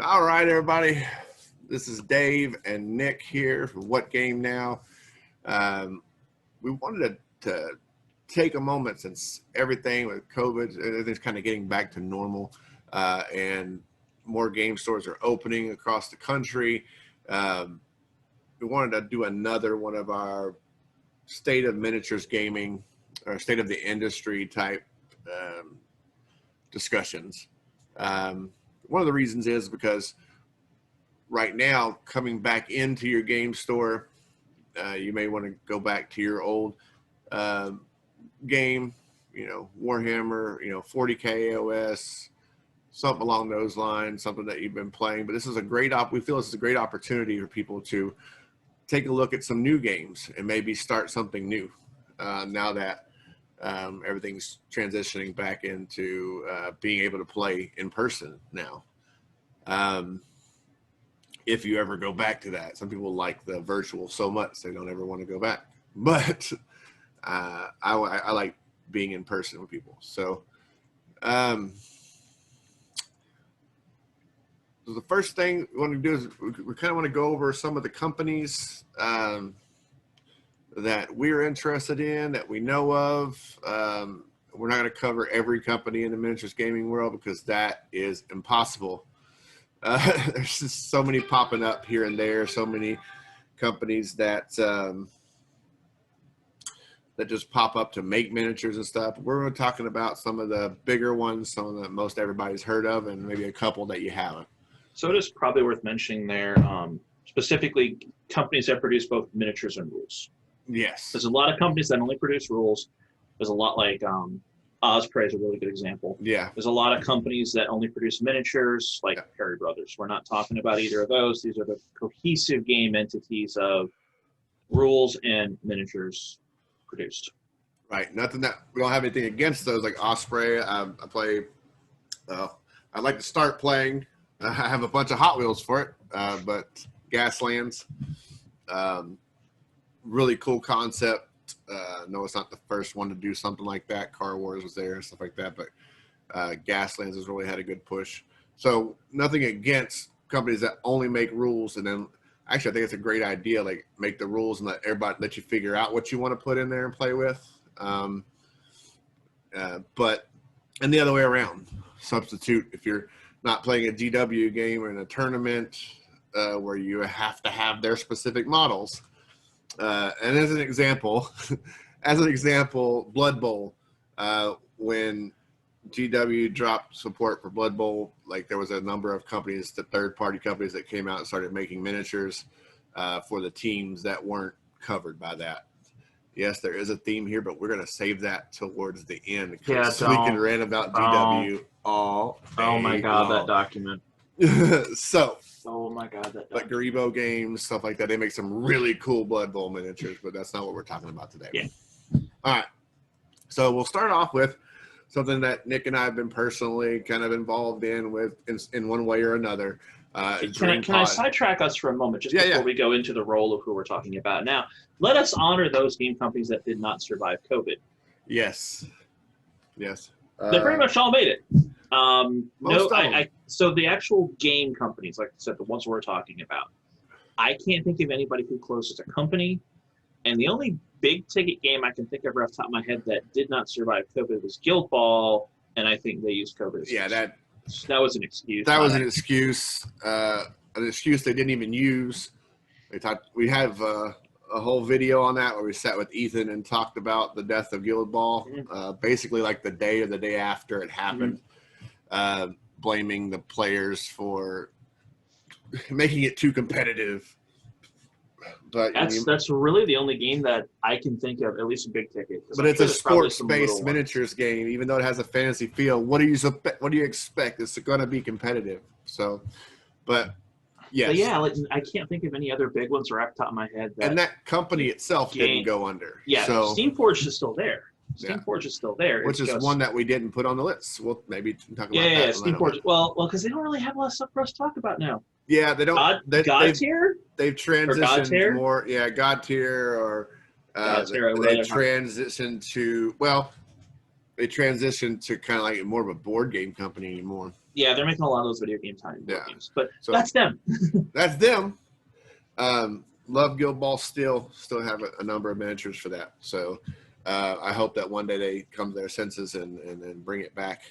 All right, everybody. This is Dave and Nick here for What Game Now. We wanted to take a moment, since everything with COVID, everything's kind of getting back to normal, and more game stores are opening across the country. We wanted to do another one of our state of miniatures gaming or state of the industry type discussions. One of the reasons is because right now, coming back into your game store, you may want to go back to your old game, Warhammer, 40K AOS, something along those lines, something that you've been playing. But this is a great we feel this is a great opportunity for people to take a look at some new games and maybe start something new now that everything's transitioning back into being able to play in person now. If you ever go back to that, some people like the virtual so much they don't ever want to go back. But I like being in person with people. So the first thing we want to do is we kind of want to go over some of the companies that we're interested in, that we know of. We're not going to cover every company in the miniatures gaming world because that is impossible. There's just so many popping up here and there, so many companies that that just pop up to make miniatures and stuff. We're talking about some of the bigger ones, some that most everybody's heard of, and maybe a couple that you haven't. So it is probably worth mentioning there, specifically companies that produce both miniatures and rules. Yes. There's a lot of companies that only produce rules. There's a lot like Osprey is a really good example. Yeah. There's a lot of companies that only produce miniatures, like Perry Brothers. We're not talking about either of those. These are the cohesive game entities of rules and miniatures produced. Right. Nothing that we don't have anything against those, like Osprey. I play. I'd like to start playing. I have a bunch of Hot Wheels for it, but Gaslands, really cool concept. No, it's not the first one to do something like that. Car Wars was there and stuff like that, but Gaslands has really had a good push. So nothing against companies that only make rules, and then actually I think it's a great idea. Like, make the rules and let you figure out what you want to put in there and play with. But and the other way around, substitute if you're not playing a GW game or in a tournament where you have to have their specific models. And as an example, Blood Bowl, when GW dropped support for Blood Bowl, like there was a number of companies, the third-party companies that came out and started making miniatures for the teams that weren't covered by that. Yes, there is a theme here, but we're going to save that towards the end so we can rant about GW all day. Oh my God, that document. So. Oh my God, that document. Like Garibo Games, stuff like that. They make some really cool Blood Bowl miniatures, but that's not what we're talking about today. Yeah. All right. So we'll start off with something that Nick and I have been personally kind of involved in one way or another. Can I sidetrack us for a moment just before we go into the role of who we're talking about? Now, let us honor those game companies that did not survive COVID. Yes. Yes. They pretty much all made it. So the actual game companies, like I said, the ones we're talking about, I can't think of anybody who closed as a company. And the only big ticket game I can think of off the top of my head that did not survive COVID was Guild Ball, and I think they used COVID as that was an excuse. That was an excuse. An excuse they didn't even use. We have a whole video on that where we sat with Ethan and talked about the death of Guild Ball, basically like the day or the day after it happened, blaming the players for making it too competitive. But that's really the only game that I can think of, at least a big ticket. But it's a sports-based miniatures game, even though it has a fantasy feel. What do you expect? It's going to be competitive. So, but yes. But yeah, I can't think of any other big ones right off the top of my head. And that company itself didn't go under. Yeah, so, Steamforged is still there. Steamforged is still there. Which is one that we didn't put on the list. We'll maybe talk about that. Yeah, Steamforged. Well, because they don't really have a lot of stuff for us to talk about now. Yeah, they don't. God tier? They've transitioned more. Yeah, God tier or they transitioned to they transitioned to kind of like more of a board game company anymore. Yeah, they're making a lot of those video game time board Yeah. games, but So that's them. that's them. Love Guild Ball still have a number of miniatures for that. So I hope that one day they come to their senses and then bring it back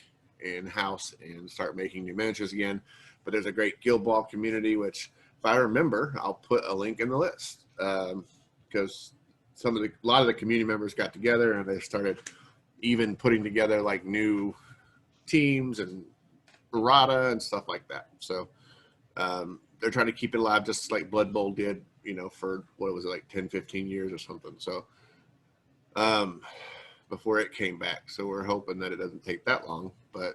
in house and start making new miniatures again. But there's a great Guild Ball community, which if I remember, I'll put a link in the list because a lot of the community members got together and they started even putting together like new teams and errata and stuff like that. So they're trying to keep it alive, just like Blood Bowl did, for what was it, like 10, 15 years or something. So before it came back. So we're hoping that it doesn't take that long, or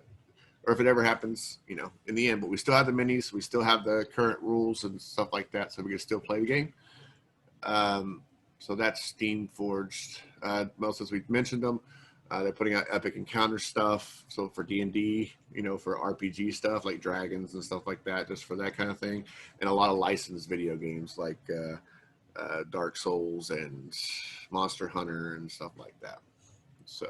if it ever happens, in the end. But we still have the minis, we still have the current rules and stuff like that, so we can still play the game. So that's Steam Forged. Most as we've mentioned them. They're putting out epic encounter stuff. So for D&D, for RPG stuff like dragons and stuff like that, just for that kind of thing. And a lot of licensed video games like Dark Souls and Monster Hunter and stuff like that. So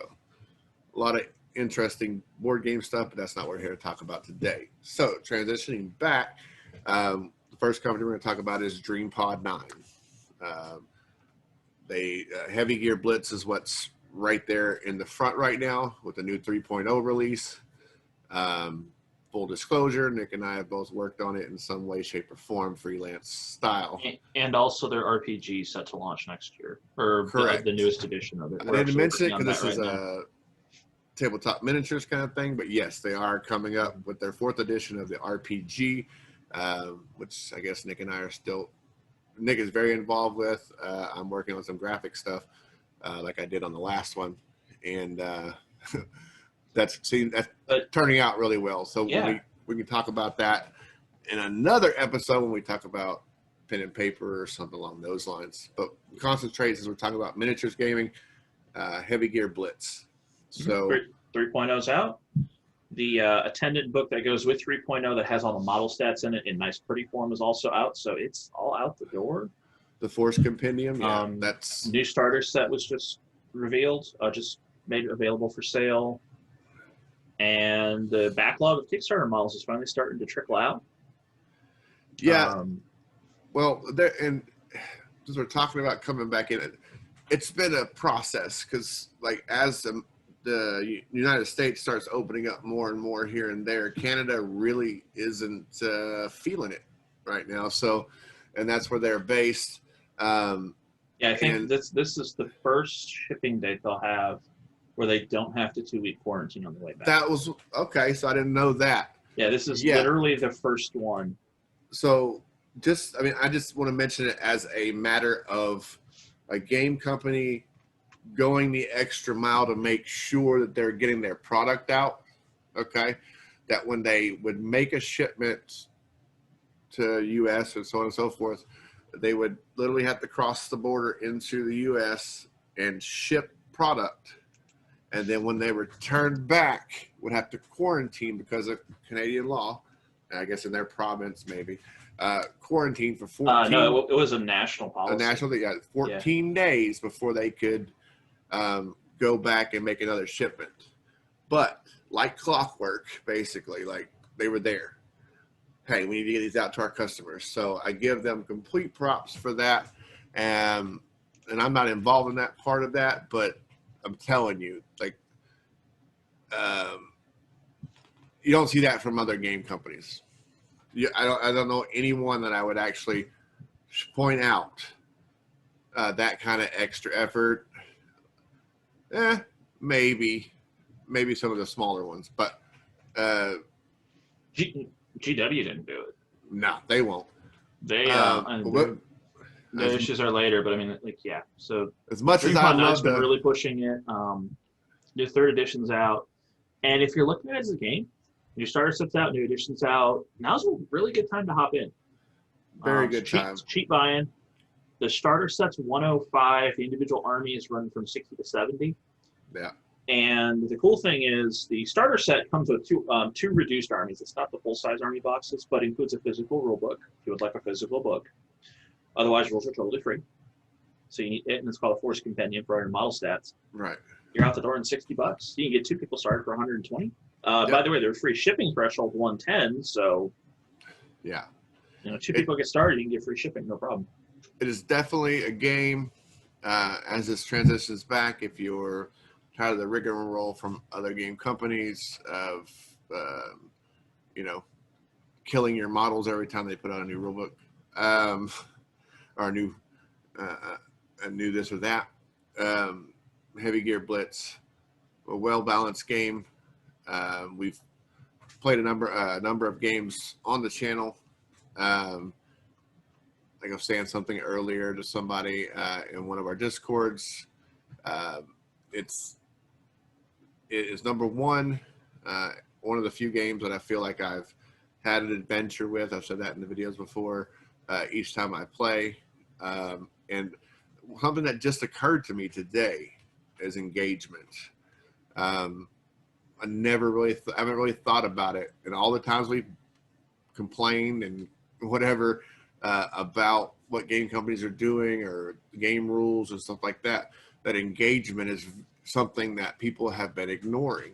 a lot of interesting board game stuff, but that's not what we're here to talk about today. So transitioning back, the first company we're going to talk about is DreamPod 9. Heavy Gear Blitz is what's right there in the front right now with the new 3.0 release. Full disclosure, Nick and I have both worked on it in some way, shape, or form, freelance style. And also their RPG set to launch next year, or the newest edition of it. I didn't mention it because this is a tabletop miniatures kind of thing, but yes, they are coming up with their 4th edition of the RPG, which I guess Nick and I are still. Nick is very involved with. I'm working on some graphic stuff, like I did on the last one, and that's turning out really well. So yeah. we can talk about that in another episode when we talk about pen and paper or something along those lines. But concentrate, as we're talking about miniatures gaming, Heavy Gear Blitz. So 3.0's out. The attendant book that goes with 3.0 that has all the model stats in it in nice pretty form is also out, so it's all out the door. The Force Compendium, yeah, that's new starter set was just revealed, just made available for sale, and the backlog of Kickstarter models is finally starting to trickle out. Yeah, well, and as we're talking about coming back in, it's been a process because, like, as the United States starts opening up more and more here and there, Canada really isn't feeling it right now. So, and that's where they're based. Yeah, I think this is the first shipping date they'll have where they don't have to 2-week quarantine on the way back. That was okay. So I didn't know that. Yeah, this is literally the first one. So I just want to mention it as a matter of a game company going the extra mile to make sure that they're getting their product out. Okay. That when they would make a shipment to US and so on and so forth, they would literally have to cross the border into the US and ship product. And then when they returned back, would have to quarantine because of Canadian law, I guess in their province maybe, quarantine for 14. No, it was a national policy. 14 days before they could go back and make another shipment. But like clockwork, basically, like they were there. Hey, we need to get these out to our customers. So I give them complete props for that. And I'm not involved in that part of that, but I'm telling you, like, you don't see that from other game companies. I don't know anyone that I would actually point out that kind of extra effort. Maybe some of the smaller ones, but GW didn't do it. No, they won't. They the issues are later, but I mean, like, yeah. So as much as I've been really pushing it, the 3rd edition's out, and if you're looking at it as a game, new starter set's out, new edition's out. Now's a really good time to hop in. Very good time. Cheap buy-in. The starter set's 105. The individual armies run from 60 to 70. Yeah. And the cool thing is the starter set comes with two reduced armies. It's not the full-size army boxes, but includes a physical rule book if you would like a physical book. Otherwise, rules are totally free. So you need it, and it's called a Force Compendium for all your model stats. Right. You're out the door in $60. You can get 2 people started for 120. By the way, there's free shipping threshold 110, so yeah, two people get started, you can get free shipping, no problem. it is definitely a game. As this transitions back, if you're tired of the rigmarole from other game companies of killing your models every time they put out a new rulebook, or a new this or that, Heavy Gear Blitz, a well-balanced game. We've played a number of games on the channel. Like I was saying something earlier to somebody in one of our discords. It is number one of the few games that I feel like I've had an adventure with. I've said that in the videos before. Each time I play, and something that just occurred to me today is engagement. I haven't really thought about it, and all the times we've complained and whatever about what game companies are doing or game rules and stuff like that, that engagement is something that people have been ignoring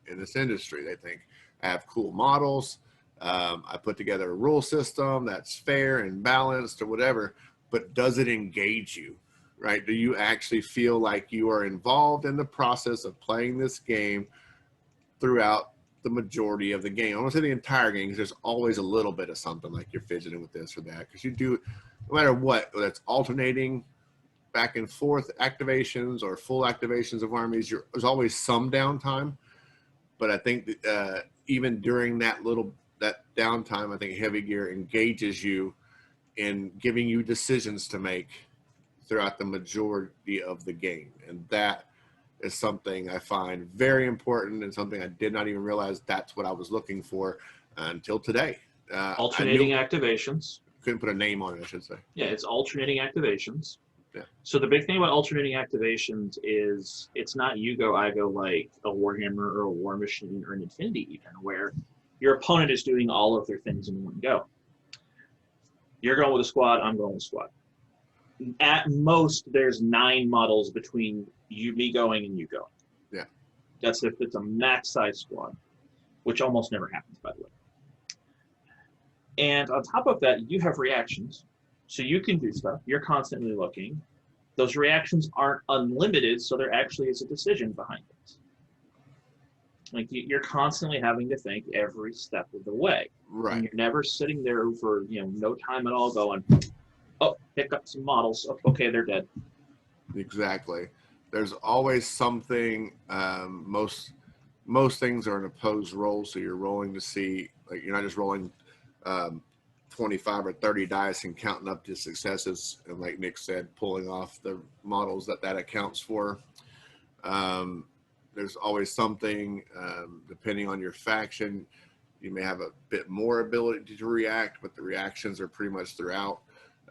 in this industry. They think I have cool models, I put together a rule system that's fair and balanced or whatever, but does it engage you, right? Do you actually feel like you are involved in the process of playing this game throughout the majority of the game? I don't want to say the entire game, because there's always a little bit of something, like you're fidgeting with this or that, because you do, no matter what, whether it's alternating back and forth activations or full activations of armies, there's always some downtime. But I think that, even during that downtime, I think Heavy Gear engages you in giving you decisions to make throughout the majority of the game, and that is something I find very important, and something I did not even realize that's what I was looking for until today. Alternating activations. Couldn't put a name on it, I should say. Yeah, it's alternating activations. Yeah. So the big thing about alternating activations is it's not you go, I go, like a Warhammer or a War Machine or an Infinity even, where your opponent is doing all of their things in one go. You're going with a squad, I'm going with a squad. At most, there's 9 models between me going and you going. Yeah. That's if it's a max size squad, which almost never happens, by the way. And on top of that, you have reactions. So you can do stuff. You're constantly looking. Those reactions aren't unlimited, so there actually is a decision behind it. Like, you're constantly having to think every step of the way. Right. And you're never sitting there for no time at all going, oh, pick up some models. Oh, okay, they're dead. Exactly. There's always something. Most things are an opposed roll, so you're rolling to see, like, you're not just rolling 25 or 30 dice and counting up to successes, and like Nick said, pulling off the models that accounts for. There's always something, depending on your faction, you may have a bit more ability to react, but the reactions are pretty much throughout.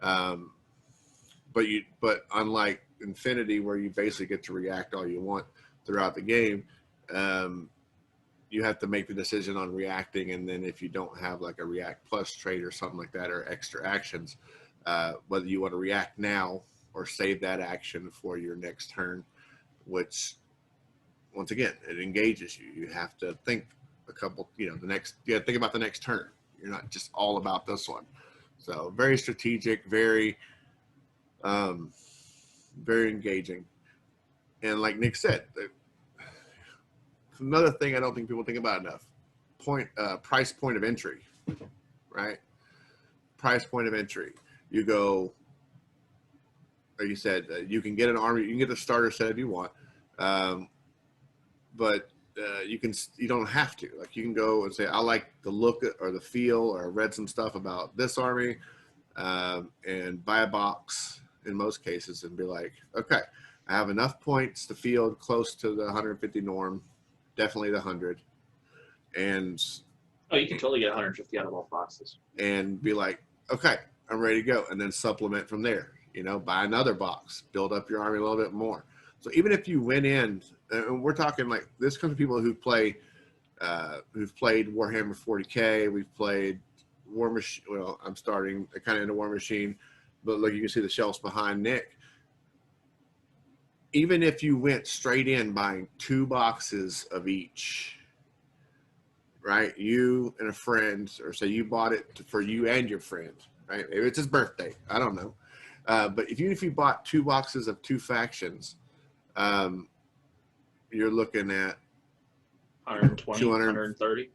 But unlike Infinity, where you basically get to react all you want throughout the game, you have to make the decision on reacting, and then if you don't have like a react plus trait or something like that, or extra actions, whether you want to react now or save that action for your next turn, which, once again, it engages you. You have to think a couple, you gotta think about the next turn. You're not just all about this one. So very strategic, very engaging. And like Nick said, another thing I don't think people think about enough, price point of entry, right? Price point of entry. You go, like you said, you can get an army, you can get a starter set if you want, but you don't have to. Like, you can go and say, I like the look or the feel, or I read some stuff about this army, and buy a box in most cases and be like, okay, I have enough points to field close to the 150 norm, definitely the 100, and you can totally get 150 out of all boxes, and be like, okay, I'm ready to go, and then supplement from there. Buy another box, build up your army a little bit more. So even if you went in, and we're talking like this comes from people who've played Warhammer 40K, we've played War Machine. Well, I'm starting kind of into War Machine, but look, you can see the shelves behind Nick. Even if you went straight in buying 2 boxes of each, right? You and a friend, or say you bought it for you and your friend, right? Maybe it's his birthday. I don't know. But even if you bought 2 boxes of 2 factions, you're looking at 120, 200, 130.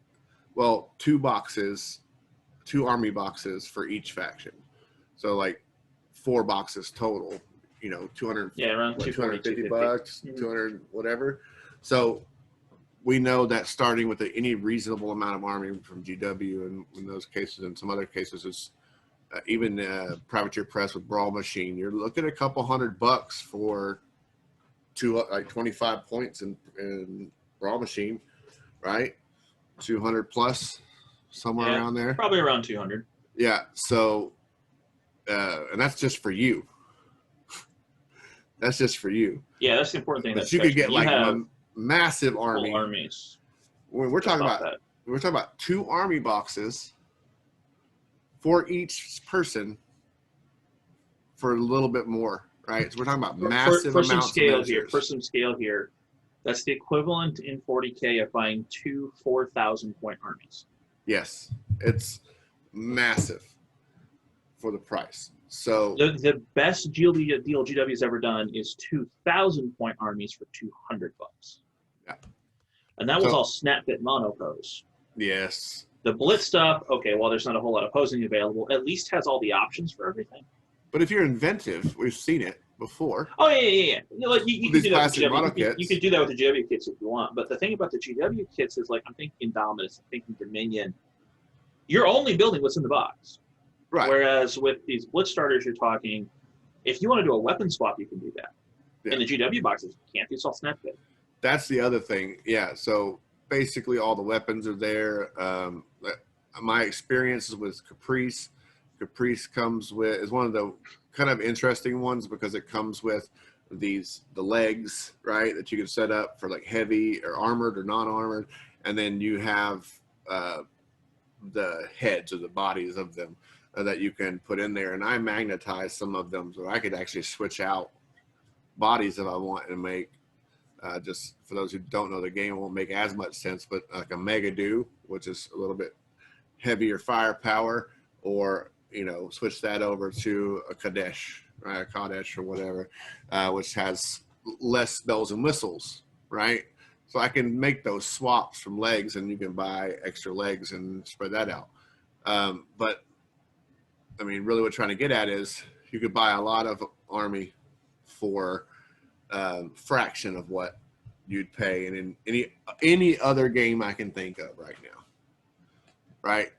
well, 2 boxes, 2 army boxes for each faction. So like 4 boxes total, 200, Yeah, around 250 bucks, 200, whatever. So we know that starting with any reasonable amount of army from GW, and in those cases, and some other cases, is even Privateer Press with Brawl Machine, you're looking at a couple $100 for like 25 points in Brawl Machine, right? 200 plus, somewhere around there. Probably around 200. Yeah. So, and that's just for you. That's just for you. Yeah, that's the important thing. But you could get like a massive army. Armies. We're talking about 2 army boxes for each person for a little bit more, right? So we're talking about massive amounts of miniatures. For some scale here, that's the equivalent in 40K of buying 2 4,000-point armies. Yes, it's massive for the price. So the best deal GW's ever done is 2,000-point armies for $200. Yeah, and that was all snap-fit monopose. Yes. The Blitz stuff, okay, well, there's not a whole lot of posing available. At least has all the options for everything. But if you're inventive, we've seen it before. Oh yeah. Like you can do that with GW kits. You can do that with the GW kits if you want. But the thing about the GW kits is, like, I'm thinking Indominus, I'm thinking Dominion. You're only building what's in the box. Right. Whereas with these Blitz starters, you're talking, if you want to do a weapon swap, you can do that. Yeah. In the GW boxes, you can't do soft snap fit. That's the other thing. Yeah. So basically, all the weapons are there. My experiences with Caprice. Caprice is one of the kind of interesting ones because it comes with the legs, right, that you can set up for like heavy or armored or non-armored, and then you have the heads or the bodies of them that you can put in there. And I magnetize some of them so I could actually switch out bodies if I want and make. Just for those who don't know the game, it won't make as much sense, but like a Mega Do, which is a little bit heavier firepower, or switch that over to a Kadesh, right? A Kadesh or whatever, which has less bells and whistles, right? So I can make those swaps from legs, and you can buy extra legs and spread that out. But I mean, really, what we're trying to get at is you could buy a lot of army for fraction of what you'd pay in any other game I can think of right now, right?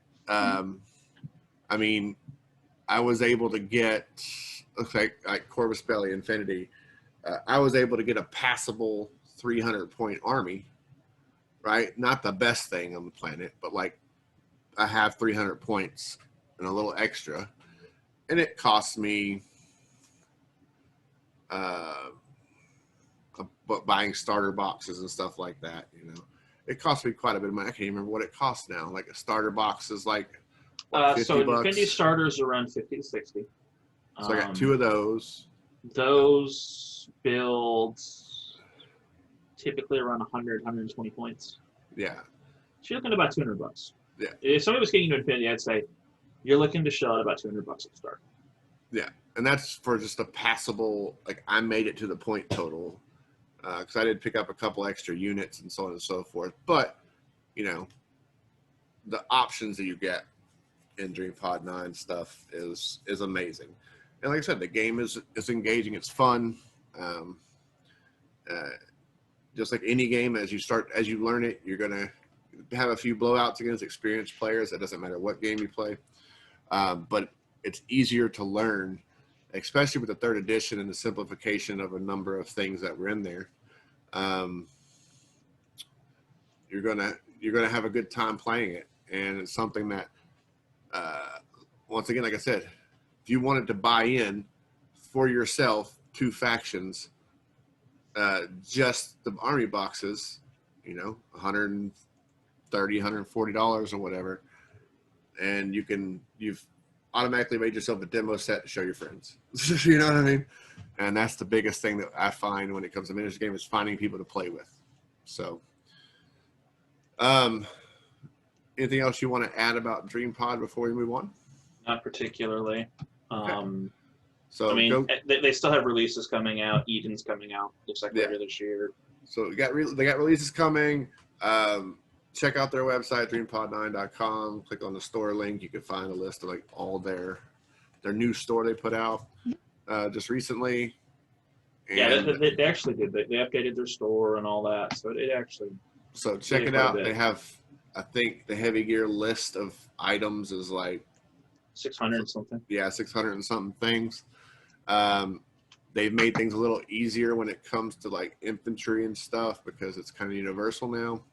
I mean, I was able to get, like Corvus Belli Infinity, I was able to get a passable 300-point army, right? Not the best thing on the planet, but like I have 300 points and a little extra, and it cost me buying starter boxes and stuff like that. It cost me quite a bit of money. I can't even remember what it costs now. Like a starter box is like so Infinity starters are around 50 to 60. So I got 2 of those. Those builds typically around 100, 120 points. Yeah. So you're looking at about $200. Yeah. If somebody was getting into Infinity, I'd say you're looking to shell out about $200 at the start. Yeah, and that's for just a passable. Like I made it to the point total because I did pick up a couple extra units and so on and so forth. But the options that you get in Dream Pod 9 stuff is amazing. And like I said, the game is engaging. It's fun. Just like any game, as you learn it, you're gonna have a few blowouts against experienced players. It doesn't matter what game you play, but it's easier to learn, especially with the 3rd edition and the simplification of a number of things that were in there. You're gonna have a good time playing it, and it's something that. Once again, like I said, if you wanted to buy in for yourself 2 factions, just the army boxes, $130, $140 or whatever, and you've automatically made yourself a demo set to show your friends. You know what I mean? And that's the biggest thing that I find when it comes to miniature game is finding people to play with. So, anything else you want to add about DreamPod before we move on? Not particularly. Okay. So I mean, they still have releases coming out. Eden's coming out. Looks like later this year. So they got releases coming. Check out their website, dreampod9.com. Click on the store link. You can find a list of like all their new store they put out just recently. And they actually did. They updated their store and all that. So it actually. So check it out. They have, I think, the heavy gear list of items is like 600 something. Yeah, 600 and something things. They've made things a little easier when it comes to like infantry and stuff because it's kind of universal now.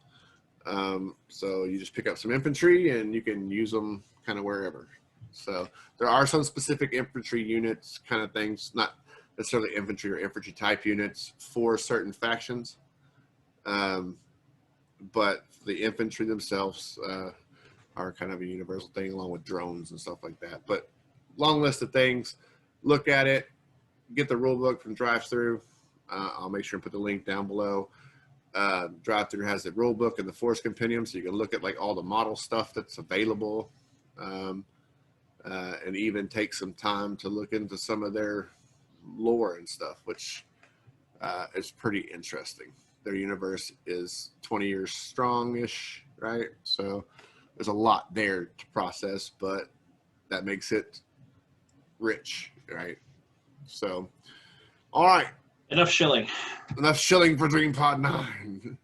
So you just pick up some infantry and you can use them kind of wherever. So there are some specific infantry units kind of things, not necessarily infantry or infantry type units for certain factions. But the infantry themselves are kind of a universal thing along with drones and stuff like that. But long list of things. Look at it. Get the rule book from Drive-Thru. I'll make sure and put the link down below. Drive-Thru has the rule book and the Force Compendium, so you can look at like all the model stuff that's available, and even take some time to look into some of their lore and stuff, which is pretty interesting. Their universe is 20 years strong-ish, right? So there's a lot there to process, but that makes it rich, right? So, all right. Enough shilling. Enough shilling for DreamPod 9.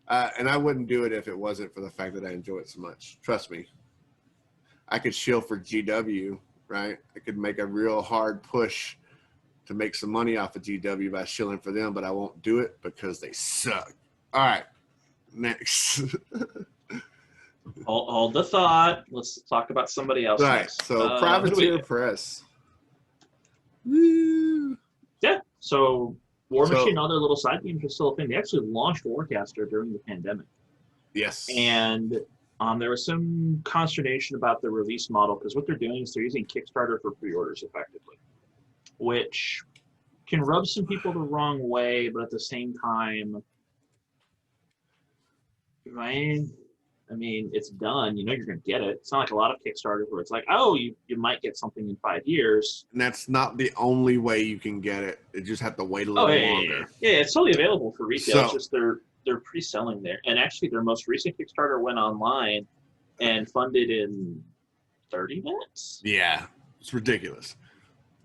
And I wouldn't do it if it wasn't for the fact that I enjoy it so much. Trust me. I could shill for GW, right? I could make a real hard push to make some money off of GW by shilling for them, but I won't do it because they suck. All right. Next. Hold the thought. Let's talk about somebody else. All right. Next. So Privateer Press. Woo. Yeah. So War Machine and other little side games are still a thing. They actually launched Warcaster during the pandemic. Yes. And there was some consternation about the release model because what they're doing is they're using Kickstarter for pre-orders effectively, which can rub some people the wrong way, but at the same time, I mean, it's done. You know you're going to get it. It's not like a lot of Kickstarters where it's like, oh, you might get something in 5 years. And that's not the only way you can get it. You just have to wait a little longer. Yeah, it's totally available for retail. It's just they're pre-selling there. And actually, their most recent Kickstarter went online and funded in 30 minutes. Yeah, it's ridiculous.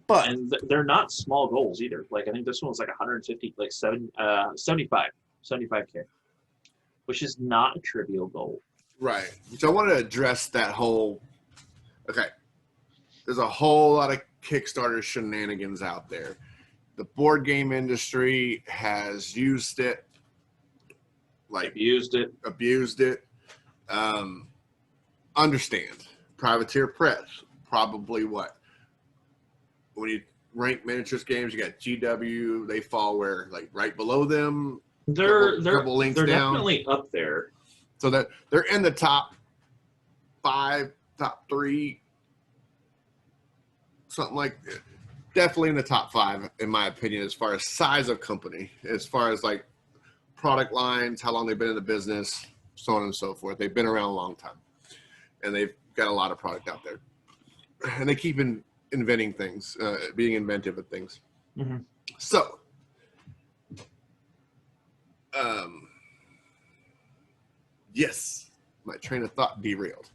And they're not small goals either. Like, I think this one was like 150, like 75K, which is not a trivial goal. Right. So I want to address that whole, okay, there's a whole lot of Kickstarter shenanigans out there. The board game industry has used it. Abused it. Understand. Privateer Press, probably what? When you rank miniatures games, you got GW, they fall where, like right below them? They're links down. Definitely up there. So that they're in the top 5, top 3, something like that. Definitely in the top 5, in my opinion, as far as size of company, as far as like product lines, how long they've been in the business, so on and so forth. They've been around a long time, and they've got a lot of product out there, and they keep inventing things, being inventive with things. Mm-hmm. So, yes, my train of thought derailed.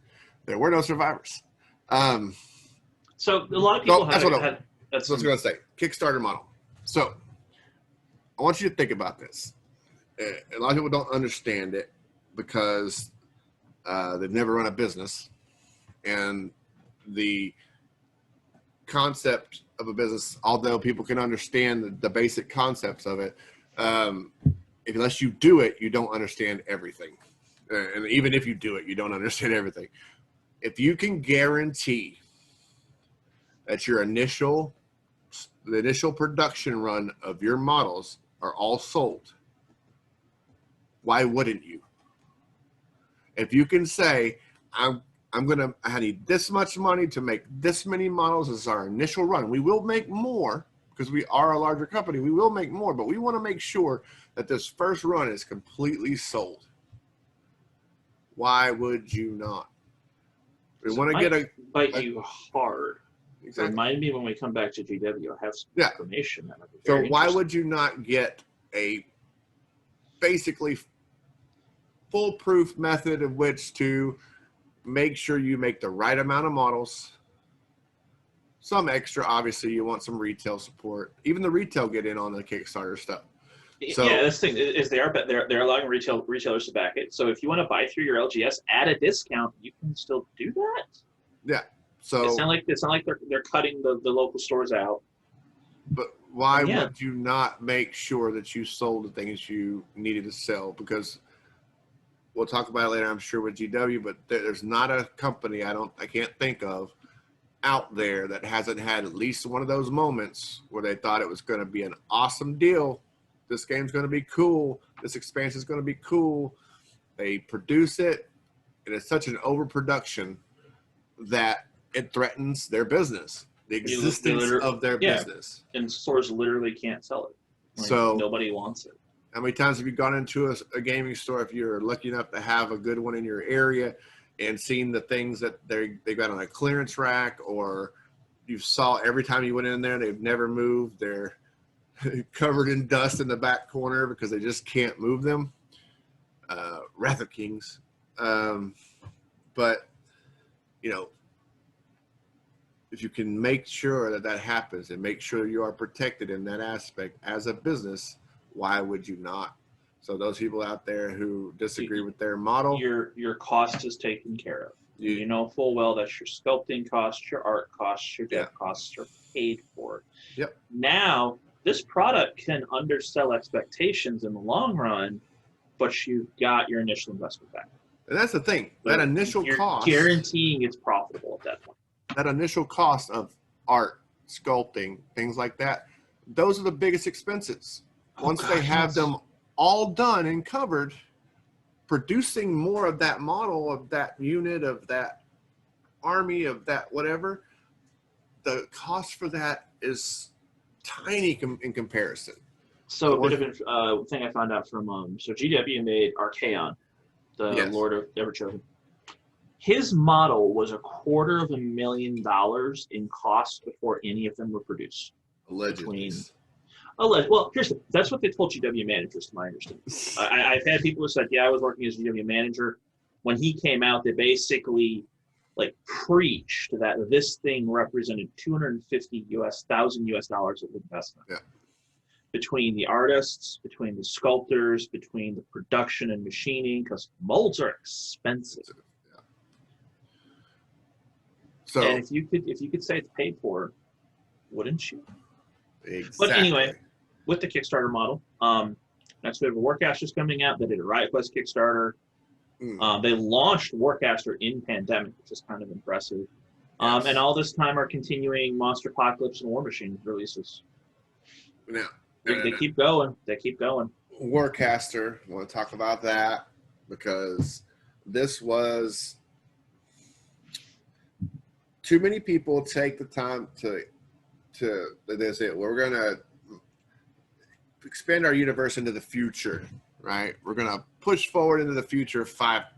There were no survivors. So a lot of people that's what I was going to say. Kickstarter model. So I want you to think about this. A lot of people don't understand it because they've never run a business, and the concept of a business, although people can understand the basic concepts of it, unless you do it, you don't understand everything. And even if you do it, you don't understand everything. If you can guarantee that the initial production run of your models are all sold, why wouldn't you? If you can say, I need this much money to make this many models as our initial run. We will make more because we are a larger company. We will make more, but we want to make sure that this first run is completely sold. Why would you not? We So want to get bite you hard. exactly. Remind me when we come back to GW, I have some information that might be So very why would you not get a basically foolproof method of which to make sure you make the right amount of models? Some extra, obviously, you want some retail support. Even the retail get in on the Kickstarter stuff. So, yeah, this thing is they're allowing retailers to back it. So if you want to buy through your LGS at a discount, you can still do that. Yeah. So it's not like they're cutting the local stores out. But why would you not make sure that you sold the things you needed to sell? Because we'll talk about it later, I'm sure, with GW, but there's not a company I can't think of out there that hasn't had at least one of those moments where they thought it was going to be an awesome deal. This game's going to be cool. This expansion is going to be cool. They produce it, and it's such an overproduction that it threatens their business, the existence of their business. And stores literally can't sell it. Like, so nobody wants it. How many times have you gone into a gaming store, if you're lucky enough to have a good one in your area, and seen the things that they got on a clearance rack, or you saw every time you went in there, they've never moved. They're covered in dust in the back corner because they just can't move them. Wrath of Kings. But, you know, if you can make sure that that happens and make sure you are protected in that aspect as a business, why would you not? So those people out there who disagree with their model, your cost is taken care of. You know full well that your sculpting costs, your art costs, your dev costs are paid for. Yep. Now, this product can undersell expectations in the long run, but you've got your initial investment back. And that's the thing. That initial cost, guaranteeing it's profitable at that point. That initial cost of art, sculpting, things like that, those are the biggest expenses. Once they have them all done and covered, producing more of that model, of that unit, of that army, of that whatever, the cost for that is tiny in comparison. So a bit of a thing I found out from so GW made Archaon, the Lord of Everchosen. His model was $250,000 in cost before any of them were produced. Allegedly. Well, that's what they told GW managers, to my understanding. I've had people who said, I was working as GW manager. When he came out, they basically preached that this thing represented $250,000 of investment. Yeah. Between the artists, between the sculptors, between the production and machining, because molds are expensive. Yeah. So, and if you could say it's paid for, wouldn't you? Exactly. But anyway, with the Kickstarter model, next we have a Warcaster's coming out. They did a Riot Quest Kickstarter. They launched Warcaster in pandemic, which is kind of impressive. And all this time are continuing Monster Apocalypse and War Machine releases. They keep going. They keep going. Warcaster, I want to talk about that because this was too many people take the time to they say we're gonna expand our universe into the future, right? We're gonna push forward into the future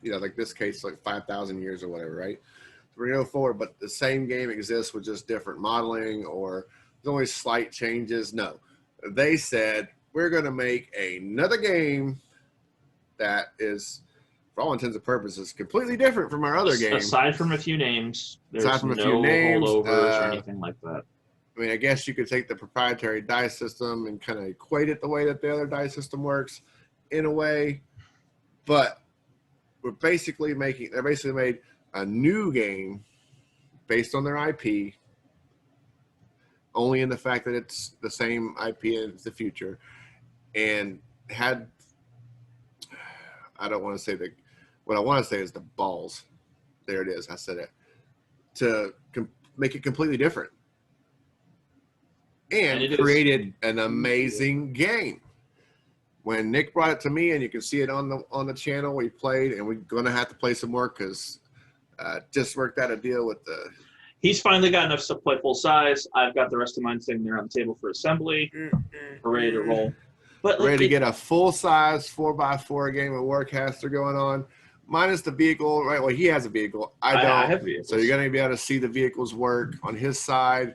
like this case, 5,000 years or whatever, right? So we're gonna go forward, but the same game exists with just different modeling or there's only slight changes. No, they said we're gonna make another game that is, for all intents and purposes, completely different from our other game. Aside from a few names, there's holdovers or anything like that. I mean, I guess you could take the proprietary dice system and kind of equate it the way that the other dice system works in a way, but they basically made a new game based on their IP, only in the fact that it's the same IP as the future, and had, I don't want to say what I want to say is the balls. There it is. I said it. To make it completely different. And created an amazing game. When Nick brought it to me, and you can see it on the channel, we played, and we're gonna have to play some more because just worked out a deal with the. He's finally got enough to play full size. I've got the rest of mine sitting there on the table for assembly. We're ready to roll. But ready to get a full size 4x4 game of Warcaster going on. minus the vehicle, right? Well, he has a vehicle. I don't. I have vehicles. So you're going to be able to see the vehicles work on his side.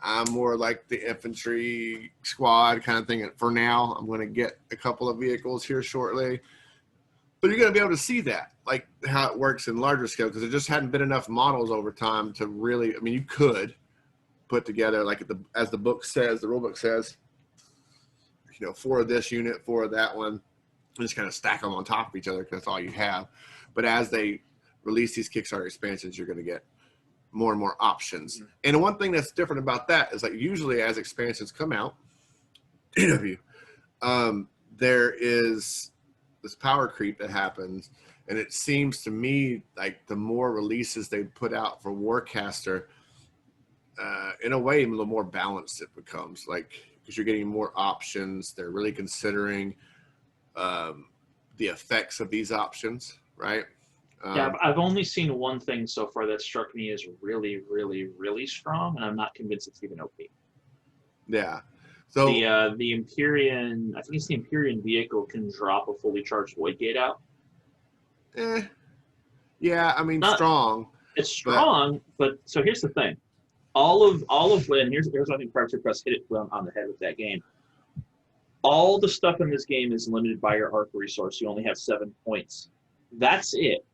I'm more like the infantry squad kind of thing. And for now, I'm going to get a couple of vehicles here shortly. But you're going to be able to see that, like how it works in larger scale, because there just hadn't been enough models over time to really, I mean, you could put together, like as the book says, the rule book says, 4 of this unit, 4 of that one, and just kind of stack them on top of each other because that's all you have. But as they release these Kickstarter expansions, you're going to get more and more options. Mm-hmm. And the one thing that's different about that is, like, usually as expansions come out, there is this power creep that happens, and it seems to me like the more releases they put out for Warcaster, in a way, the more balanced it becomes. Like, because you're getting more options, they're really considering the effects of these options, right? Yeah, I've only seen one thing so far that struck me as really, really, really strong, and I'm not convinced it's even OP. Yeah. So the Empyrean, I think it's the Empyrean vehicle, can drop a fully charged Void Gate out. Yeah, I mean, strong. It's strong, but so here's the thing. All of when here's I think Private Press hit it on the head with that game. All the stuff in this game is limited by your arc resource. You only have 7 points. That's it.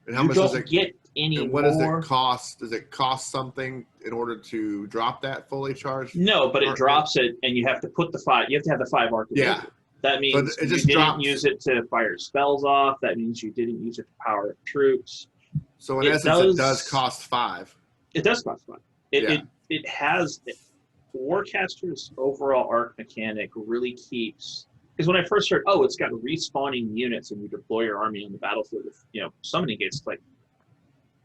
And how much does it get any and what more? Does it cost? Does it cost something in order to drop that fully charged? No, but it drops it, and you have to put the 5. You have to have the 5 arc. Yeah. That means so you didn't use it to fire spells off. That means you didn't use it to power up troops. So in essence, it does cost 5. It does cost 5. It has Warcaster's overall arc mechanic really keeps. Because when I first heard, it's got respawning units and you deploy your army on the battlefield with, summoning gates, like,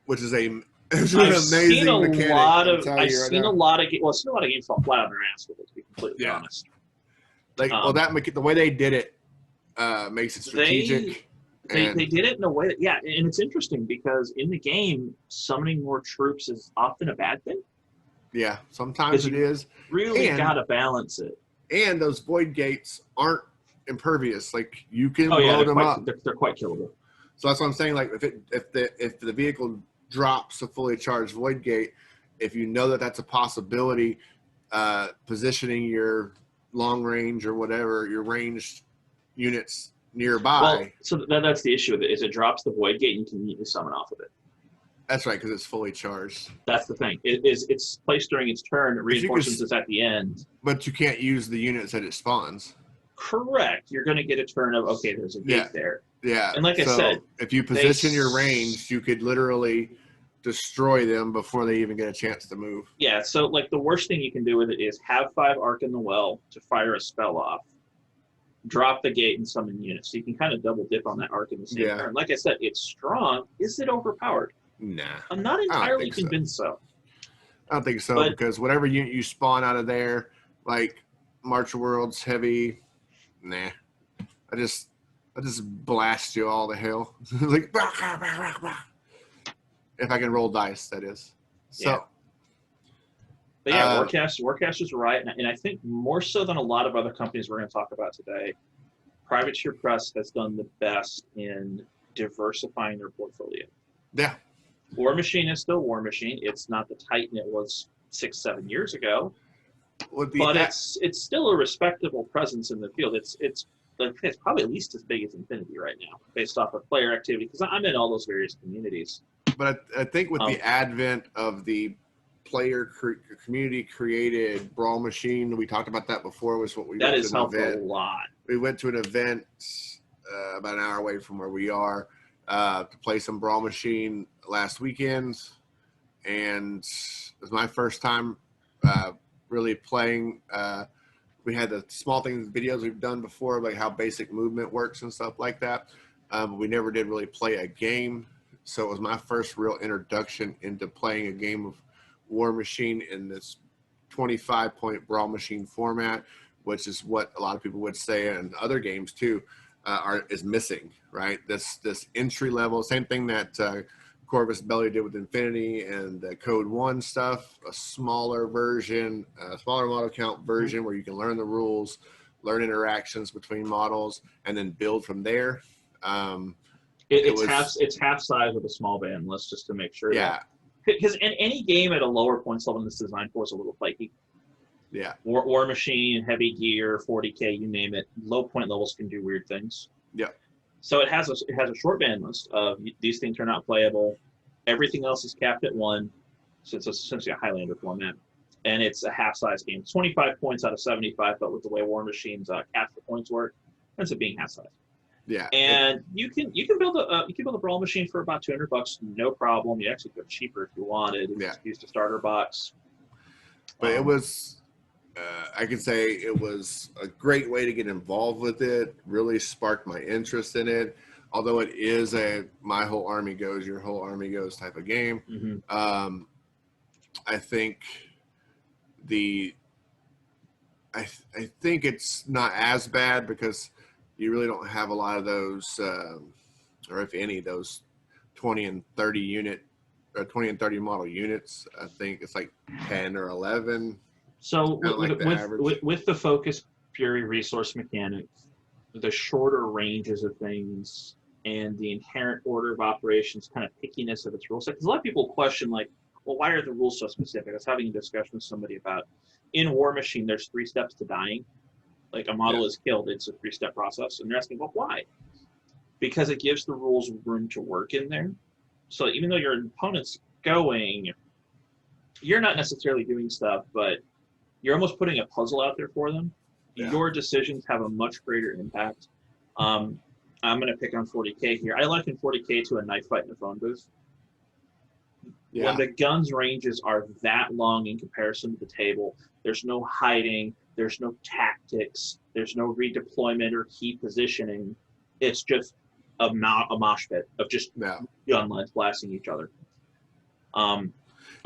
which is an amazing mechanic. I've seen a lot of games fall flat on their ass with it, to be completely honest. Like, the way they did it makes it strategic. They did it in a way that, and it's interesting because in the game, summoning more troops is often a bad thing. Yeah, sometimes it is. Really got to balance it. And those void gates aren't impervious. Like, you can blow them up. They're quite killable. So that's what I'm saying. Like, if the vehicle drops a fully charged void gate, if you know that that's a possibility, positioning your long range or whatever, your ranged units nearby. Well, so that's the issue with it, is it drops the void gate and you can immediately summon off of it. That's right, because it's fully charged. That's the thing. It's placed during its turn. It reinforces it's at the end. But you can't use the units that it spawns. Correct. You're going to get a turn of, okay, there's a gate there. Yeah. And like I said, if you position your range, you could literally destroy them before they even get a chance to move. Yeah, so like the worst thing you can do with it is have 5 arc in the well to fire a spell off, drop the gate and summon units. So you can kind of double dip on that arc in the same turn. Like I said, it's strong. Is it overpowered? Nah. I'm not entirely convinced so. I don't think so, because whatever unit you spawn out of there, like March of Worlds, heavy, nah. I just blast you all to hell. Like, if I can roll dice, that is. So, but yeah, Warcaster's right, and I think more so than a lot of other companies we're going to talk about today, Privateer Press has done the best in diversifying their portfolio. Yeah. War Machine is still War Machine. It's not the Titan it was 6-7 years ago, but it's still a respectable presence in the field. It's probably at least as big as Infinity right now, based off of player activity, because I'm in all those various communities. But I think with the advent of the community-created Brawl Machine, we talked about that before, was what we that has helped a lot. We went to an event about an hour away from where we are to play some Brawl Machine last weekend, and it was my first time really playing. We had the small things, videos we've done before, like how basic movement works and stuff like that, but we never did really play a game. So it was my first real introduction into playing a game of War Machine in this 25-point Brawl Machine format, which is what a lot of people would say, and other games too, is missing, right? This entry level, same thing that Corvus Belli did with Infinity and the Code 1 stuff, a smaller version, a smaller model count version where you can learn the rules, learn interactions between models, and then build from there. It's half size with a small band list just to make sure. Yeah. Because in any game at a lower points level than it's designed for is a little flaky. Yeah. War Machine, Heavy Gear, 40K, you name it. Low point levels can do weird things. Yeah. So it has a short band list of these things are not playable. Everything else is capped at 1, so it's essentially a Highlander format, and it's a half-size game. 25 points out of 75, but with the way War Machine's caps the points work, it ends up being half-size. Yeah. And you can build a brawl machine for about $200, no problem. You actually go cheaper if you wanted. It's just used a starter box. But it was. I can say it was a great way to get involved with it, really sparked my interest in it. Although it is my whole army goes, your whole army goes type of game. Mm-hmm. I think I think it's not as bad because you really don't have a lot of those, or if any, those 20 and 30 unit or 20 and 30 model units. I think it's like 10 or 11. So with the focus fury resource mechanics, the shorter ranges of things, and the inherent order of operations kind of pickiness of its rule set. Because a lot of people question, like, well, why are the rules so specific? I was having a discussion with somebody about, in War Machine, there's 3 steps to dying. Like, a model is killed, it's a 3-step process. And they're asking, well, why? Because it gives the rules room to work in there. So even though your opponent's going, you're not necessarily doing stuff, but you're almost putting a puzzle out there for them. Yeah. Your decisions have a much greater impact. I'm going to pick on 40K here. I liken 40K to a knife fight in a phone booth. Yeah. When the guns ranges are that long in comparison to the table, there's no hiding, there's no tactics, there's no redeployment or key positioning. It's just a mosh pit of just gunlines blasting each other.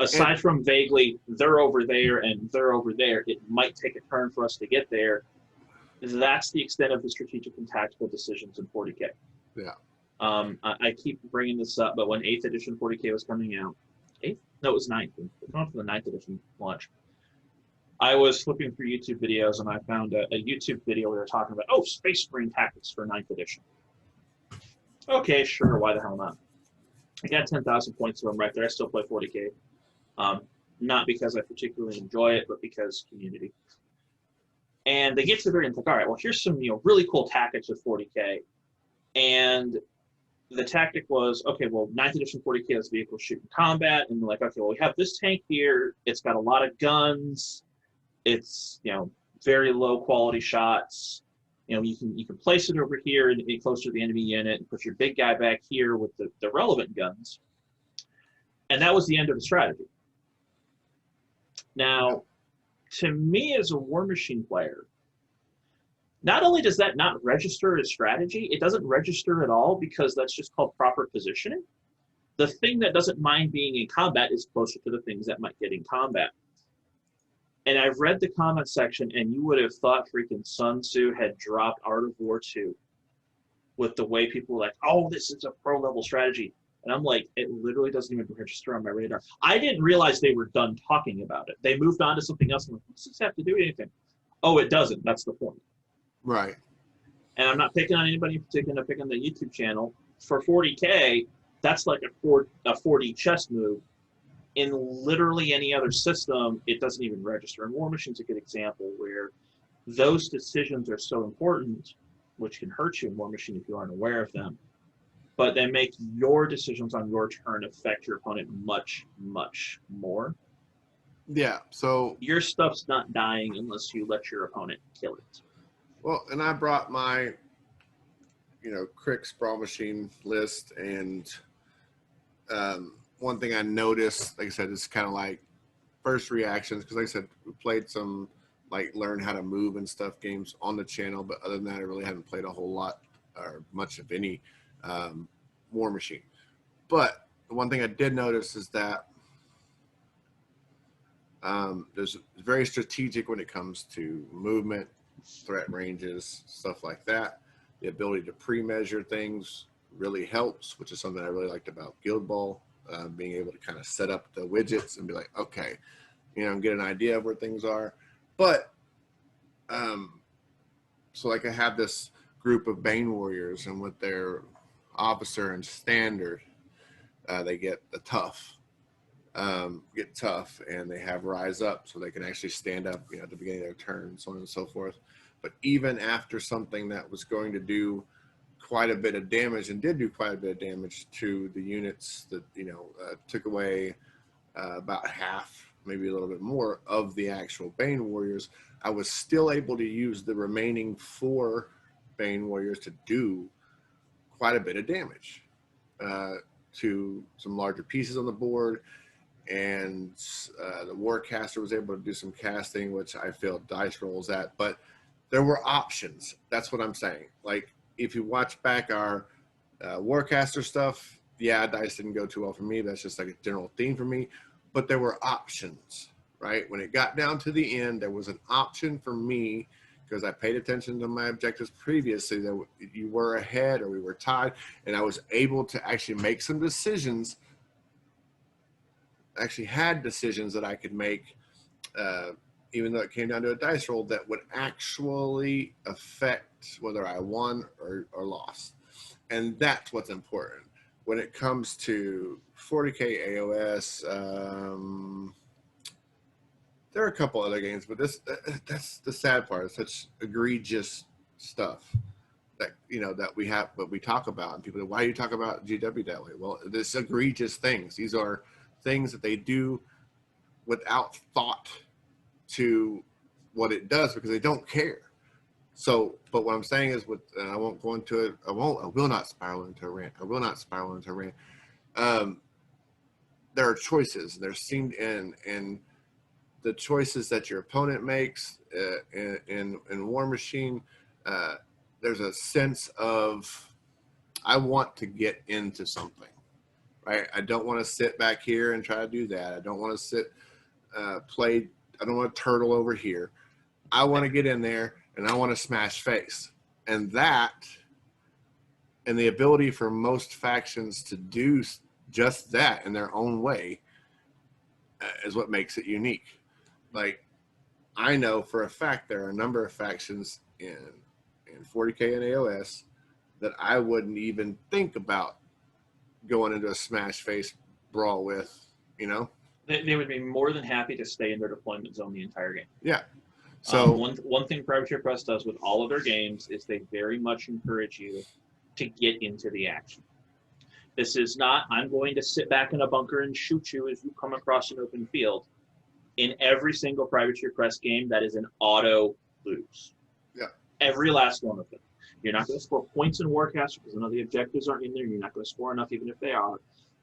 Aside from vaguely, they're over there and they're over there, it might take a turn for us to get there. That's the extent of the strategic and tactical decisions in 40K. Yeah. I keep bringing this up, but when 8th edition 40K was coming out, 8th? No, it was 9th. It was going for the 9th edition launch. I was flipping through YouTube videos and I found a YouTube video where they were talking about, Space Marine tactics for 9th edition. Okay, sure, why the hell not? I got 10,000 points of them right there. I still play 40K. Not because I particularly enjoy it, but because community. And they get to the very end, like, all right, well, here's some really cool tactics with 40K. And the tactic was, okay, well, 9th edition 40K has vehicles shooting combat. And they're like, okay, well, we have this tank here. It's got a lot of guns. It's, very low quality shots. You can place it over here and be closer to the enemy unit and put your big guy back here with the relevant guns. And that was the end of the strategy. Now, to me as a War Machine player, not only does that not register as strategy, it doesn't register at all because that's just called proper positioning. The thing that doesn't mind being in combat is closer to the things that might get in combat. And I've read the comment section, and you would have thought freaking Sun Tzu had dropped Art of War 2 with the way people were like, oh, this is a pro-level strategy. And I'm like, it literally doesn't even register on my radar. I didn't realize they were done talking about it. They moved on to something else. I'm like, does this have to do with anything? Oh, it doesn't. That's the point. Right. And I'm not picking on anybody in particular. I'm picking on the YouTube channel. For 40K, that's like a 4D chess move. In literally any other system, it doesn't even register. And War Machine's a good example where those decisions are so important, which can hurt you in War Machine if you aren't aware of them. But they make your decisions on your turn affect your opponent much, much more. Yeah, so your stuff's not dying unless you let your opponent kill it. Well, and I brought my, Crick's Brawl Machine list, and one thing I noticed, like I said, it's kind of like first reactions, because like I said, we played some learn how to move and stuff games on the channel, but other than that, I really haven't played a whole lot or much of any War Machine. But the one thing I did notice is that there's very strategic when it comes to movement, threat ranges, stuff like that. The ability to pre-measure things really helps, which is something I really liked about Guild Ball, being able to kind of set up the widgets and be like, okay, get an idea of where things are. But so I have this group of Bane Warriors, and with their officer and standard, they get the tough, and they have rise up, so they can actually stand up, at the beginning of their turn, so on and so forth. But even after something that was going to do quite a bit of damage, and did do quite a bit of damage to the units that took away about half, maybe a little bit more of the actual Bane warriors, I was still able to use the remaining 4 Bane warriors to do quite a bit of damage to some larger pieces on the board. And the Warcaster was able to do some casting, which I failed dice rolls at, but there were options. That's what I'm saying. Like, if you watch back our Warcaster stuff, yeah, dice didn't go too well for me. That's just like a general theme for me. But there were options, right? When it got down to the end, there was an option for me, because I paid attention to my objectives previously, that you were ahead or we were tied, and I was able to actually make some decisions. Actually had decisions that I could make, even though it came down to a dice roll, that would actually affect whether I won or lost. And that's what's important. When it comes to 40K AOS, there are a couple other games, but that's the sad part. It's such egregious stuff that that we have, but we talk about, and people say, why do you talk about GW that way? Well, this egregious things. These are things that they do without thought to what it does, because they don't care. So, but what I'm saying is, I won't go into it. I will not spiral into a rant. There are choices. There seem, and the choices that your opponent makes in War Machine, there's a sense of, I want to get into something. Right? I don't want to sit back here and try to do that. I don't want to sit, play. I don't want to turtle over here. I want to get in there and I want to smash face. And that, and the ability for most factions to do just that in their own way, is what makes it unique. Like, I know for a fact there are a number of factions in 40K and AOS that I wouldn't even think about going into a smash face brawl with, They would be more than happy to stay in their deployment zone the entire game. Yeah. So one thing Privateer Press does with all of their games is they very much encourage you to get into the action. This is not, I'm going to sit back in a bunker and shoot you as you come across an open field. In every single Privateer Press game, that is an auto lose. Yeah. Every last one of them. You're not going to score points in Warcaster because none of the objectives aren't in there. You're not going to score enough even if they are.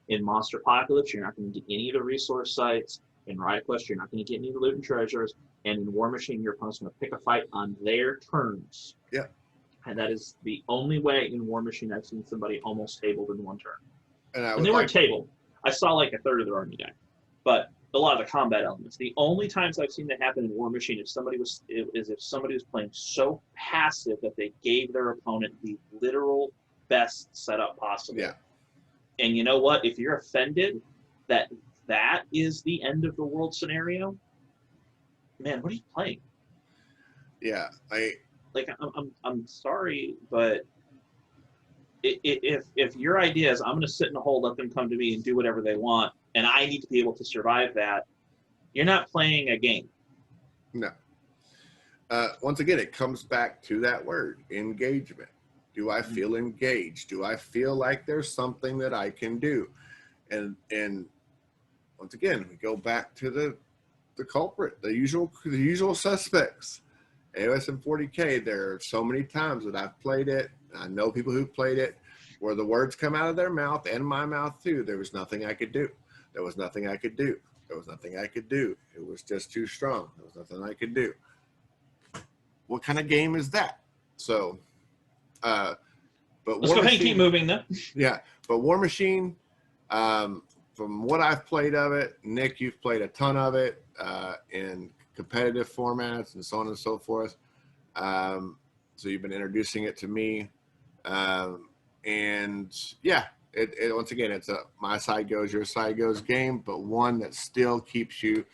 In Monster Apocalypse, you're not going to get any of the resource sites. In Riot Quest, you're not going to get any of the loot and treasures. And in War Machine, your opponent's going to pick a fight on their terms. Yeah. And that is the only way in War Machine I've seen somebody almost tabled in one turn. And they weren't tabled. I saw like a third of their army die. But a lot of the combat elements. The only times I've seen that happen in War Machine is if somebody was playing so passive that they gave their opponent the literal best setup possible. Yeah. And you know what? If you're offended that is the end of the world scenario, man, what are you playing? Yeah, I'm sorry, but if your idea is I'm going to sit in a hole, let them come to me and do whatever they want, and I need to be able to survive that, you're not playing a game. No. Once again, it comes back to that word, engagement. Do I feel engaged? Do I feel like there's something that I can do? And once again, we go back to the culprit, the usual suspects. AOS and 40K, there are so many times that I've played it, I know people who played it, where the words come out of their mouth and my mouth too. There was nothing I could do. There was nothing I could do. There was nothing I could do. It was just too strong. There was nothing I could do. What kind of game is that? So, but let's go ahead and keep moving then. Yeah, but War Machine, from what I've played of it, Nick, you've played a ton of it in competitive formats and so on and so forth. So you've been introducing it to me. And yeah, it once again, it's a my side goes, your side goes game, but one that still keeps you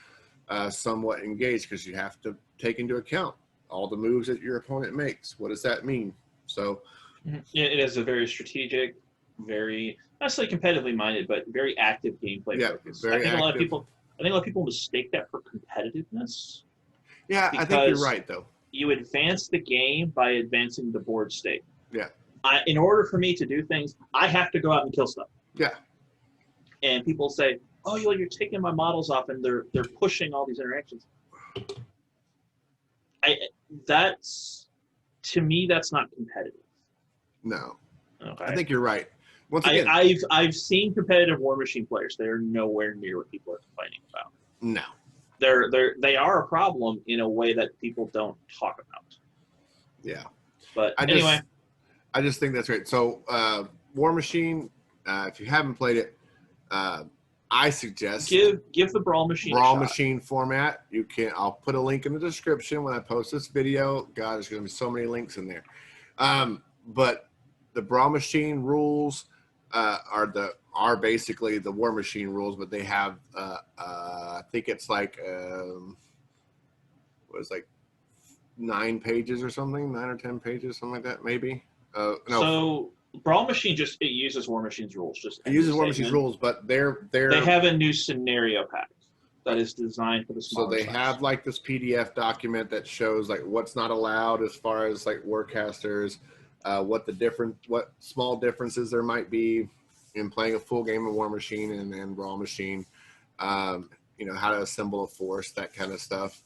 somewhat engaged, because you have to take into account all the moves that your opponent makes. What does that mean? So it is a very strategic, very not necessarily competitively minded, but very active gameplay Yeah, focused. very I active. think a lot of people mistake that for competitiveness. Yeah, I think you're right though. You advance the game by advancing the board state. Yeah. In order for me to do things, I have to go out and kill stuff. Yeah. And people say, "Oh, you're taking my models off, and they're pushing all these interactions." To me, that's not competitive. No. Okay. I think you're right. Once again, I've seen competitive War Machine players. They are nowhere near what people are complaining about. No. They are a problem in a way that people don't talk about. Yeah. But anyway. I just think that's great. So, War Machine, if you haven't played it, I suggest give the Brawl Machine format. You can. I'll put a link in the description when I post this video. God, there's going to be so many links in there. But the Brawl Machine rules are basically the War Machine rules, but they have I think it's like what is like 9 pages or something, 9 or 10 pages, something like that, maybe. No. So Brawl Machine it uses War Machine's rules. It uses War Machine's rules, but they have a new scenario pack that is designed for the smaller So they size. have like this PDF document that shows like what's not allowed as far as like warcasters, what small differences there might be in playing a full game of War Machine and Brawl Machine. How to assemble a force, that kind of stuff.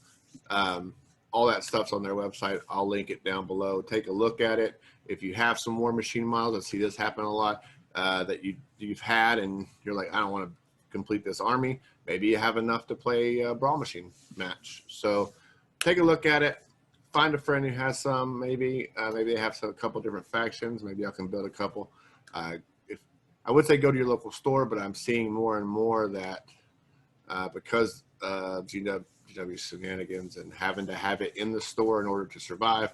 All that stuff's on their website. I'll link it down below. Take a look at it. If you have some War Machine models, I see this happen a lot, that you've had and you're like, I don't want to complete this army. Maybe you have enough to play a Brawl Machine match. So take a look at it. Find a friend who has some. Maybe they have a couple different factions. Maybe I can build a couple. If I would say go to your local store, but I'm seeing more and more that because GW shenanigans and having to have it in the store in order to survive,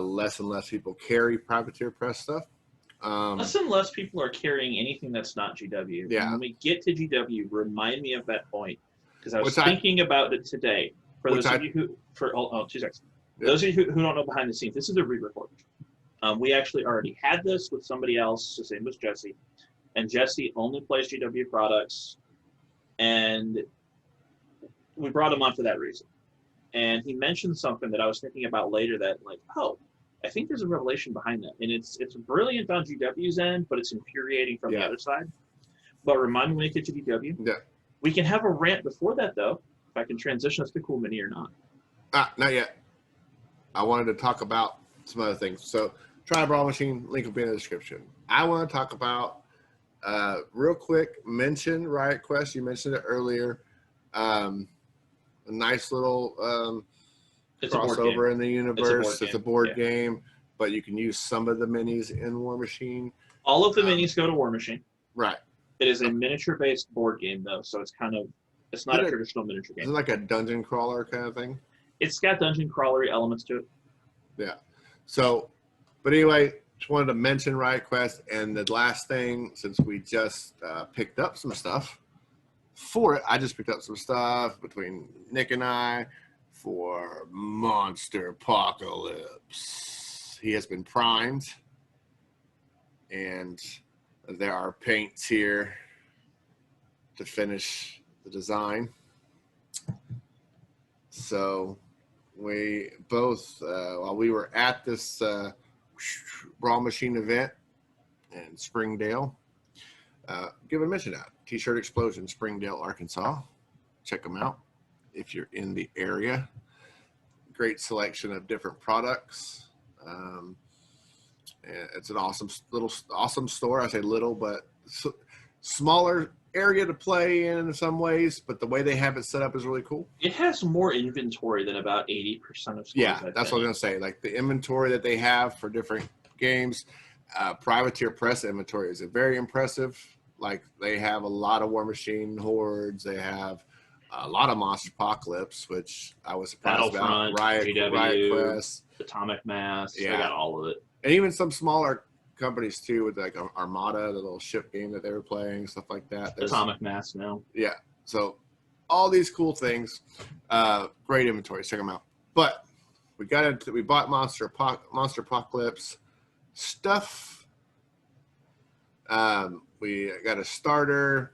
less and less people carry privateer press stuff. Less and less people are carrying anything that's not GW. Yeah. And when we get to GW, remind me of that point, because I was thinking about it today. For those of you who, 2 seconds. Yeah. Those of you who don't know behind the scenes, this is a re-record. We actually already had this with somebody else. His name was Jesse, and Jesse only plays GW products, and we brought him on for that reason. And he mentioned something that I was thinking about later that, like, I think there's a revelation behind that. And it's brilliant on GW's end, but it's infuriating from the other side. But remind me when you get to GW. Yeah. We can have a rant before that, though, if I can transition us to Cool Mini or not. Not yet. I wanted to talk about some other things. So try a Brawl Machine, link will be in the description. I want to talk about, real quick, mention Riot Quest. You mentioned it earlier. A nice little crossover in the universe. It's a board game, but you can use some of the minis in War Machine. All of the minis go to War Machine. Right. It is a miniature-based board game, though, so it's not a traditional miniature game. Is it like a dungeon crawler kind of thing? It's got dungeon crawlery elements to it. Yeah. So, but anyway, just wanted to mention Riot Quest. And the last thing, since we just picked up some stuff for it, I just picked up some stuff between Nick and I for Monster Apocalypse. He has been primed, and there are paints here to finish the design. So we both, while we were at this Brawl Machine event in Springdale, give a mention out. T-shirt Explosion, Springdale, Arkansas. Check them out if you're in the area. Great selection of different products. It's an awesome store. I say little, but smaller area to play in some ways, but the way they have it set up is really cool. It has more inventory than about 80% of stores. Yeah, that's what I was going to say. Like the inventory that they have for different games, Privateer Press inventory is very impressive. Like they have a lot of War Machine hordes. They have a lot of Monster Apocalypse, which I was surprised about. Riot Quest, Atomic Mass. Yeah, they got all of it. And even some smaller companies too, with like Armada, the little ship game that they were playing, stuff like that. Atomic Mass now. Yeah. So all these cool things, great inventory. Check them out. But we bought Monster Apocalypse stuff We got a starter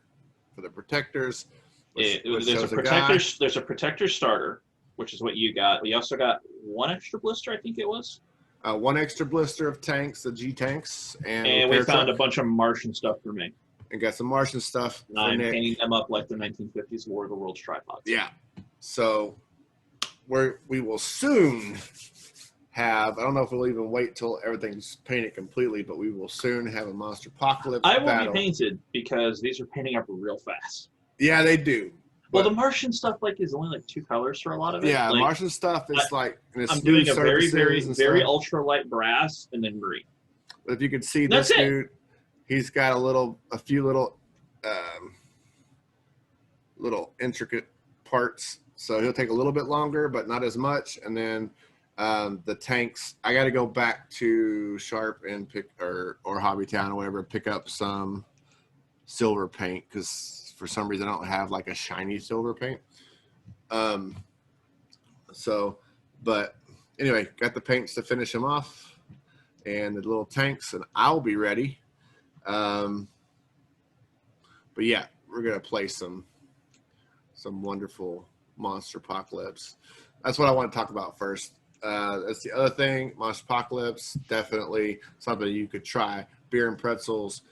for the protectors. There's a protector starter, which is what you got. We also got one extra blister, I think it was. One extra blister of tanks, the G tanks, and we found a bunch of Martian stuff for me. And got some Martian stuff. And I'm painting them up like the 1950s War of the Worlds tripods. Yeah. So we will soon have, I don't know if we'll even wait till everything's painted completely, but we will soon have a Monster Apocalypse battle. I will be painted because these are painting up real fast. Yeah, they do. Well, the Martian stuff is only 2 colors for a lot of it. Yeah, Martian stuff is I'm doing a very ultra light brass and then green. But if you can see this dude, he's got a few little intricate parts. So he'll take a little bit longer, but not as much. And then the tanks, I got to go back to Sharp and or Hobbytown or whatever, pick up some silver paint because for some reason I don't have a shiny silver paint. But anyway, got the paints to finish them off and the little tanks, and I'll be ready. But yeah, we're gonna play some wonderful Monster Apocalypse. That's what I want to talk about first. That's the other thing. Monster Apocalypse, definitely something you could try. Beer and pretzels.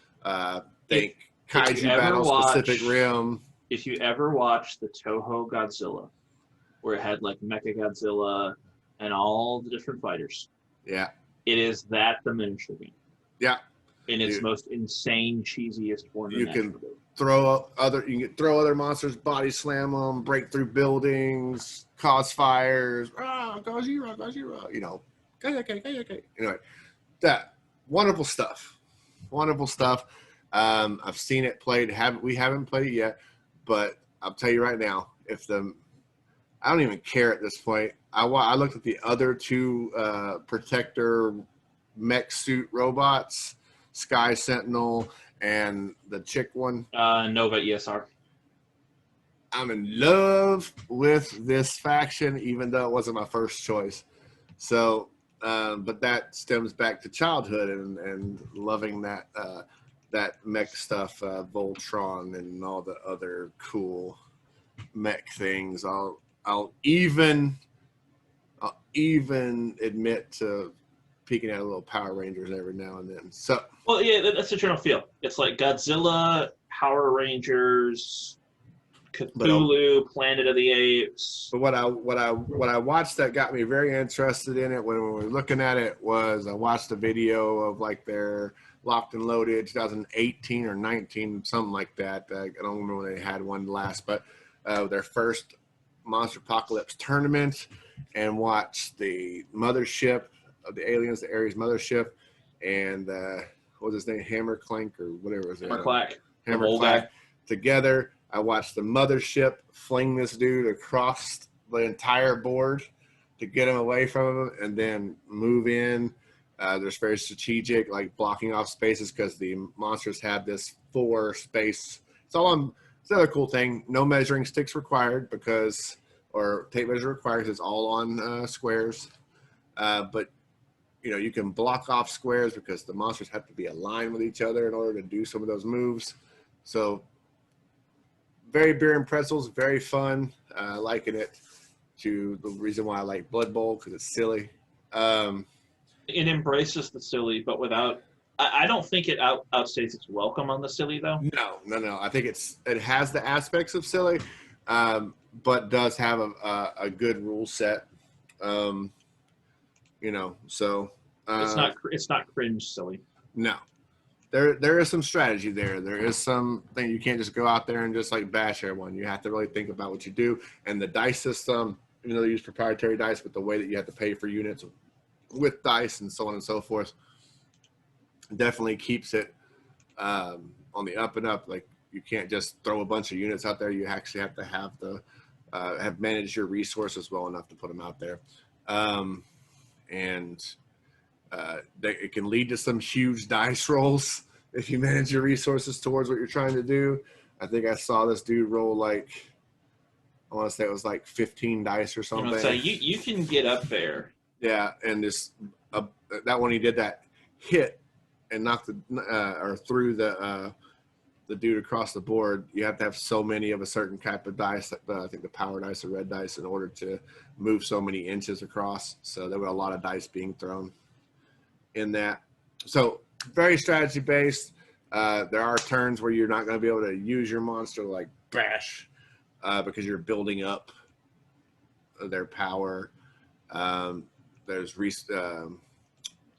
Think Kaiju Battle, Pacific Rim. If you ever watch the Toho Godzilla, where it had Mecha Godzilla and all the different fighters. Yeah. It is that the miniature game. Yeah. In its most insane, cheesiest form. You can throw other monsters, body slam them, break through buildings, cause fires. Gojira. Anyway, that wonderful stuff. Wonderful stuff. I've seen it played. We haven't played it yet, but I'll tell you right now, I don't even care at this point. I looked at the other 2 protector mech suit robots, Sky Sentinel and the chick one. Nova ESR. I'm in love with this faction, even though it wasn't my first choice. So, but that stems back to childhood and loving that mech stuff, Voltron and all the other cool mech things. I'll even admit to peeking at a little Power Rangers every now and then. So, well, yeah, that's the general feel. It's like Godzilla, Power Rangers, Cthulhu, Planet of the Apes. But what I watched that got me very interested in it when we were looking at it was I watched a video of their Locked and Loaded 2018 or 19, something like that. I don't remember when they had one last, but their first Monster Apocalypse tournament, and watched the mothership of the aliens, the Ares mothership, and what was his name, Hammer Clank or whatever it was. Hammer Clack. Together, I watched the mothership fling this dude across the entire board to get him away from him, and then move in. There's very strategic, blocking off spaces because the monsters have this 4 space. It's another cool thing. No measuring sticks required or tape measure required because it's all on squares. But you can block off squares because the monsters have to be aligned with each other in order to do some of those moves. So very beer and pretzels, very fun. Liking it. To the reason why I like Blood Bowl because it's silly. It embraces the silly, but without. I don't think it outstates its welcome on the silly, though. No. I think it has the aspects of silly, but does have a good rule set. So it's not cringe silly. No, there is some strategy there. There is something you can't just go out there and just bash everyone. You have to really think about what you do, and the dice system. Even though they use proprietary dice, but the way that you have to pay for units with dice and so on and so forth definitely keeps it on the up and up. You can't just throw a bunch of units out there. You actually have to have have managed your resources well enough to put them out there. It can lead to some huge dice rolls if you manage your resources towards what you're trying to do. I think I saw this dude roll I want to say it was 15 dice or something. So you can get up there. Yeah, and that one he did that hit and knock the or through the dude across the board, you have to have so many of a certain type of dice. I think the power dice or red dice in order to move so many inches across. So there were a lot of dice being thrown in that. So very strategy based. There are turns where you're not going to be able to use your monster like bash because you're building up their power. There's it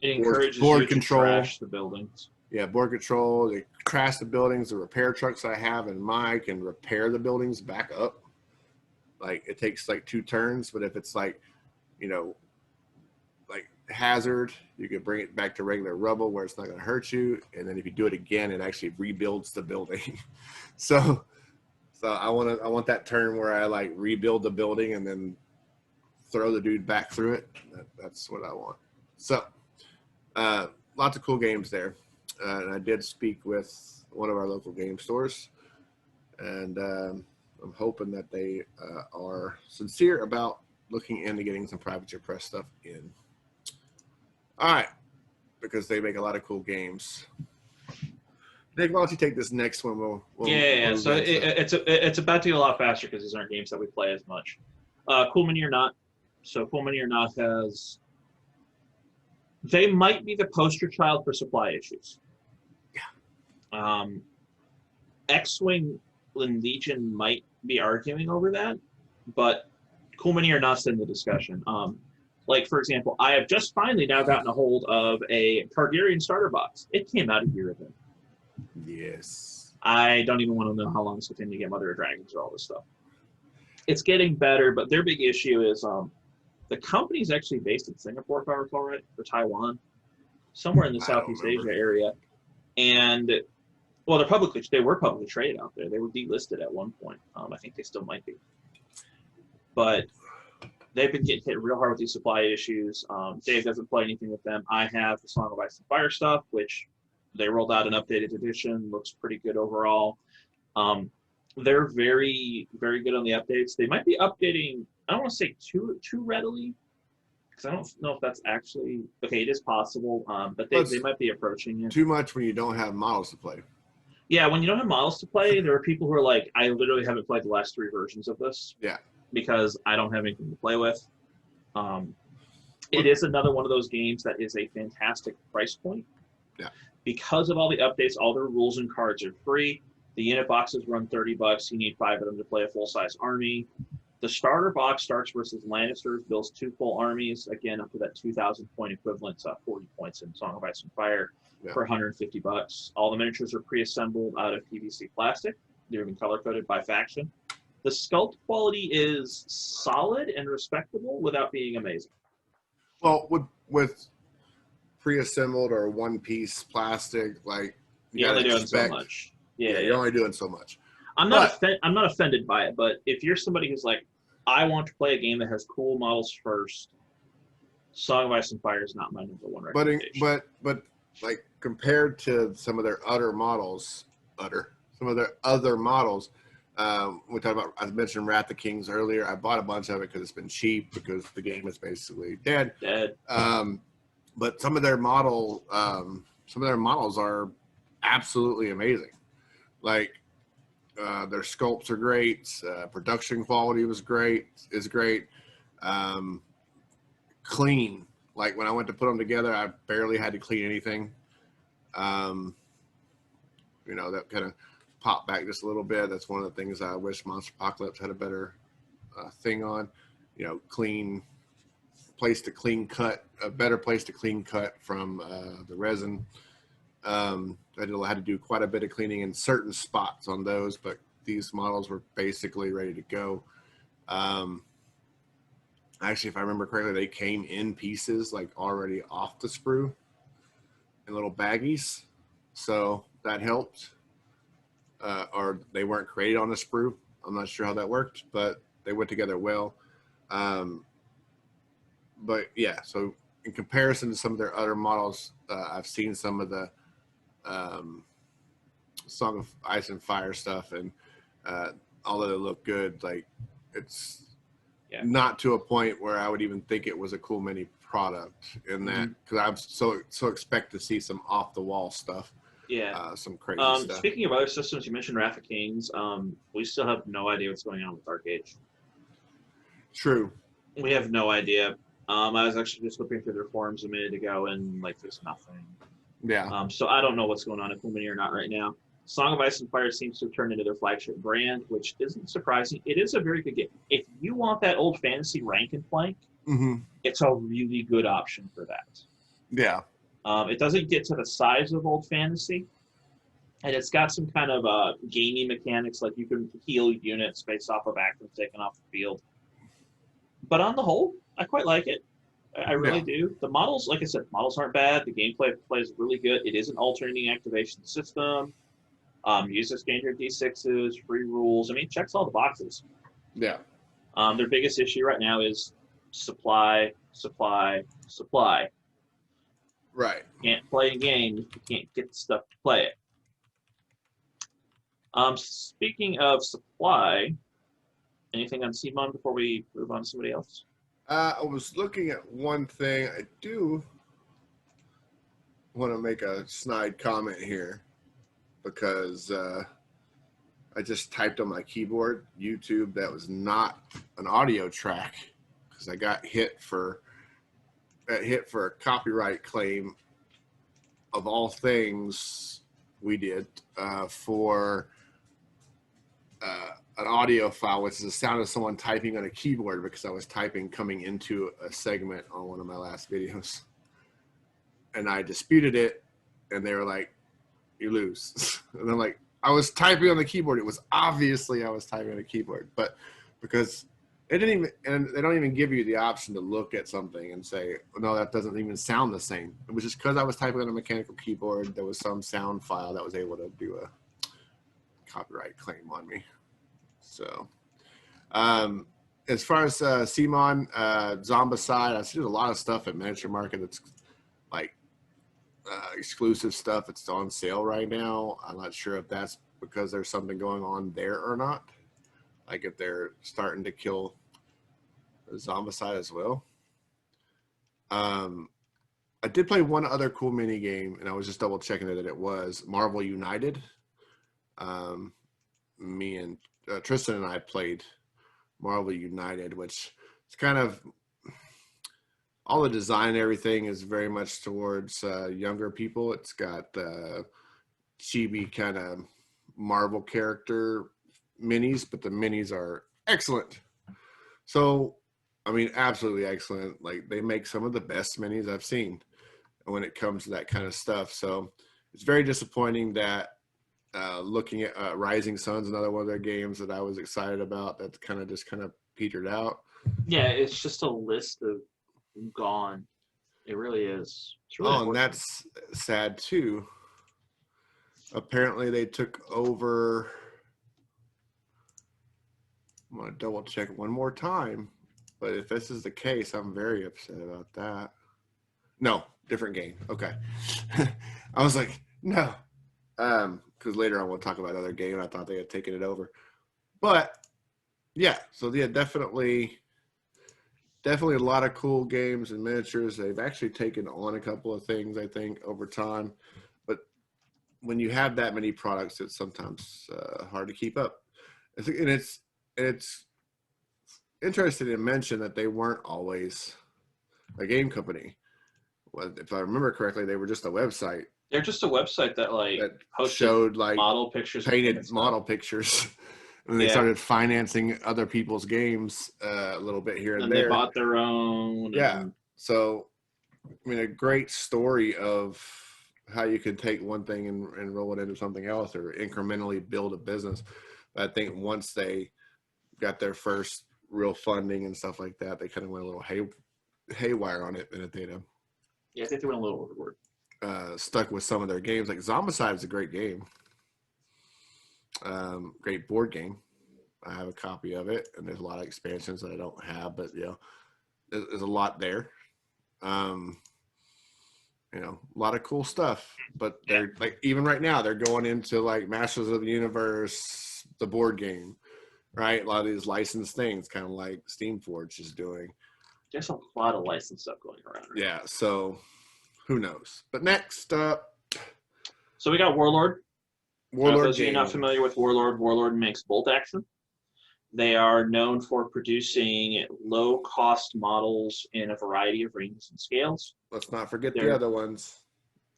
encourages board you control. to trash the buildings. Yeah, board control. They crash the buildings. The repair trucks I have in mine can repair the buildings back up. Like it takes like 2 turns, but if it's like, you know, like hazard, you could bring it back to regular rubble where it's not going to hurt you. And then if you do it again, it actually rebuilds the building. so I want that turn where I like rebuild the building and then throw the dude back through it. That's what I want. So lots of cool games there. And I did speak with one of our local game stores, and I'm hoping that they are sincere about looking into getting some privateer press stuff in. All right, because they make a lot of cool games. Nick, why don't you take this next one? We'll So it's about to get a lot faster because these aren't games that we play as much. Cool Mini or Not. So Cool Mini or Not has. They might be the poster child for supply issues. X-Wing and Legion might be arguing over that, but Cool Mini or Not's in the discussion. Like, for example, I have just finally now gotten a hold of a Targaryen starter box. It came out a year ago. Yes. I don't even want to know how long it's going to get Mother of Dragons or all this stuff. It's getting better, but their big issue is the company's actually based in Singapore, if I recall right, or Taiwan, somewhere in the Southeast Asia area. And well, they were publicly traded out there. They were delisted at one point. I think they still might be. But they've been getting hit real hard with these supply issues. Dave doesn't play anything with them. I have the Song of Ice and Fire stuff, which they rolled out an updated edition. Looks pretty good overall. They're very, very good on the updates. They might be updating, I don't want to say too readily, because I don't know if that's actually, okay, it is possible, but they might be approaching it. Too much when you don't have models to play. Yeah, when you don't have models to play, there are people who are like, I literally haven't played the last 3 versions of this. Yeah. Because I don't have anything to play with. It is another one of those games that is a fantastic price point. Yeah. Because of all the updates, all the rules and cards are free. The unit boxes run $30. You need 5 of them to play a full-size army. The starter box starts versus Lannisters, builds 2 full armies, again, up to that 2,000 point equivalent, 40 points in Song of Ice and Fire for $150. All the miniatures are pre-assembled out of PVC plastic. They're even color-coded by faction. The sculpt quality is solid and respectable without being amazing. Well, with pre-assembled or one-piece plastic, like you're only doing so much. Yeah, you're only doing so much. I'm not offended by it, but if you're somebody who's like, I want to play a game that has cool models first, Song of Ice and Fire is not my number one recommendation. But like compared to some of their other models, we talked about, I mentioned Wrath of Kings earlier. I bought a bunch of it because it's been cheap because the game is basically dead. But some of their models are absolutely amazing. Like their sculpts are great. Production quality is great. Clean. Like when I went to put them together, I barely had to clean anything. That kind of pop back just a little bit. That's one of the things I wish Monster Apocalypse had a better thing on. Clean place to clean cut, a better place to clean cut from the resin. I had to do quite a bit of cleaning in certain spots on those, but these models were basically ready to go. Actually, if I remember correctly, they came in pieces like already off the sprue in little baggies, so that helped. Or they weren't created on the sprue. I'm not sure how that worked, but they went together well. But yeah, so in comparison to some of their other models, I've seen some of the Song of Ice and Fire stuff, and although they look good, like it's not to a point where I would even think it was a Cool Mini product in that, because I'm so expect to see some off the wall stuff. Yeah. Some crazy stuff. Speaking of other systems, you mentioned Wrath of Kings. We still have no idea what's going on with Dark Age. True. We have no idea. I was actually just looking through their forums a minute ago, and like, there's nothing. Yeah. So I don't know what's going on at Kumini or not right now. Song of Ice and Fire seems to have turned into their flagship brand, which isn't surprising. It is a very good game. If you want that old fantasy rank and plank, it's a really good option for that. Yeah. It doesn't get to the size of old fantasy, and it's got some kind of gamey mechanics, like you can heal units based off of actions taken off the field. But on the whole, I quite like it. I really do. The models, like I said, models aren't bad. The gameplay plays really good. It is an alternating activation system. Uses standard D6s, free rules. I mean, it checks all the boxes. Yeah. Their biggest issue right now is supply. Right. You can't play a game if you can't get the stuff to play it. Speaking of supply, anything on CMON before we move on to somebody else? I was looking at one thing. I do want to make a snide comment here, because I just typed on my keyboard YouTube. That was not an audio track, because I got hit for a copyright claim, of all things we did, for an audio file, which is the sound of someone typing on a keyboard, because I was typing coming into a segment on one of my last videos. And I disputed it, and they were like, "You lose." And I'm like, I was typing on the keyboard. It was obviously I was typing on a keyboard, but because it didn't even, and they don't even give you the option to look at something and say, no, that doesn't even sound the same. It was just because I was typing on a mechanical keyboard, there was some sound file that was able to do a copyright claim on me. So, as far as CMON, Zombicide, I see a lot of stuff at Miniature Market that's like exclusive stuff. It's on sale right now. I'm not sure if that's because there's something going on there or not. Like if they're starting to kill Zombicide as well. I did play one other cool mini game, and I was just double checking that it was Marvel United. Me and Tristan and I played Marvel United, which is kind of, all the design and everything is very much towards younger people. It's got chibi kind of Marvel character minis, but the minis are excellent. So, I mean, absolutely excellent. Like, they make some of the best minis I've seen when it comes to that kind of stuff. So it's very disappointing that looking at Rising Sun's another one of their games that I was excited about, that's kind of petered out. Yeah, it's just a list of gone. It really is. It's really and that's sad too. Apparently they took over. I'm going to double check one more time, but if this is the case, I'm very upset about that. No, different game. Okay. I was like, no. Because later on we'll talk about other game. I thought they had taken it over. But yeah, so yeah, definitely a lot of cool games and miniatures. They've actually taken on a couple of things, I think, over time. But when you have that many products, it's sometimes hard to keep up. And it's interesting to mention that they weren't always a game company. Well, if I remember correctly, they were just a website. They're just a website that showed like model pictures, painted model pictures. And they started financing other people's games a little bit here and there. They bought their own. Yeah. So, I mean, a great story of how you can take one thing and roll it into something else, or incrementally build a business. But I think once they got their first real funding and stuff like that, they kind of went a little haywire on it. And I think they went a little overboard. Stuck with some of their games. Like Zombicide is a great game. Great board game. I have a copy of it, and there's a lot of expansions that I don't have, but there's a lot there. A lot of cool stuff. But they're like, even right now, they're going into like Masters of the Universe, the board game, right? A lot of these licensed things, kind of like Steamforge is doing. There's a lot of licensed stuff going around. Right? Yeah, so who knows? But next up, so we got Warlord. Warlord those of you not familiar with Warlord, Warlord makes bolt action. They are known for producing low-cost models in a variety of rings and scales. Let's not forget the other ones.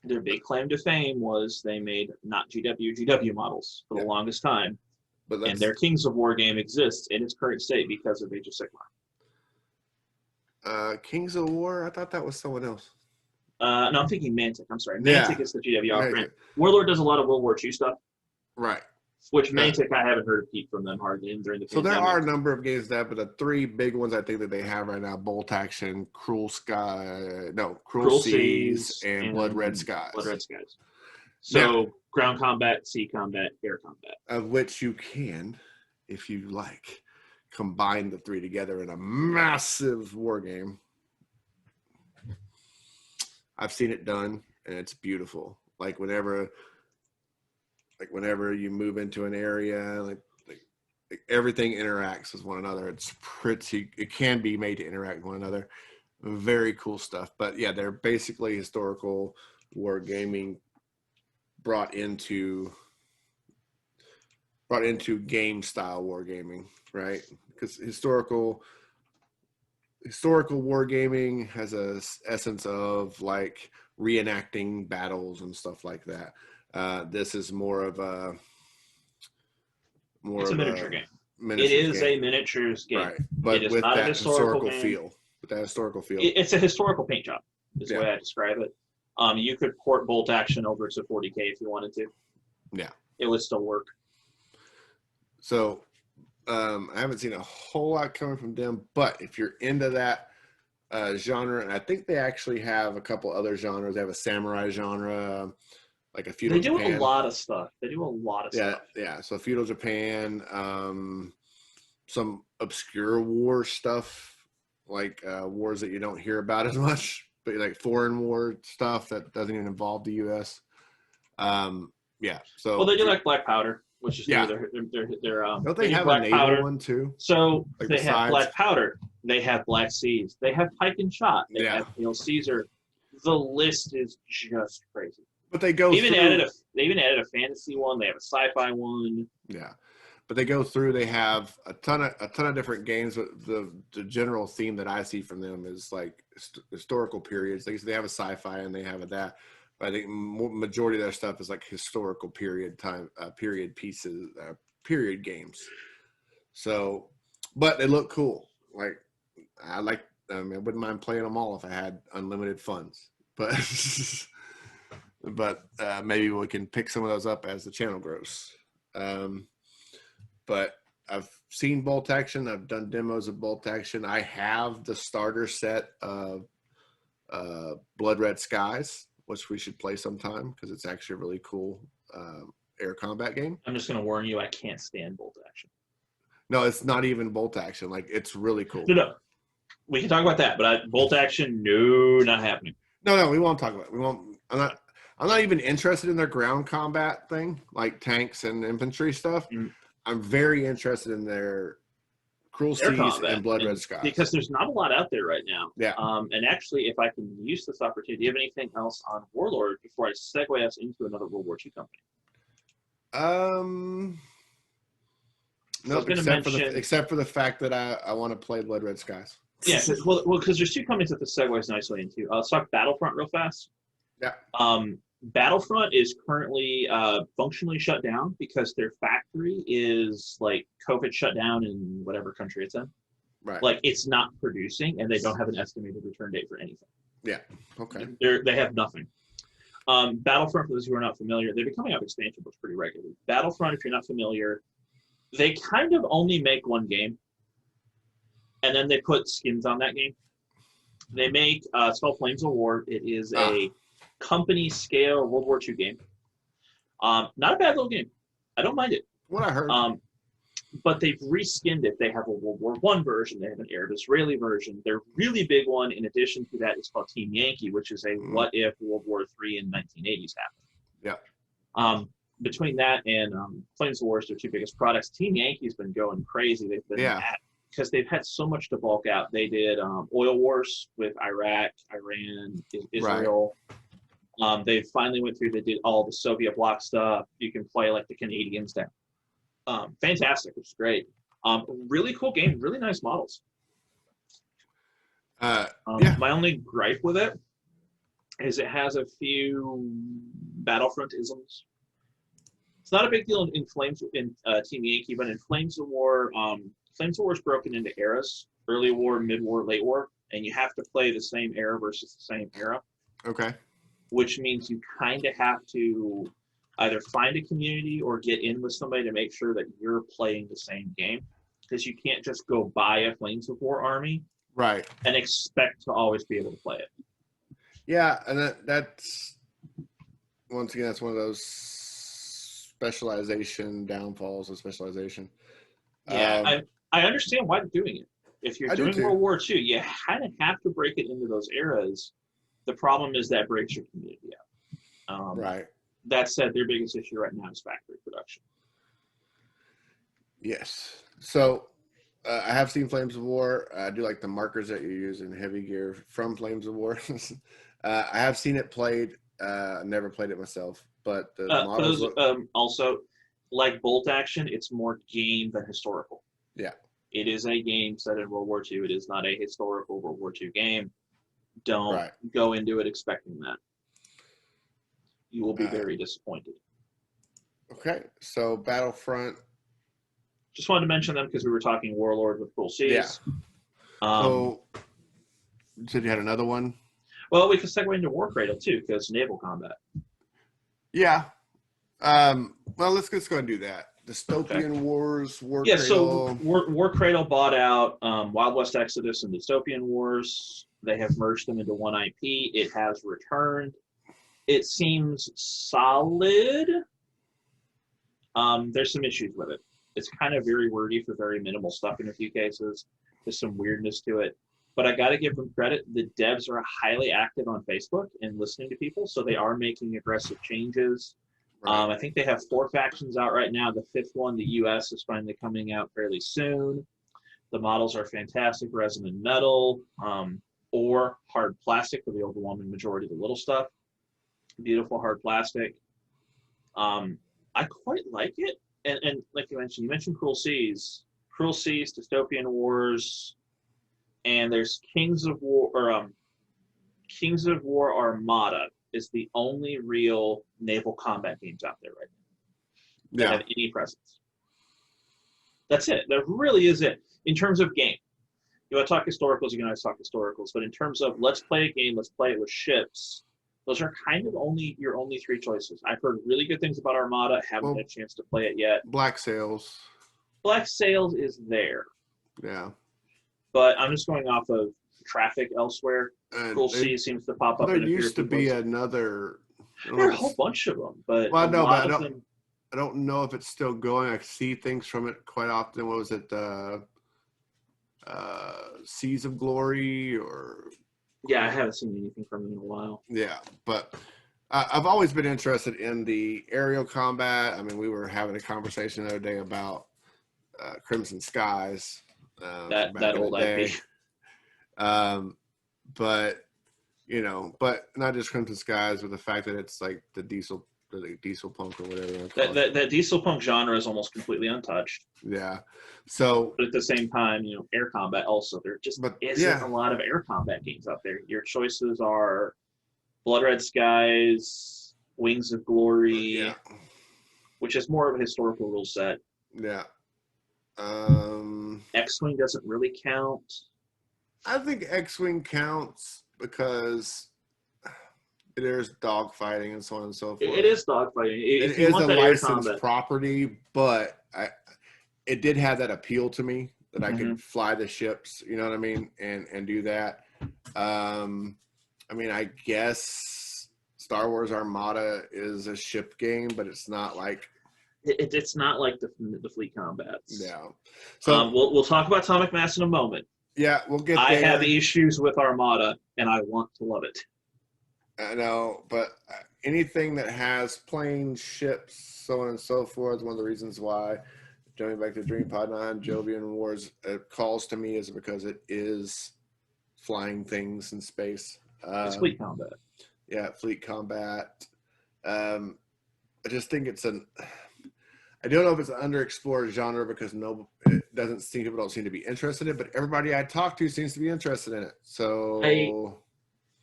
Their big claim to fame was they made not GW models for the longest time. And their Kings of War game exists in its current state because of Age of Sigmar. Kings of War? I thought that was someone else. No, I'm thinking Mantic. I'm sorry. Mantic is the GW offering. Warlord does a lot of World War II stuff. Right. Which Mantic, I haven't heard a peep from them hardly during the pandemic. So there are a number of games that, but the three big ones I think that they have right now: Bolt Action, Cruel Seas, and Blood Red Skies. Blood Red Skies. So now, ground combat, sea combat, air combat. Of which you can, if you like, combine the three together in a massive war game. I've seen it done, and it's beautiful. Like whenever you move into an area, like everything interacts with one another. It can be made to interact with one another. Very cool stuff. But yeah, they're basically historical war gaming brought into game style war gaming, right? Because historical war gaming has a essence of like reenacting battles and stuff like that. This is more of a miniature game. It is a miniatures game, right? But it is with not that a historical feel, it's a historical paint job. Is the way I describe it. You could port Bolt Action over to 40K if you wanted to. Yeah, it would still work. So I haven't seen a whole lot coming from them, but if you're into that genre, and I think they actually have a couple other genres. They have a samurai genre, like a feudal Japan. They do a lot of stuff. Yeah. So feudal Japan, some obscure war stuff, like wars that you don't hear about as much, but like foreign war stuff that doesn't even involve the U.S. Yeah. So well, they do like Black Powder, which is their don't they have a naval one too? So like they have Black Powder. They have Black Seas. They have Pike and Shot. They have Hail Caesar. The list is just crazy. But they go they even added a fantasy one. They have a sci-fi one. Yeah, but they go through. They have a ton of different games. But the general theme that I see from them is like historical periods. They have a sci-fi and they have that. But I think majority of their stuff is like historical period pieces, period games. So, but they look cool. Like I wouldn't mind playing them all if I had unlimited funds. But maybe we can pick some of those up as the channel grows. But I've seen Bolt Action. I've done demos of Bolt Action. I have the starter set of Blood Red Skies, which we should play sometime because it's actually a really cool air combat game. I'm just going to warn you, I can't stand Bolt Action. No, it's not even Bolt Action. Like, it's really cool. No. We can talk about that, but Bolt Action, no, not happening. No, we won't talk about it. We won't. I'm not even interested in their ground combat thing, like tanks and infantry stuff. I'm very interested in their Cruel Seas and Blood Red Skies. Because there's not a lot out there right now. Yeah. And actually, if I can use this opportunity, do you have anything else on Warlord before I segue us into another World War II company? No, except for the fact that I want to play Blood Red Skies. Yeah, well, because there's two companies that this segues nicely into. Let's talk Battlefront real fast. Yeah. Battlefront is currently functionally shut down because their factory is like COVID shut down in whatever country it's in. Right. Like it's not producing, and they don't have an estimated return date for anything. Yeah. Okay. They have nothing. Battlefront, for those who are not familiar, they've been coming out with expansion books pretty regularly. Battlefront, if you're not familiar, they kind of only make one game, and then they put skins on that game. They make it's called Flames of War. It is a company scale World War II game. Not a bad little game. I don't mind it. What I heard. But they've reskinned it. They have a World War I version. They have an Arab-Israeli version. Their really big one, in addition to that, is called Team Yankee, which is a what if World War III in 1980s happened. Yeah. Between that and Flames of War is their two biggest products. Team Yankee's been going crazy. They've been at because they've had so much to bulk out. They did Oil Wars with Iraq, Iran, Israel. Right. They finally went through. They did all the Soviet bloc stuff. You can play like the Canadians now. Fantastic, which is great. Really cool game. Really nice models. Yeah. My only gripe with it is it has a few Battlefront isms. It's not a big deal in Team Yankee, but in Flames of War is broken into eras: early war, mid war, late war, and you have to play the same era versus the same era. Okay. Which means you kind of have to either find a community or get in with somebody to make sure that you're playing the same game, because you can't just go buy a Flames of War army, right, and expect to always be able to play it. Yeah, and that's once again, that's one of those specialization downfalls of specialization. Yeah, I understand why they're doing it. If you're doing World War II, you kind of have to break it into those eras. The problem is that breaks your community up. Right. That said, their biggest issue right now is factory production. Yes. So I have seen Flames of War. I do like the markers that you use in heavy gear from Flames of War. I have seen it played. Never played it myself, but the models also, like Bolt Action, it's more game than historical. Yeah. It is a game set in World War II. It is not a historical World War II game. Don't go into it expecting that. You will be very disappointed. Okay, so Battlefront. Just wanted to mention them because we were talking Warlord with Cruel Seas. Yeah. So, you said you had another one? Well, we could segue into Warcradle too, because naval combat. Yeah. Well, let's go ahead and do that. Dystopian Wars, Warcradle. Yeah, so Warcradle bought out Wild West Exodus and Dystopian Wars. They have merged them into one IP. It has returned. It seems solid. There's some issues with it. It's kind of very wordy for very minimal stuff in a few cases. There's some weirdness to it. But I got to give them credit. The devs are highly active on Facebook and listening to people, so they are making aggressive changes. Right. I think they have 4 factions out right now. The 5th one, the US, is finally coming out fairly soon. The models are fantastic, resin and metal, or hard plastic for the overwhelming majority of the little stuff. Beautiful hard plastic. I quite like it. And like you mentioned Cruel Seas, Dystopian Wars, and there's Kings of War Armada is the only real naval combat games out there right now that have any presence. That's it. That really is it. In terms of game, you want to talk historicals, you can always talk historicals. But in terms of let's play a game, let's play it with ships. Those are kind of your only 3 choices. I've heard really good things about Armada. Haven't had a chance to play it yet. Black Sails. Black Sails is there. Yeah. But I'm just going off of traffic elsewhere. Cruel Seas seems to pop up. There used to be another. There are a whole bunch of them, but I don't know if it's still going. I see things from it quite often. What was it? Seas of Glory or. Yeah, I haven't seen anything from it in a while. Yeah, but I've always been interested in the aerial combat. I mean, we were having a conversation the other day about Crimson Skies. That old IP. But not just Crimson Skies, but the fact that it's like the diesel punk or whatever. That diesel punk genre is almost completely untouched. Yeah. So, but at the same time, air combat also. There just isn't a lot of air combat games out there. Your choices are Blood Red Skies, Wings of Glory, which is more of a historical rule set. Yeah. X-Wing doesn't really count. I think X-Wing counts because there's dogfighting and so on and so forth. It is dogfighting. It is a licensed property, but it did have that appeal to me that I could fly the ships, you know what I mean, and do that. I mean, I guess Star Wars Armada is a ship game, but it's not like it's not like the fleet combats. Yeah. So we'll talk about Atomic Mass in a moment. Yeah, we'll get there. I have issues with Armada, and I want to love it. I know, but anything that has planes, ships, so on and so forth, one of the reasons why jumping back to Dream Pod 9, Jovian Wars, calls to me is because it is flying things in space. It's fleet combat. Yeah, fleet combat. I just think it's I don't know if it's an underexplored genre because people don't seem to be interested in it, but everybody I talk to seems to be interested in it. So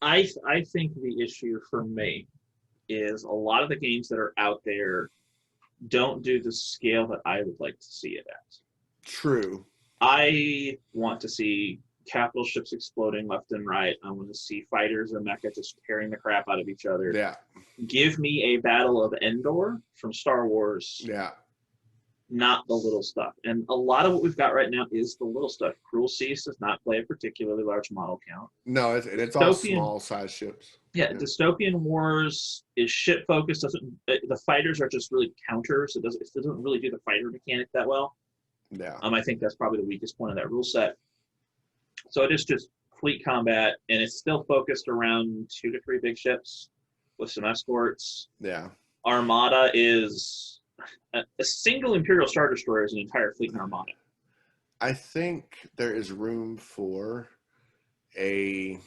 I think the issue for me is a lot of the games that are out there don't do the scale that I would like to see it at. True. I want to see capital ships exploding left and right. I want to see fighters or mecha just tearing the crap out of each other. Yeah. Give me a Battle of Endor from Star Wars. Yeah. Not the little stuff. And a lot of what we've got right now is the little stuff. Cruel Seas does not play a particularly large model count. No, it's all small size ships. Yeah, Dystopian Wars is ship focused. The fighters are just really counters. It doesn't really do the fighter mechanic that well. Yeah. I think that's probably the weakest point of that rule set. So it is just fleet combat, and it's still focused around 2 to 3 big ships with some escorts. Yeah. Armada is a single Imperial Star Destroyer is an entire fleet in Armada. I think there is room for a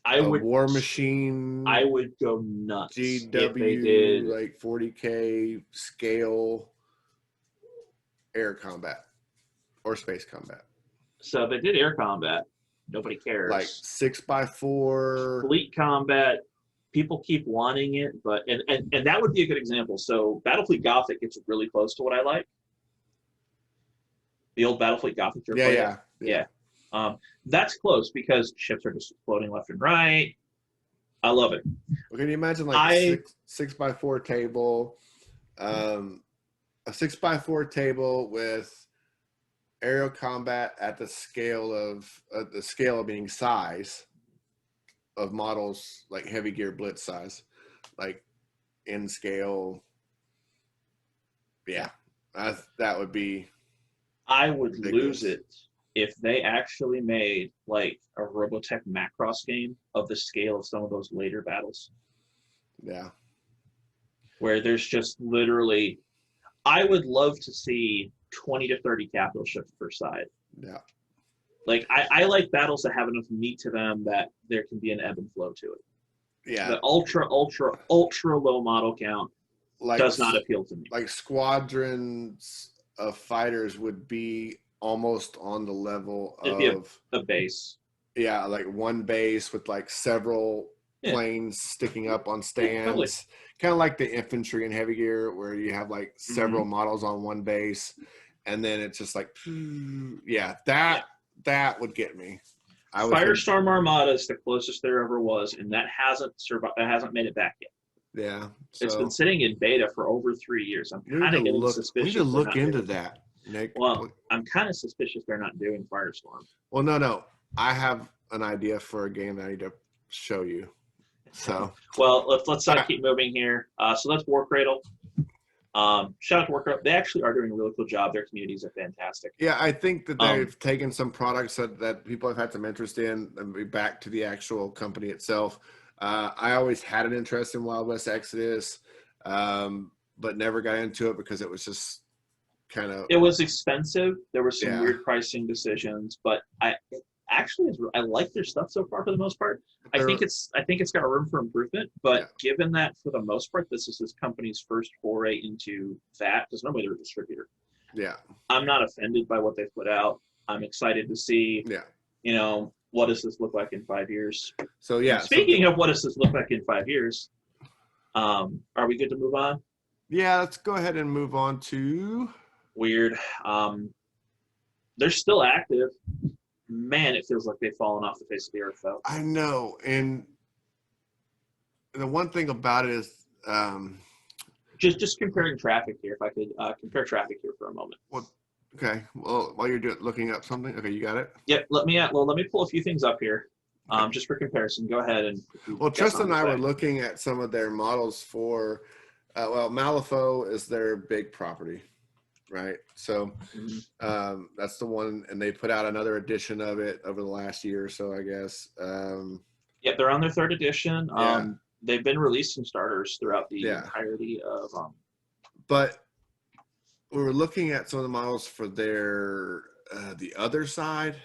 War Machine. I would go nuts GW, if they did like 40K scale air combat or space combat. So if they did air combat, nobody cares. Like 6x4 fleet combat. People keep wanting it, but and that would be a good example. So Battlefleet Gothic gets really close to what I like. The old Battlefleet Gothic. Yeah. That's close because ships are just exploding left and right. I love it. Well, can you imagine like a 6x4 table, a 6x4 table with aerial combat at the scale of being size of models, like heavy gear blitz size, like in scale. Yeah, that would be. I would ridiculous. lose it if they actually made like a Robotech Macross game of the scale of some of those later battles. Yeah. Where there's just literally, I would love to see 20 to 30 capital ships per side. Yeah. Like I like battles that have enough meat to them that there can be an ebb and flow to it. Yeah. The ultra low model count does not appeal to me. Like squadrons of fighters would be almost on the level of a base. Yeah, like one base with like several planes sticking up on stands. Totally. Kind of like the infantry and heavy gear where you have like several models on one base, and then it's just like that would get me. Firestorm Armada is the closest there ever was, and that hasn't survived. That hasn't made it back yet. Yeah, it's been sitting in beta for over 3 years. I'm kind of getting suspicious. We need to look into that, Nick. Well, I'm kind of suspicious they're not doing Firestorm. Well, no. I have an idea for a game that I need to show you. So, well, let's keep moving here. So that's Warcradle. Shout out to Warcradle. They actually are doing a really cool job. Their communities are fantastic. Yeah, I think that they've taken some products that people have had some interest in and back to the actual company itself. I always had an interest in Wild West Exodus, but never got into it because it was just it was expensive. There were some weird pricing decisions, but I like their stuff so far for the most part. I think it's got room for improvement, but given that for the most part this is this company's first foray into that, because normally they're a distributor. Yeah. I'm not offended by what they've put out. I'm excited to see what does this look like in 5 years. So speaking of what does this look like in 5 years, are we good to move on? Yeah, let's go ahead and move on to Wryd. They're still active. Man, it feels like they've fallen off the face of the earth, though. I know, and the one thing about it is just comparing traffic here. If I could compare traffic here for a moment. Well, okay. Well, while you're looking up something, okay, you got it. Yep. Let me pull a few things up here, just for comparison. Go ahead and. Well, Tristan and I were looking at some of their models for. Malifaux is their big property. Right. So that's the one. And they put out another edition of it over the last year or so, I guess. Yeah, they're on their 3rd edition. They've been releasing starters throughout the entirety of. But we were looking at some of the models for their the other side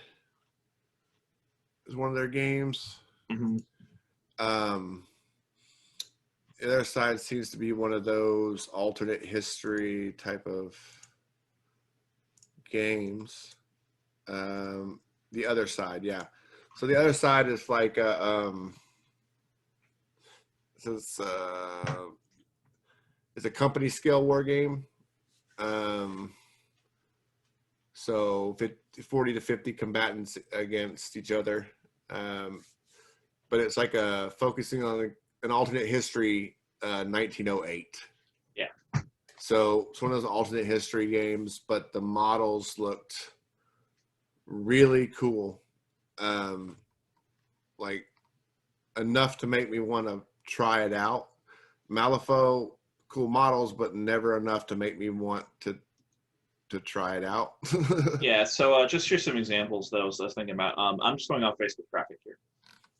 is one of their games. Mm-hmm. The other side seems to be one of those alternate history type of games. The other side, yeah. So the other side is like it's a company scale war game. So 40 to 50 combatants against each other. But it's like focusing on an alternate history, 1908. Yeah. So it's one of those alternate history games, but the models looked really cool. Like enough to make me want to try it out. Malifaux, cool models, but never enough to make me want to try it out. Yeah, so just here's some examples, though, so I was thinking about. I'm just going off Facebook traffic here.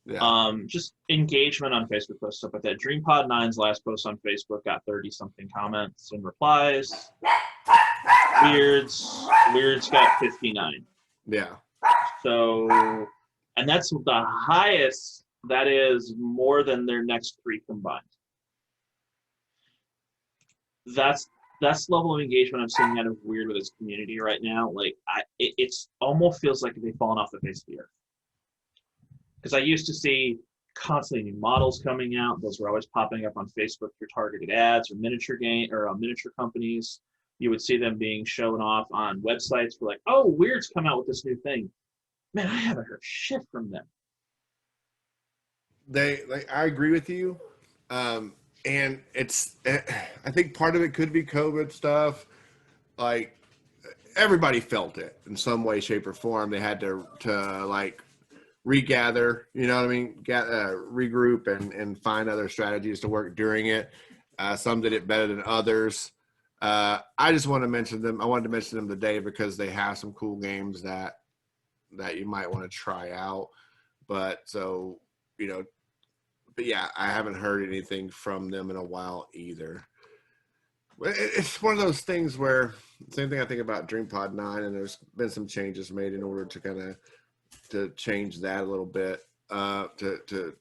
Yeah. Just engagement on Facebook posts, stuff like that. DreamPod9's last post on Facebook got 30-something comments and replies. Wryd's got 59. Yeah. So, and that's the highest. That is more than their next 3 combined. That's the level of engagement I'm seeing out of Wryd with its community right now. Like, it's almost feels like they've fallen off the face of the earth. Because I used to see constantly new models coming out. Those were always popping up on Facebook through targeted ads or miniature companies. You would see them being shown off on websites for like, oh, Wryd's come out with this new thing. Man, I haven't heard shit from them. I agree with you. And I think part of it could be COVID stuff. Like everybody felt it in some way, shape, or form. They had to like regather, you know what I mean? Regroup and find other strategies to work during it. Some did it better than others. I just want to mention them. I wanted to mention them today because they have some cool games that you might want to try out. But yeah, I haven't heard anything from them in a while either. It's one of those things where same thing I think about DreamPod9, and there's been some changes made in order to kind of to change that a little bit, to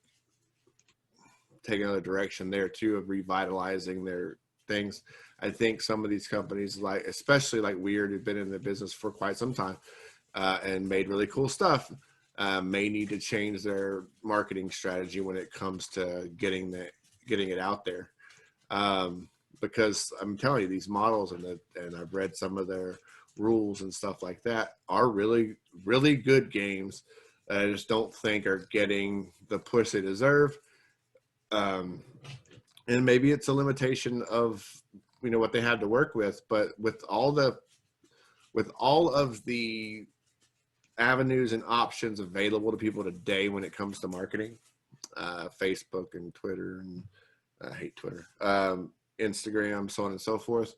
take another direction there too of revitalizing their things. I think some of these companies, like especially like Wryd, who've been in the business for quite some time and made really cool stuff, may need to change their marketing strategy when it comes to getting it out there. Because I'm telling you, these models and I've read some of their rules and stuff like that are really, really good games that I just don't think are getting the push they deserve. And maybe it's a limitation of what they had to work with, but with all of the avenues and options available to people today when it comes to marketing, Facebook and Twitter, and I hate Twitter, Instagram, so on and so forth.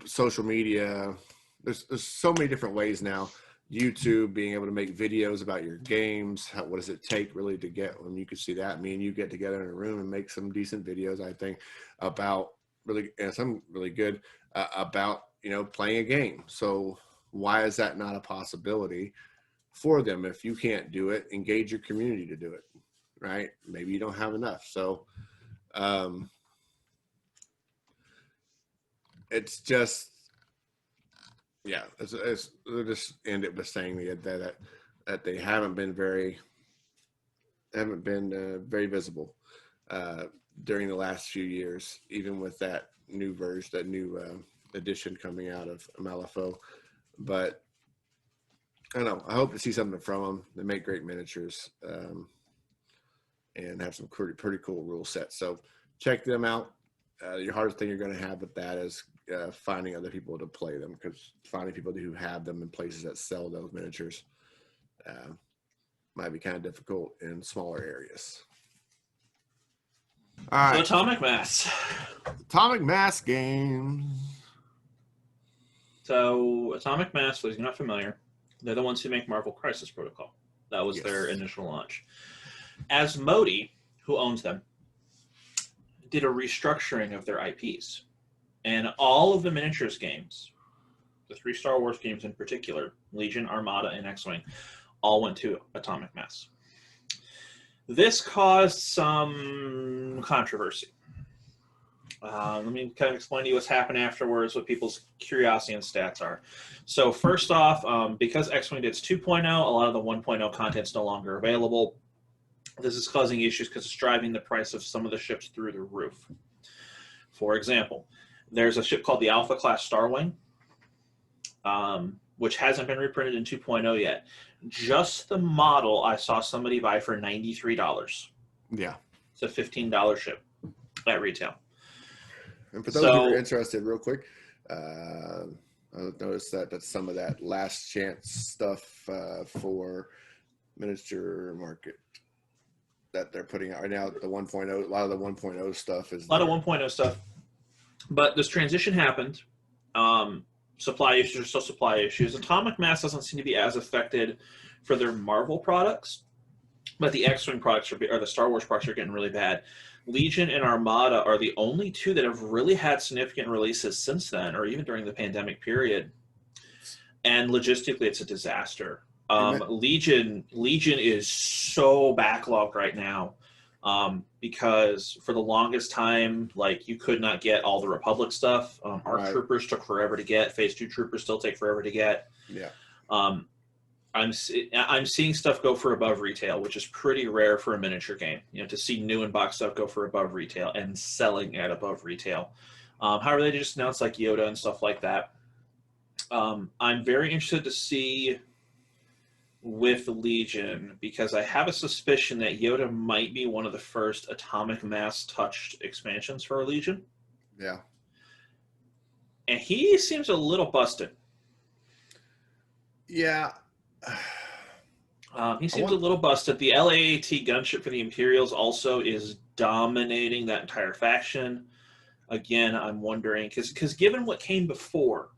Social media, there's so many different ways now. YouTube, being able to make videos about your games, what does it take really to get when you can see that? Me and you get together in a room and make some decent videos, I think, about some really good about playing a game. So why is that not a possibility for them? If you can't do it, engage your community to do it, right? Maybe you don't have enough. So it's just, yeah, they'll just end it with saying that they haven't been very visible during the last few years, even with that new version, that new edition coming out of Malifaux. But I don't know. I hope to see something from them. They make great miniatures and have some pretty cool rule sets. So check them out. Your hardest thing you're going to have with that is finding other people to play them, because finding people who have them in places that sell those miniatures might be kind of difficult in smaller areas. All right. So Atomic Mass games. So Atomic Mass, for those who are not familiar, they're the ones who make Marvel Crisis Protocol. That was their initial launch. Asmodee, who owns them, did a restructuring of their IPs. And all of the miniatures games, the 3 Star Wars games in particular, Legion, Armada, and X-Wing, all went to atomic mass. This caused some controversy. Let me kind of explain to you what's happened afterwards, what people's curiosity and stats are. So first off, because X-Wing did its 2.0, a lot of the 1.0 content's no longer available. This is causing issues because it's driving the price of some of the ships through the roof. For example, there's a ship called the Alpha Class Starwing, which hasn't been reprinted in 2.0 yet. Just the model I saw somebody buy for $93. Yeah. It's a $15 ship at retail. And for those who are interested, real quick, I noticed that some of that last chance stuff for miniature market that they're putting out right now, the 1.0, a lot of the 1.0 stuff is a lot of 1.0 stuff. But this transition happened. Supply issues are still supply issues. Atomic Mass doesn't seem to be as affected for their Marvel products, but the X-Wing products or the Star Wars products are getting really bad. Legion and Armada are the only two that have really had significant releases since then, or even during the pandemic period. And logistically, it's a disaster. Legion is so backlogged right now because for the longest time, like, you could not get all the Republic stuff. Arc Troopers took forever to get. Phase 2 Troopers still take forever to get. Yeah. I'm seeing stuff go for above retail, which is pretty rare for a miniature game. You know, to see new in-box stuff go for above retail and selling at above retail. However, they just announced like Yoda and stuff like that. I'm very interested to see with Legion because I have a suspicion that Yoda might be one of the first atomic mass touched expansions for Legion. Yeah. And he seems a little busted. Yeah. He seems a little busted. The LAAT gunship for the Imperials also is dominating that entire faction. Again, I'm wondering, because given what came before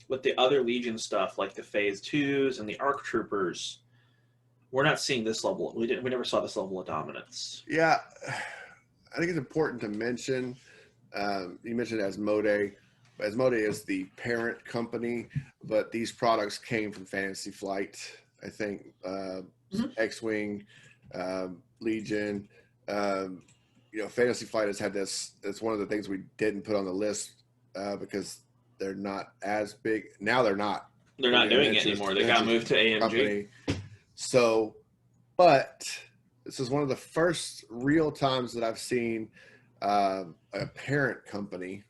with the other Legion stuff, like the Phase 2s and the ARC Troopers, we're not seeing this level. We never saw this level of dominance. Yeah. I think it's important to mention, you mentioned Asmodee. Asmodee is the parent company, but these products came from Fantasy Flight. I think X-Wing, Legion. Fantasy Flight has had this. That's one of the things we didn't put on the list because they're not as big. Now they're not. They're not doing it anymore. They got moved to AMG. Company. So, but this is one of the first real times that I've seen a parent company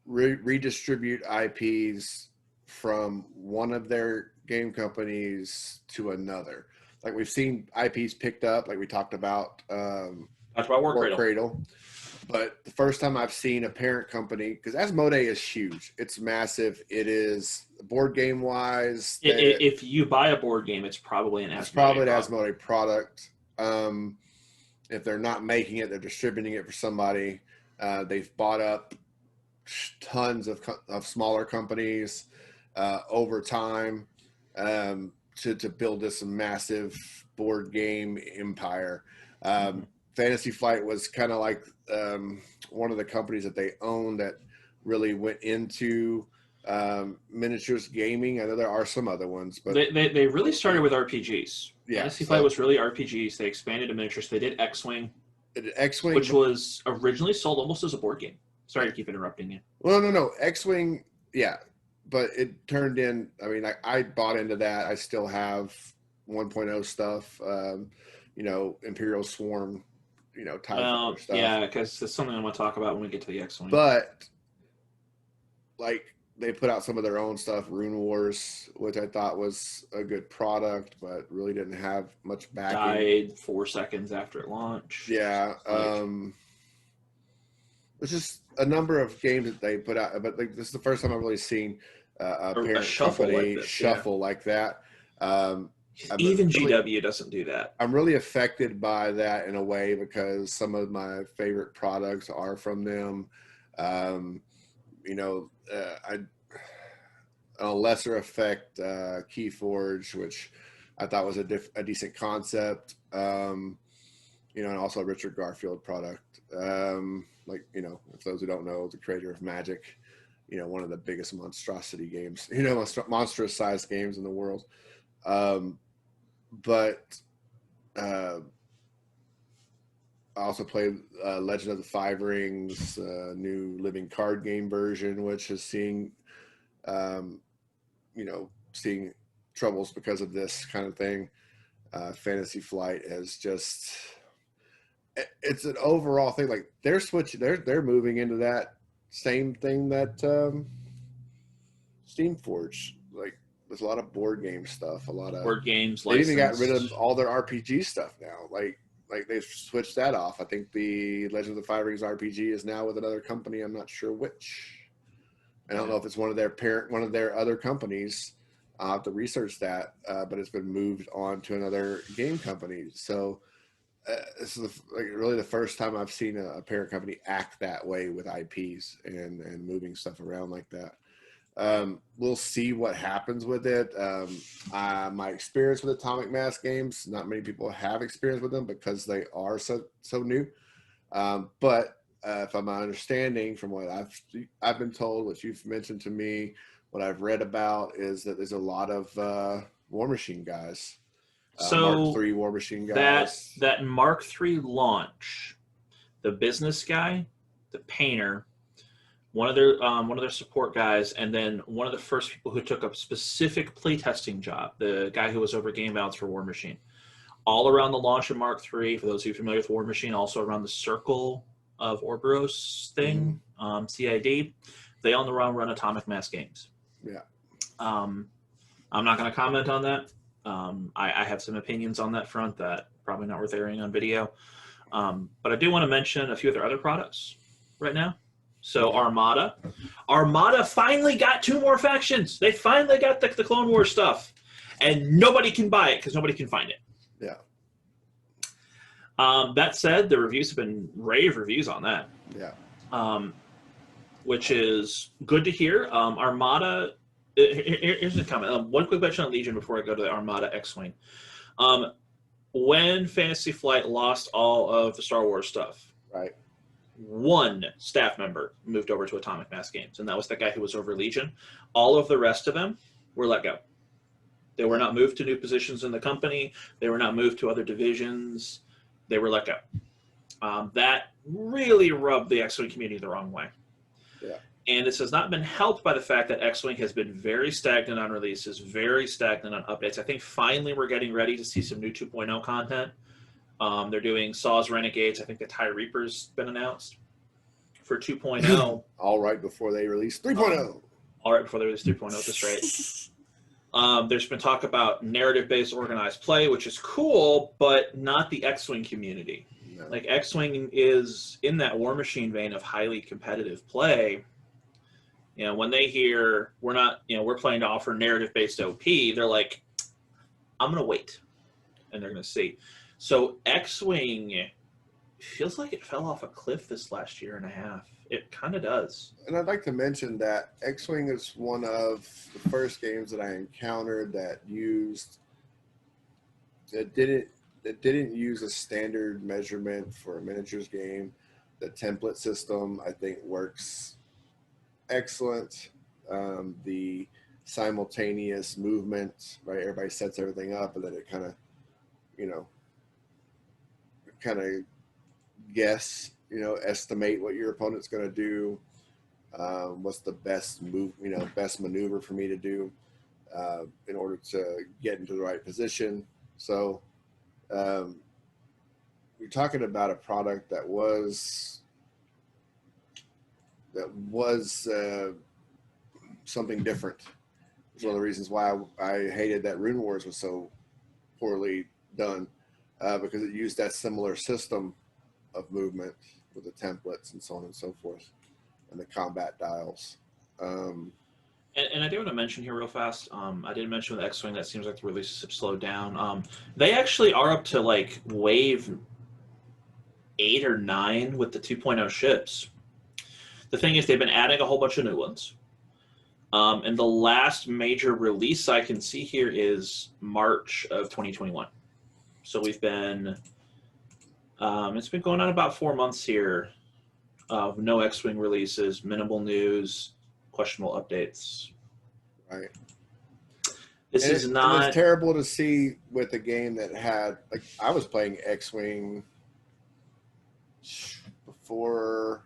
redistribute IPs from one of their game companies to another. Like, we've seen IPs picked up, like we talked about Warcradle. But the first time I've seen a parent company, because Asmodee is huge. It's massive. It is board game wise. If you buy a board game, it's probably an Asmodee product. If they're not making it, they're distributing it for somebody. They've bought up tons of smaller companies over time to build this massive board game empire. Fantasy Flight was kind of like one of the companies that they own that really went into miniatures gaming. I know there are some other ones, but they really started with RPGs. Yeah, Fantasy Flight was really RPGs. They expanded to miniatures. They did X-Wing, which was originally sold almost as a board game. Sorry to keep interrupting you. Well, no. X-Wing, yeah. But it turned in, I mean, I bought into that. I still have 1.0 stuff, Imperial Swarm, type stuff. Yeah, because it's something I want to talk about when we get to the X-Wing. But, like, they put out some of their own stuff, Rune Wars, which I thought was a good product, but really didn't have much backing. Died 4 seconds after it launched. Yeah. It's just a number of games that they put out, but this is the first time I've really seen a parent company shuffle like that. Even GW doesn't do that. I'm really affected by that in a way because some of my favorite products are from them. On a lesser effect, Keyforge, which I thought was a decent concept. you know, and also a Richard Garfield product. Like, you know, for those who don't know, the creator of Magic, you know, one of the biggest monstrosity games, you know, monstrous sized games in the world. But I also played Legend of the Five Rings, new living card game version, which is seeing, you know, seeing troubles because of this kind of thing. Fantasy Flight is just, it's an overall thing. Like they're switching, they're moving into that same thing that Steamforge, like there's a lot of board game stuff, a lot of Board games, they even got rid of licensed. all their RPG stuff now. Like they've switched that off. I think the Legend of the Five Rings RPG is now with another company. I'm not sure which. I don't know if it's one of their other companies. I'll have to research that, but it's been moved on to another game company. So this is really the first time I've seen a parent company act that way with IPs and moving stuff around like that. We'll see what happens with it. My experience with Atomic Mass games, not many people have experience with them because they are so new. But from my understanding, from what I've been told, what you've mentioned to me, what I've read about is that there's a lot of War Machine guys, So Mark III War Machine guys. that Mark III launch, the business guy, the painter, one of their support guys, and then one of the first people who took a specific playtesting job, the guy who was over game balance for War Machine, all around the launch of Mark III. For those of you familiar with War Machine, also around the Circle of Orboros thing, CID, they on the run Atomic Mass games. Yeah. I'm not going to comment on that. I have some opinions on that front that probably not worth airing on video. But I do want to mention a few of their other products right now. So Armada finally got 2 more factions. They finally got the Clone Wars stuff, and nobody can buy it because nobody can find it. Yeah. That said, the reviews have been rave reviews on that. Yeah. Which is good to hear. Armada. Here's a comment. One quick mention on Legion before I go to the Armada X-Wing. When Fantasy Flight lost all of the Star Wars stuff, right, one staff member moved over to Atomic Mass Games, and that was the guy who was over Legion. All of the rest of them were let go. They were not moved to new positions in the company. They were not moved to other divisions. They were let go. That really rubbed the X-Wing community the wrong way. Yeah. And this has not been helped by the fact that X-Wing has been very stagnant on releases, very stagnant on updates. I think finally we're getting ready to see some new 2.0 content. They're doing Saw's Renegades. I think the TIE Reaper's been announced for 2.0. All right before they release 3.0. All right before they release 3.0, that's right. There's been talk about narrative-based organized play, which is cool, but not the X-Wing community. No. Like, X-Wing is in that War Machine vein of highly competitive play. You know, when they hear we're playing to offer narrative-based OP, they're like, I'm going to wait. And they're going to see. So X-Wing feels like it fell off a cliff this last year and a half. It kind of does. And I'd like to mention that X-Wing is one of the first games that I encountered that didn't use a standard measurement for a miniatures game. The template system, I think, works excellent. The simultaneous movement, right? Everybody sets everything up, and then it kind of guess, estimate what your opponent's going to do. What's the best move, best maneuver for me to do in order to get into the right position. So you're talking about a product that was something different. It's one of the reasons why I hated that Rune Wars was so poorly done, because it used that similar system of movement with the templates and so on and so forth, and the combat dials. And I do want to mention here real fast, I did mention with X-Wing that seems like the releases have slowed down. They actually are up to like wave 8 or 9 with the 2.0 ships. The thing is, they've been adding a whole bunch of new ones. And the last major release I can see here is March of 2021. So we've been It's been going on about 4 months here of no X-Wing releases, minimal news, questionable updates. Right. This is not... And it's terrible to see with a game that had, like, I was playing X-Wing before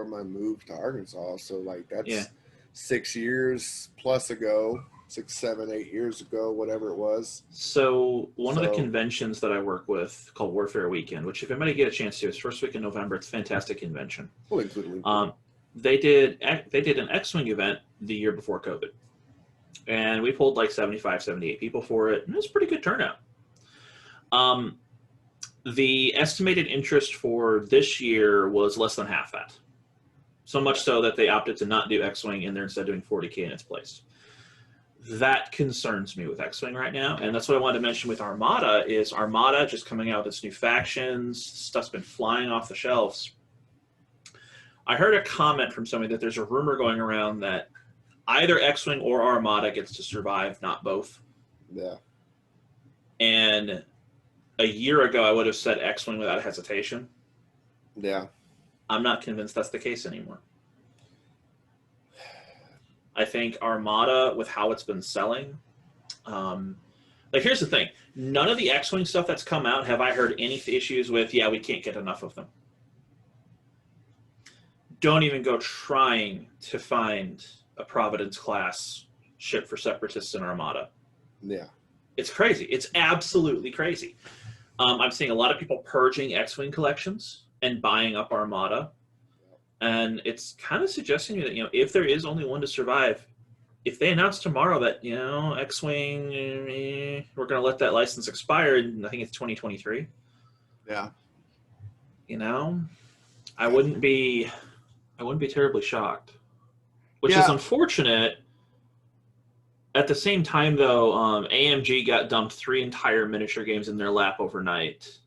my move to Arkansas. So, like, that's 6 years plus ago, 6, 7, 8 years ago, whatever it was. So one of the conventions that I work with called Warfare Weekend, which if anybody get a chance to, it's first week in November. It's a fantastic convention. We'll include a link. They did an X-Wing event the year before COVID. And we pulled like 75, 78 people for it. And it was a pretty good turnout. The estimated interest for this year was less than half that. So much so that they opted to not do X-Wing and they're instead doing 40K in its place. That concerns me with X-Wing right now. And that's what I wanted to mention with Armada is Armada just coming out with its new factions. Stuff's been flying off the shelves. I heard a comment from somebody that there's a rumor going around that either X-Wing or Armada gets to survive, not both. Yeah. And a year ago, I would have said X-Wing without hesitation. Yeah. I'm not convinced that's the case anymore. I think Armada, with how it's been selling, like here's the thing: none of the X-Wing stuff that's come out have I heard any issues with. Yeah, we can't get enough of them. Don't even go trying to find a Providence class ship for Separatists in Armada. Yeah, it's crazy. It's absolutely crazy. I'm seeing a lot of people purging X-Wing collections and buying up Armada. And it's kind of suggesting that, if there is only one to survive, if they announce tomorrow that, X-Wing, we're going to let that license expire, and I think it's 2023. Yeah. I wouldn't be terribly shocked, which is unfortunate. At the same time, though, AMG got dumped 3 entire miniature games in their lap overnight,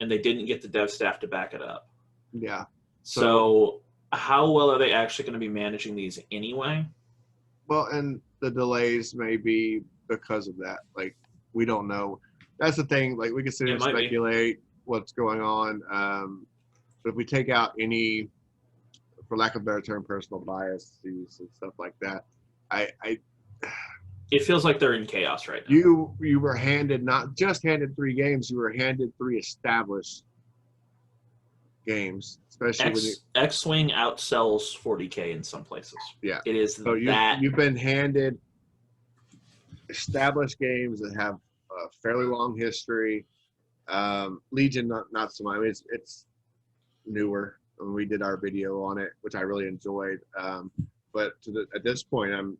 and they didn't get the dev staff to back it up. Yeah. So how well are they actually going to be managing these anyway? Well, and the delays may be because of that. Like, we don't know. That's the thing. Like, we can sit and speculate what's going on. But if we take out any, for lack of a better term, personal biases and stuff like that, it feels like they're in chaos right now. You were handed, not just handed 3 games, you were handed 3 established games, especially X-Wing outsells 40K in some places. Yeah, it is. So you've been handed established games that have a fairly long history. Legion, not so much. I mean, it's newer, and we did our video on it, which I really enjoyed. But at this point, I'm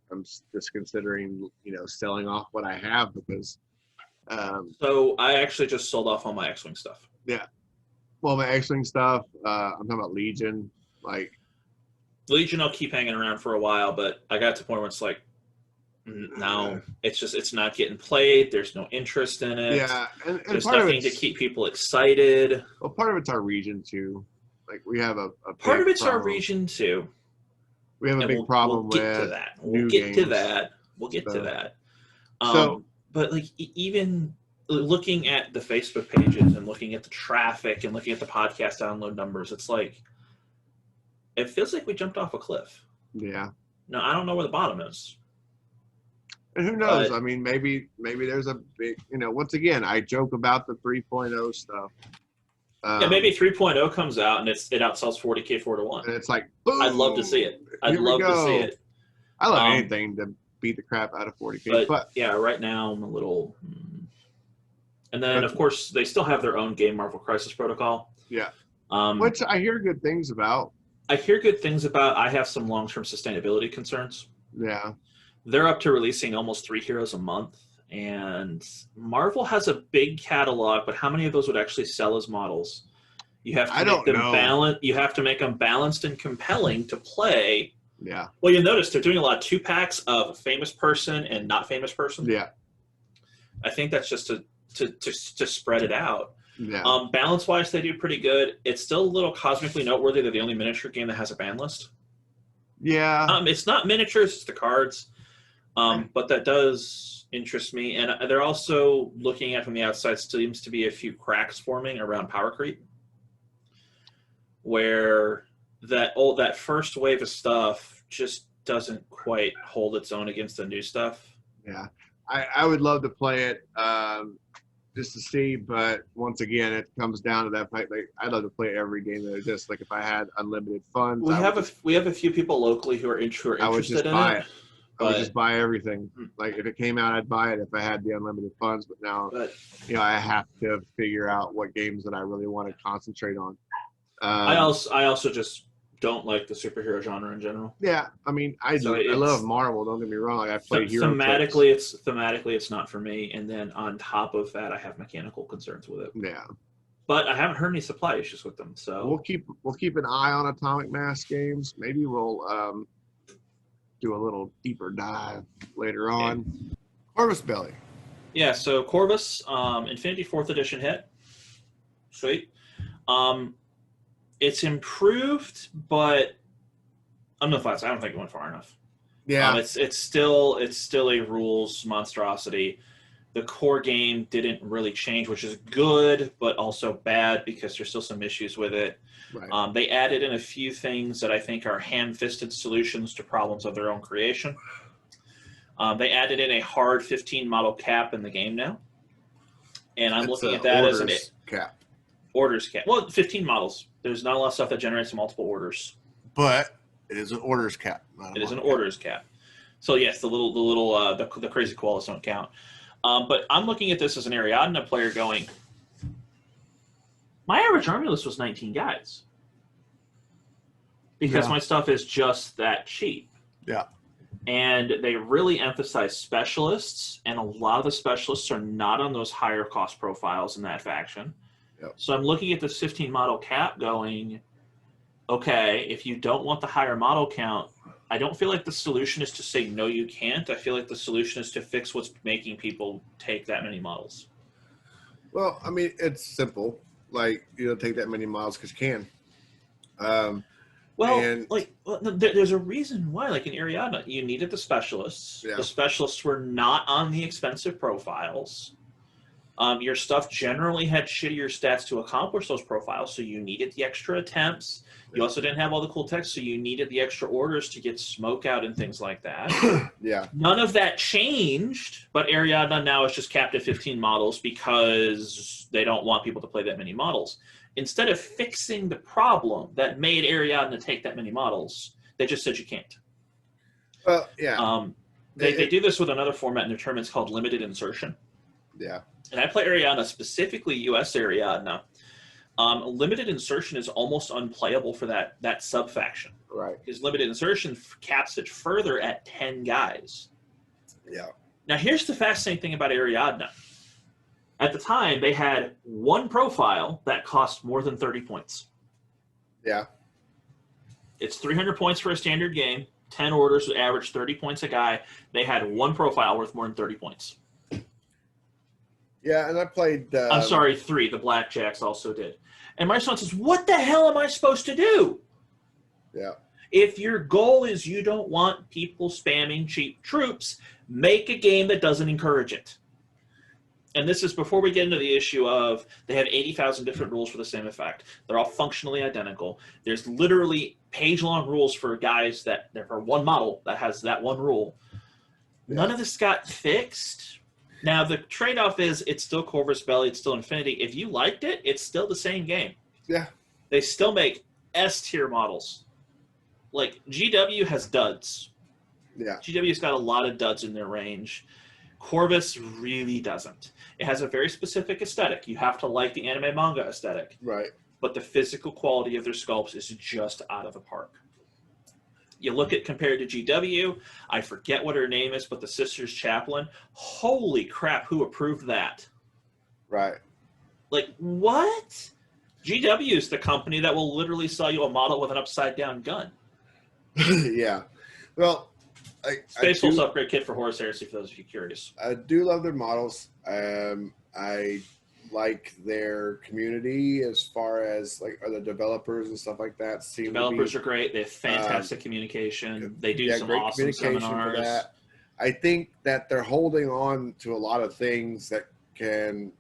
just considering selling off what I have because. So I actually just sold off all my X-Wing stuff. Yeah. Well, my X-Wing stuff, I'm talking about Legion. Like Legion, I'll keep hanging around for a while, but I got to the point where it's like, no, it's not getting played. There's no interest in it. Yeah, and there's nothing to keep people excited. Well, part of it's our region too. Like we have a part of it's problem. Our region too. We have a big problem with that. We'll get to that. We'll get to that. But like even looking at the Facebook pages and looking at the traffic and looking at the podcast download numbers, it's like it feels like we jumped off a cliff. Yeah. No, I don't know where the bottom is. And who knows? I mean, maybe there's a big, once again, I joke about the 3.0 stuff. Maybe 3.0 comes out and it outsells 40K 4-1. And it's like, boom! I'd love to see it. I'd love to see it. I love anything to beat the crap out of 40K. But yeah, right now I'm a little. And then, of course, they still have their own game, Marvel Crisis Protocol. Yeah. Which I hear good things about. I have some long-term sustainability concerns. Yeah. They're up to releasing almost 3 heroes a month. And Marvel has a big catalog, but how many of those would actually sell as models? You have to make them balanced. You have to make them balanced and compelling to play. Yeah. Well, you'll notice they're doing a lot of 2-packs of famous person and not famous person. Yeah. I think that's just to spread it out. Yeah. Balance-wise, they do pretty good. It's still a little cosmically noteworthy they're the only miniature game that has a ban list. Yeah. It's not miniatures; it's the cards. But that does interest me. And they're also looking at from the outside, seems to be a few cracks forming around power creep, where that first wave of stuff just doesn't quite hold its own against the new stuff. Yeah, I would love to play it just to see, but once again, it comes down to that fact. Like, I'd love to play every game that exists. Like if I had unlimited funds, We have a few people locally who are interested I would just in buy it. I would just buy everything. Like if it came out, I'd buy it if I had the unlimited funds. But now, I have to figure out what games that I really want to concentrate on. I also just don't like the superhero genre in general. Yeah, I mean, I love Marvel. Don't get me wrong. Like I played Hero thematically, it's not for me. And then on top of that, I have mechanical concerns with it. Yeah, but I haven't heard any supply issues with them. So we'll keep an eye on Atomic Mass games. Maybe we'll do a little deeper dive later on. Corvus Belli. Yeah, so Corvus, Infinity 4th Edition hit. Sweet. It's improved, but I'm not fast. I don't think it went far enough. Yeah. It's still a rules monstrosity. The core game didn't really change, which is good, but also bad because there's still some issues with it. Right. They added in a few things that I think are ham-fisted solutions to problems of their own creation. They added in a hard 15 model cap in the game now. And I'm looking at that as an cap. Orders cap. Well, 15 models. There's not a lot of stuff that generates multiple orders. But it is an orders cap. It is an orders cap. So yes, the crazy koalas don't count. But I'm looking at this as an Ariadna player going, my average army list was 19 guys. Because my stuff is just that cheap. Yeah. And they really emphasize specialists, and a lot of the specialists are not on those higher cost profiles in that faction. Yep. So I'm looking at this 15 model cap going, okay, if you don't want the higher model count, I don't feel like the solution is to say, no, you can't. I feel like the solution is to fix what's making people take that many models. Well, I mean, it's simple. Like, you don't take that many models because you can. There's a reason why. Like in Ariadna, you needed the specialists. Yeah. The specialists were not on the expensive profiles. Your stuff generally had shittier stats to accomplish those profiles, so you needed the extra attempts. You also didn't have all the cool text, so you needed the extra orders to get smoke out and things like that. Yeah. None of that changed, but Ariadna now is just capped at 15 models because they don't want people to play that many models. Instead of fixing the problem that made Ariadna take that many models, they just said you can't. Well, yeah. They do this with another format in their tournaments called limited insertion. Yeah. And I play Ariadna, specifically US Ariadna. Limited insertion is almost unplayable for that sub-faction. Right. Because limited insertion caps it further at 10 guys. Yeah. Now, here's the fascinating thing about Ariadna. At the time, they had one profile that cost more than 30 points. Yeah. It's 300 points for a standard game. 10 orders would average 30 points a guy. They had one profile worth more than 30 points. Yeah, and I played... I'm sorry, 3. The Blackjacks also did. And my response is, what the hell am I supposed to do? Yeah. If your goal is you don't want people spamming cheap troops, make a game that doesn't encourage it. And this is before we get into the issue of they have 80,000 different rules for the same effect. They're all functionally identical. There's literally page-long rules for guys that for one model that has that one rule. Yeah. None of this got fixed. Now, the trade-off is it's still Corvus Belli, it's still Infinity. If you liked it, it's still the same game. Yeah. They still make S-tier models. Like, GW has duds. Yeah. GW's got a lot of duds in their range. Corvus really doesn't. It has a very specific aesthetic. You have to like the anime manga aesthetic. Right. But the physical quality of their sculpts is just out of the park. You look at compared to GW, I forget what her name is, but the Sisters Chaplain, holy crap, who approved that? Right. Like, what? GW is the company that will literally sell you a model with an upside-down gun. Yeah. Well, Space Wolf's upgrade kit for Horus Heresy, for those of you curious. I do love their models. I like their community as far as like are the developers and stuff like that. Developers are great. They have fantastic communication. They do some great awesome communication seminars. For that. I think that they're holding on to a lot of things that can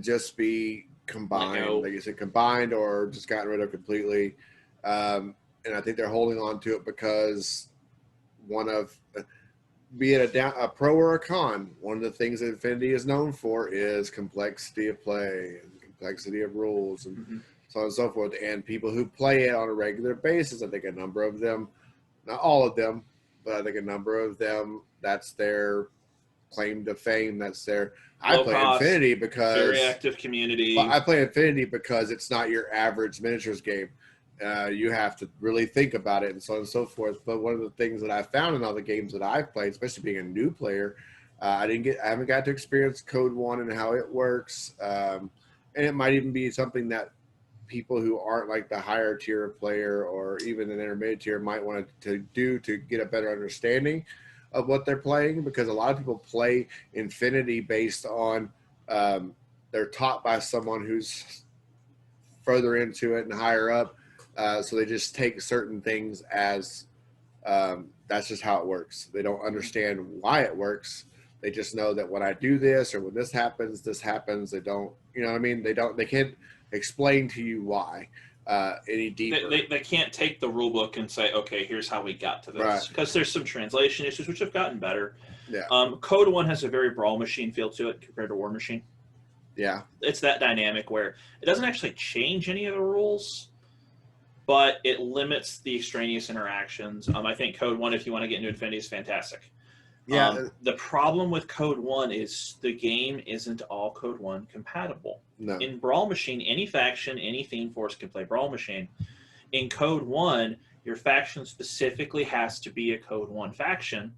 just be combined, like you said, combined or just gotten rid of completely. And I think they're holding on to it because be it a pro or a con, one of the things that Infinity is known for is complexity of play and complexity of rules and so on and so forth. And people who play it on a regular basis, I think a number of them, not all of them, but I think a number of them, that's their claim to fame. That's their I play Infinity because very active community. I play Infinity because it's not your average miniatures game. You have to really think about it and so on and so forth. But one of the things that I found in all the games that I've played, especially being a new player, I haven't got to experience Code One and how it works. And it might even be something that people who aren't like the higher tier player or even an intermediate tier might want to do to get a better understanding of what they're playing, because a lot of people play Infinity based on they're taught by someone who's further into it and higher up. So they just take certain things as that's just how it works. They don't understand why it works. They just know that when I do this or when this happens, this happens. They don't, you know what I mean? They can't explain to you why any deeper. They can't take the rule book and say, okay, here's how we got to this. Because there's some translation issues which have gotten better. Yeah. Code 1 has a very Brawl Machine feel to it compared to War Machine. Yeah. It's that dynamic where it doesn't actually change any of the rules, but it limits the extraneous interactions. I think Code 1, if you want to get into Infinity, is fantastic. Yeah. The problem with Code 1 is the game isn't all Code 1 compatible. No. In Brawl Machine, any faction, any theme force can play Brawl Machine. In Code 1, your faction specifically has to be a Code 1 faction.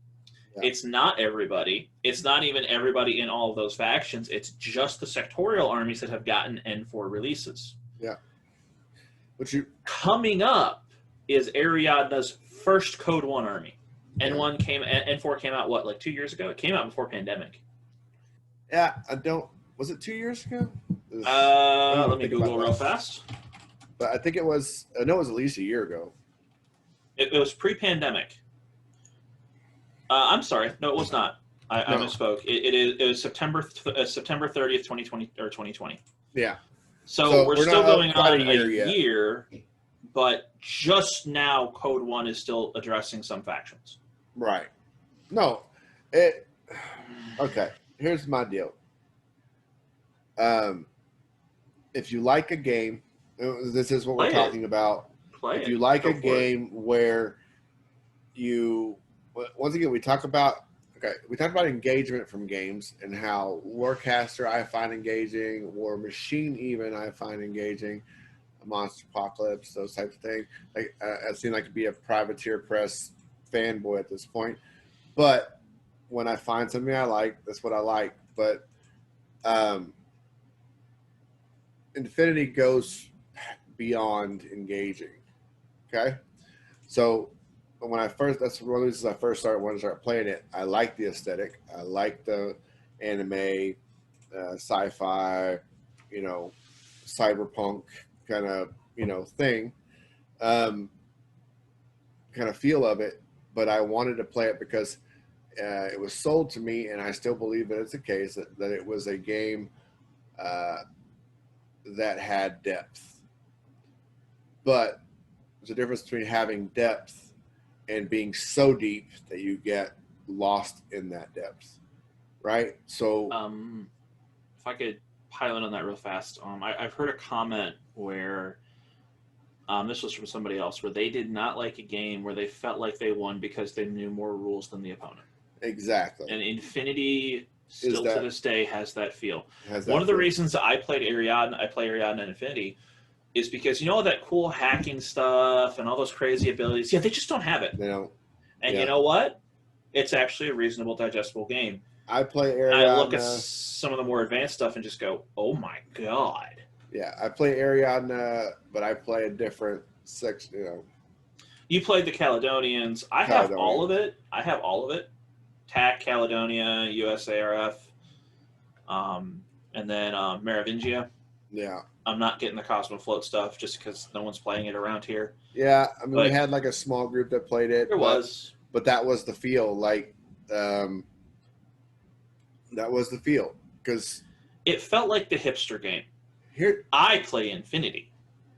Yeah. It's not everybody. It's not even everybody in all of those factions. It's just the sectorial armies that have gotten N4 releases. Yeah. Coming up is Ariadna's first Code 1 army. N4 came out, what, like 2 years ago? It came out before pandemic. Yeah, was it 2 years ago? Let me Google real fast. But I think it was at least a year ago. It was pre-pandemic. I'm sorry. No, it was not. I misspoke. It was September 30th, 2020 or 2020. Yeah. So we're still going on a year, but just now Code 1 is still addressing some factions. Right. No. Okay. Here's my deal. If you like a game, this is what we're talking about. If you like a game where once again, we talk about engagement from games and how Warcaster I find engaging, War Machine even I find engaging, Monster Apocalypse, those types of things. I seem like to be a Privateer Press fanboy at this point, but when I find something I like, that's what I like. But Infinity goes beyond engaging. Okay, so that's one of the reasons I first wanted to start playing it. I like the aesthetic. I like the anime, sci-fi, cyberpunk kind of, thing, kind of feel of it. But I wanted to play it because it was sold to me, and I still believe that it's the case, that it was a game that had depth. But there's a difference between having depth and being so deep that you get lost in that depth, right? So, if I could pile in on that real fast, I've heard a comment where this was from somebody else, where they did not like a game where they felt like they won because they knew more rules than the opponent. Exactly. And Infinity still to this day has that feel. One of the reasons I play Ariadna in Infinity is because all that cool hacking stuff and all those crazy abilities. Yeah, they just don't have it. They don't. And you know what? It's actually a reasonable, digestible game. I play Ariadna. I look at some of the more advanced stuff and just go, "Oh my god!" Yeah, I play Ariadna, but I play a different section. You played the Caledonians. I have all of it. TAC, Caledonia, USARF, and then Merovingia. Yeah. I'm not getting the Cosmofloat stuff just because no one's playing it around here. Yeah, I mean, we had like a small group that played it. There was. but that was the feel. Like that was the feel because It felt like the hipster game. here, I play Infinity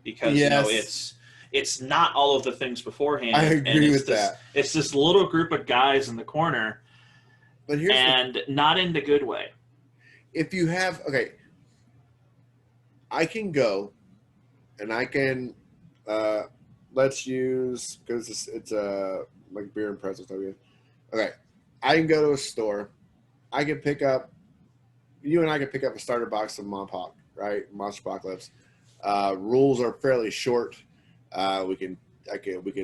because yes, it's not all of the things I beforehand, and agree with that. it's this little group of guys in the corner, But here's and not in the good way. if you have okay, I can go and I can let's use because it's a like beer and pretzels. Okay, I can go to a store. I can pick up. You and I can pick up a starter box of Monpok, right? Monster Apocalypse. Rules are fairly short. We can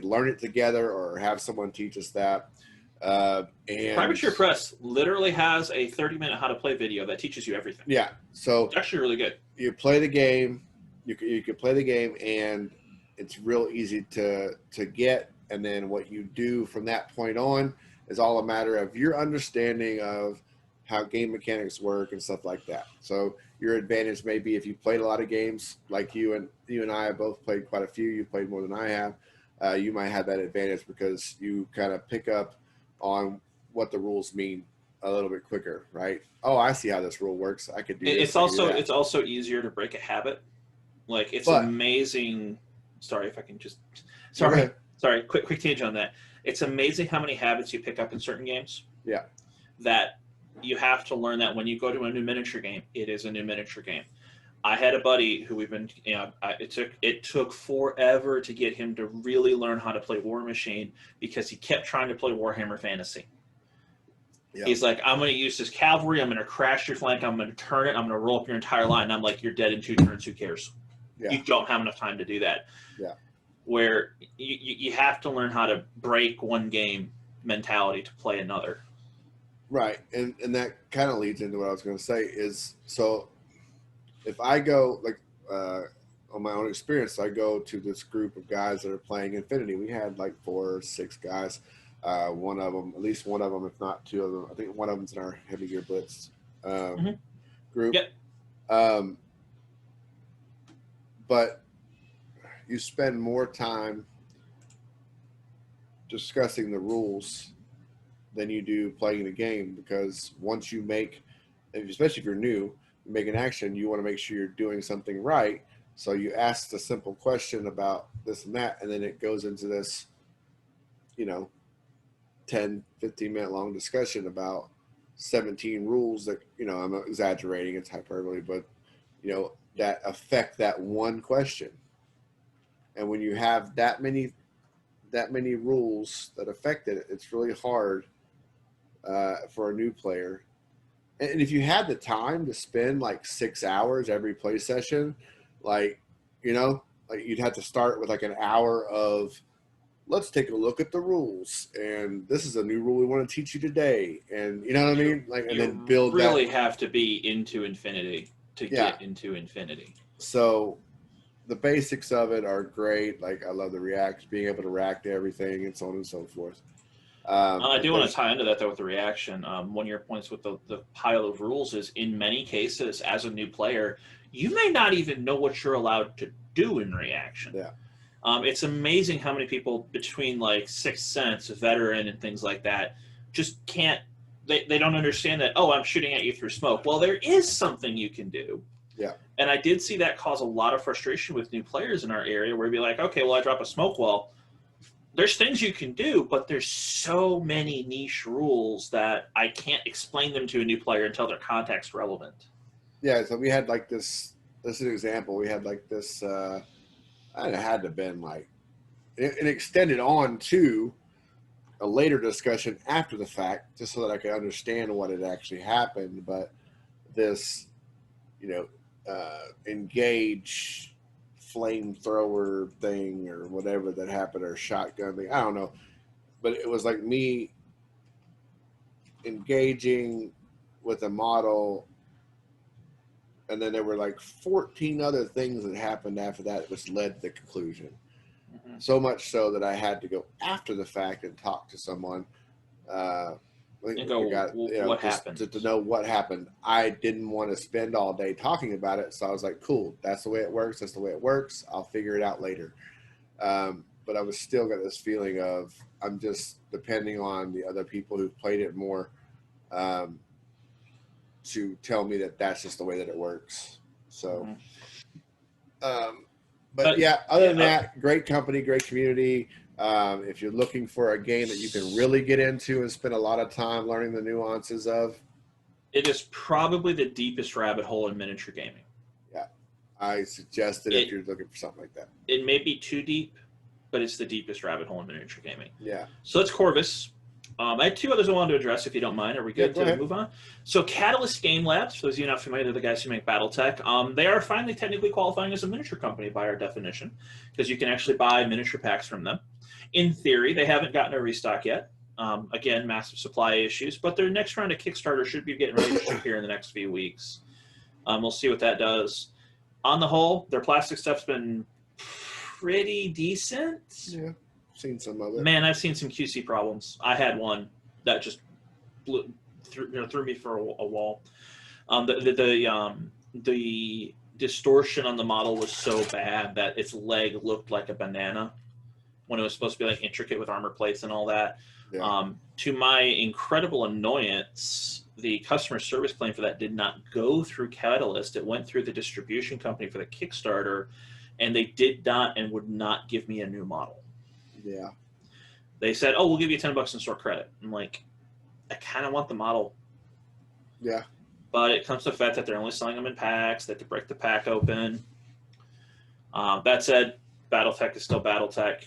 learn it together or have someone teach us that. And Privateer Press literally has a 30-minute how to play video that teaches you everything. yeah, so It's actually really good. you play the game. You can play the game, and it's real easy to get. And then what you do from that point on is all a matter of your understanding of how game mechanics work and stuff like that. So your advantage may be if you played a lot of games, like you and I have both played quite a few. You played more than I have. You might have that advantage because you kind of pick up on what the rules mean a little bit quicker, right? Oh, I see how this rule works. I could do this. It's also easier to break a habit. Like it's amazing. Sorry if I can just. Sorry. Quick tangent on that. It's amazing how many habits you pick up in certain games. Yeah. That you have to learn that when you go to a new miniature game, it is a new miniature game. I had a buddy who we've been, it took forever to get him to really learn how to play War Machine because he kept trying to play Warhammer Fantasy. Yeah. He's like, I'm going to use this cavalry. I'm going to crash your flank. I'm going to turn it. I'm going to roll up your entire line. And I'm like, you're dead in 2 turns. Who cares? Yeah. You don't have enough time to do that. Yeah. Where you have to learn how to break one game mentality to play another. Right, and that kind of leads into what I was going to say is, so if I go, like, on my own experience, I go to this group of guys that are playing Infinity. We had like 4 or 6 guys. One of them, at least one of them, if not 2 of them, I think one of them's in our Heavy Gear Blitz group. Yep. But you spend more time discussing the rules than you do playing the game, because once you make, especially if you're new, you make an action, you want to make sure you're doing something right. So you ask the simple question about this and that, and then it goes into this, 10, 15-minute long discussion about 17 rules that, I'm exaggerating, it's hyperbole, but, that affect that one question. And when you have that many rules that affect it, it's really hard for a new player. And if you had the time to spend like 6 hours every play session, like you'd have to start with like an hour of, let's take a look at the rules, and this is a new rule we want to teach you today, and you know what I mean, like, and then build. Really have to be into Infinity to get into Infinity. So the basics of it are great. Like, I love the being able to react to everything and so on and so forth. I do want to tie into that, though, with the reaction. One of your points with the pile of rules is, in many cases, as a new player, you may not even know what you're allowed to do in reaction. Yeah. It's amazing how many people between, like, Sixth Sense, Veteran, and things like that just can't – they don't understand that, oh, I'm shooting at you through smoke. Well, there is something you can do. Yeah. And I did see that cause a lot of frustration with new players in our area, where you'd be like, okay, well, I drop a smoke wall. There's things you can do, but there's so many niche rules that I can't explain them to a new player until they're context relevant. Yeah, so we had like this is an example. We had like this, it had to have been like, it extended on to a later discussion after the fact, just so that I could understand what had actually happened. But this, engage flamethrower thing or whatever that happened, or shotgun thing, I don't know, but it was like me engaging with a model, and then there were like 14 other things that happened after that, which led to the conclusion. So much so that I had to go after the fact and talk to someone what happened? To know what happened. I didn't want to spend all day talking about it, so I was like, cool, that's the way it works, I'll figure it out later. but I was still got this feeling of I'm just depending on the other people who've played it more to tell me that that's just the way that it works. So, but yeah, other than that, great company, great community. If you're looking for a game that you can really get into and spend a lot of time learning the nuances of, it is probably the deepest rabbit hole in miniature gaming. Yeah, I suggest it if you're looking for something like that. It may be too deep, but it's the deepest rabbit hole in miniature gaming. Yeah. So that's Corvus. I had two others I wanted to address, if you don't mind. Are we good to move on? So Catalyst Game Labs, for those of you not familiar, they're the guys who make BattleTech. They are finally technically qualifying as a miniature company by our definition, because you can actually buy miniature packs from them. In theory, they haven't gotten a restock yet. Again, massive supply issues, but their next round of Kickstarter should be getting ready to ship here in the next few weeks. We'll see what that does. On the whole, their plastic stuff's been pretty decent. Yeah. Seen some of it. Man, I've seen some QC problems. I had one that just threw me for a wall. The distortion on the model was so bad that its leg looked like a banana when it was supposed to be like intricate with armor plates and all that. Yeah. To my incredible annoyance, the customer service claim for that did not go through Catalyst. It went through the distribution company for the Kickstarter, and they did not and would not give me a new model. Yeah. They said, "Oh, we'll give you $10 in store credit." I'm like, I kind of want the model. Yeah. But it comes to the fact that they're only selling them in packs. They have to break the pack open. That said, BattleTech is still BattleTech.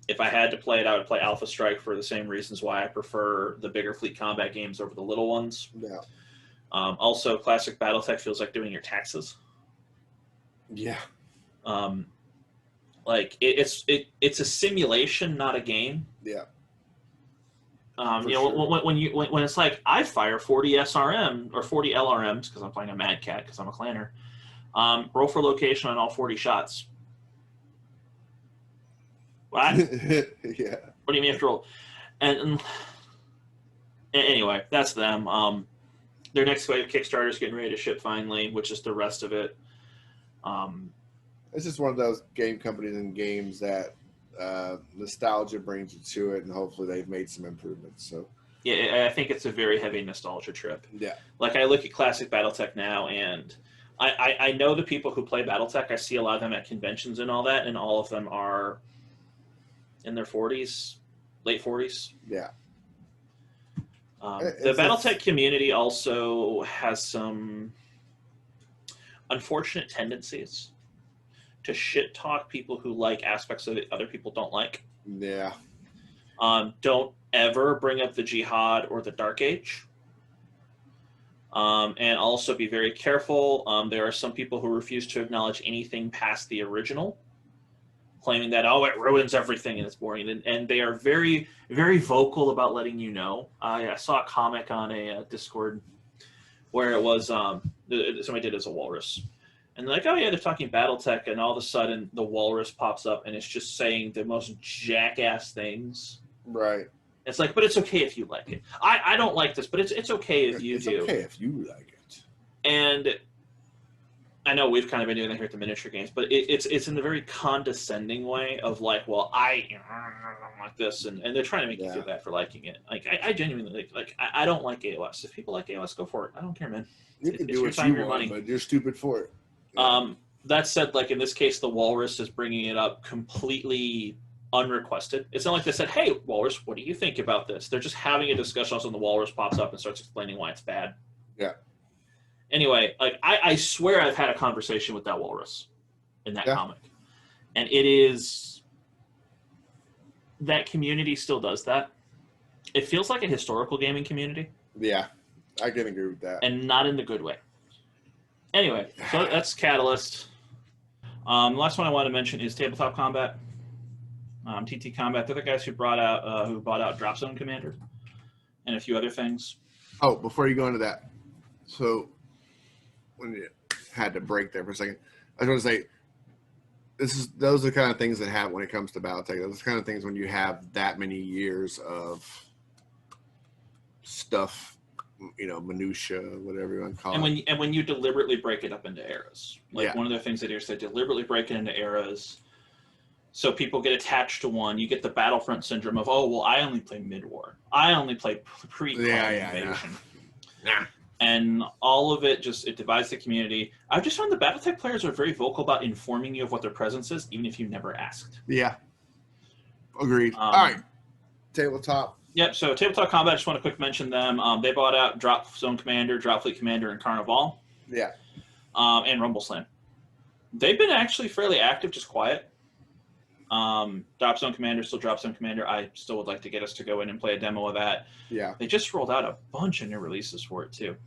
If I had to play it, I would play Alpha Strike for the same reasons why I prefer the bigger fleet combat games over the little ones. Yeah. Also, classic BattleTech feels like doing your taxes. Yeah. Like it's a simulation, not a game. Yeah. When it's like I fire 40 SRM or 40 LRMs because I'm playing a Mad Cat because I'm a clanner. Roll for location on all 40 shots. What? Yeah. What do you mean you have to roll? And anyway, that's them. Their next wave of Kickstarter is getting ready to ship finally, which is the rest of it. It's just one of those game companies and games that nostalgia brings you to it, and hopefully they've made some improvements. So yeah, I think it's a very heavy nostalgia trip. Yeah. Like I look at classic BattleTech now, and I know the people who play BattleTech. I see a lot of them at conventions and all that, and all of them are in their 40s, late 40s. Yeah. The BattleTech community also has some unfortunate tendencies to shit talk people who like aspects of it other people don't like. Yeah. Don't ever bring up the Jihad or the Dark Age. And also be very careful. There are some people who refuse to acknowledge anything past the original, claiming that, oh, it ruins everything and it's boring. And they are very, very vocal about letting you know. I saw a comic on a Discord where it was, somebody did it as a walrus. And they're like, oh yeah, they're talking BattleTech, and all of a sudden the walrus pops up and it's just saying the most jackass things. Right. It's like, but it's okay if you like it. I don't like this, but it's okay if you do. It's okay if you like it. And I know we've kind of been doing that here at the miniature games, but it's in the very condescending way of like, well, I like this, and they're trying to make you feel bad for liking it. Like I genuinely like I don't like AOS. If people like AOS, go for it. I don't care, man. You can do what you want, but you're stupid for it. Yeah. That said, like in this case, the Walrus is bringing it up completely unrequested. It's not like they said, hey, Walrus, what do you think about this? They're just having a discussion, and the Walrus pops up and starts explaining why it's bad. Yeah. Anyway, like I swear I've had a conversation with that Walrus in that comic. And it is... That community still does that. It feels like a historical gaming community. Yeah, I can agree with that. And not in the good way. Anyway, so that's Catalyst. The last one I want to mention is TTCombat. TTCombat, they're the guys who bought out Drop Zone Commander and a few other things. Oh, before you go into that, so when you had to break there for a second, I just want to say those are the kind of things that happen when it comes to BattleTech. Those are the kind of things when you have that many years of stuff. Minutia, whatever you want to call it. And when you deliberately break it up into eras. Like one of the things they do is they deliberately break it into eras So people get attached to one. You get the Battlefront syndrome of, oh, well, I only play mid-war. I only play pre-call invasion. Nah. And all of it it divides the community. I've just found the Battletech players are very vocal about informing you of what their presence is, even if you never asked. Yeah. Agreed. All right. Tabletop. Yep, so Tabletop Combat, I just want to quick mention them. They bought out Drop Zone Commander, Drop Fleet Commander, and Carnival. Yeah. And Rumble Slam. They've been actually fairly active, just quiet. Drop Zone Commander, still Drop Zone Commander. I still would like to get us to go in and play a demo of that. Yeah. They just rolled out a bunch of new releases for it, too,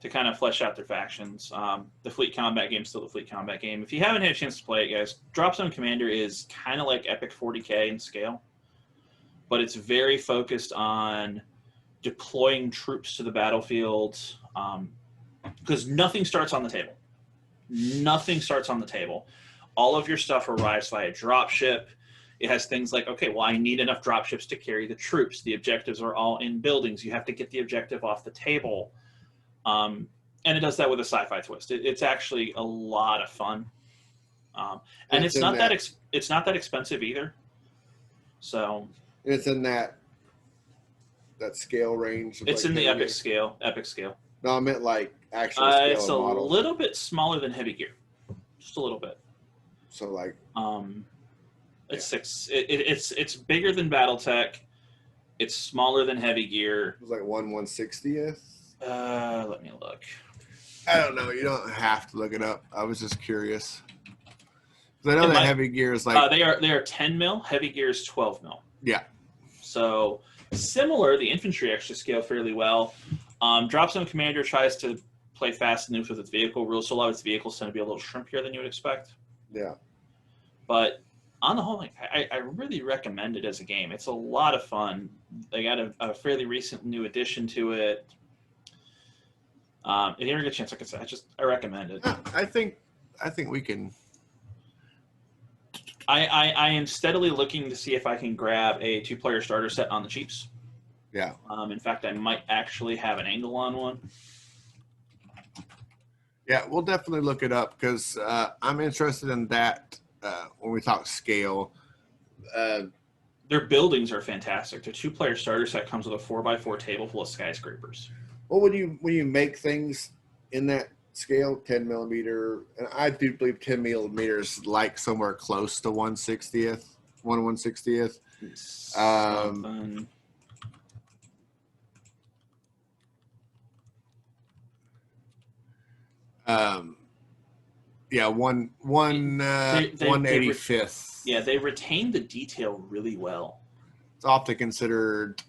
to kind of flesh out their factions. The Fleet Combat game is still the Fleet Combat game. If you haven't had a chance to play it, guys, Drop Zone Commander is kind of like Epic 40K in scale, but it's very focused on deploying troops to the battlefield, because nothing starts on the table. Nothing starts on the table. All of your stuff arrives via dropship. It has things like, okay, well, I need enough dropships to carry the troops. The objectives are all in buildings. You have to get the objective off the table. And it does that with a sci-fi twist. It's actually a lot of fun. And it's not that expensive either. So it's in that scale range. It's in the epic scale. No, I meant like actual scale. It's a models. little bit smaller than Heavy Gear, just a little bit. So like, it's bigger than BattleTech. It's smaller than Heavy Gear. It was like 1/160th. Let me look. I don't know. You don't have to look it up. I was just curious. I know that Heavy Gear is like they are 10 mil. Heavy Gear is 12 mil. Yeah. So similar. The infantry actually scale fairly well. Drop Zone Commander tries to play fast and loose with its vehicle rules, so a lot of its vehicles tend to be a little shrimpier than you would expect. Yeah. But on the whole, like, I really recommend it as a game. It's a lot of fun. They got a fairly recent new addition to it. If you ever get a chance, like I said, I recommend it. I think we can. I am steadily looking to see if I can grab a 2-player starter set on the cheaps. Yeah. In fact, I might actually have an angle on one. Yeah, we'll definitely look it up because I'm interested in that when we talk scale. Their buildings are fantastic. Their 2-player starter set comes with a 4x4 table full of skyscrapers. Well, when you make things in that scale, 10 millimeter, and I do believe 10 millimeters like somewhere close to 1/60th, 1/160th. Yeah, 1/85th. Yeah, they retain the detail really well. It's often considered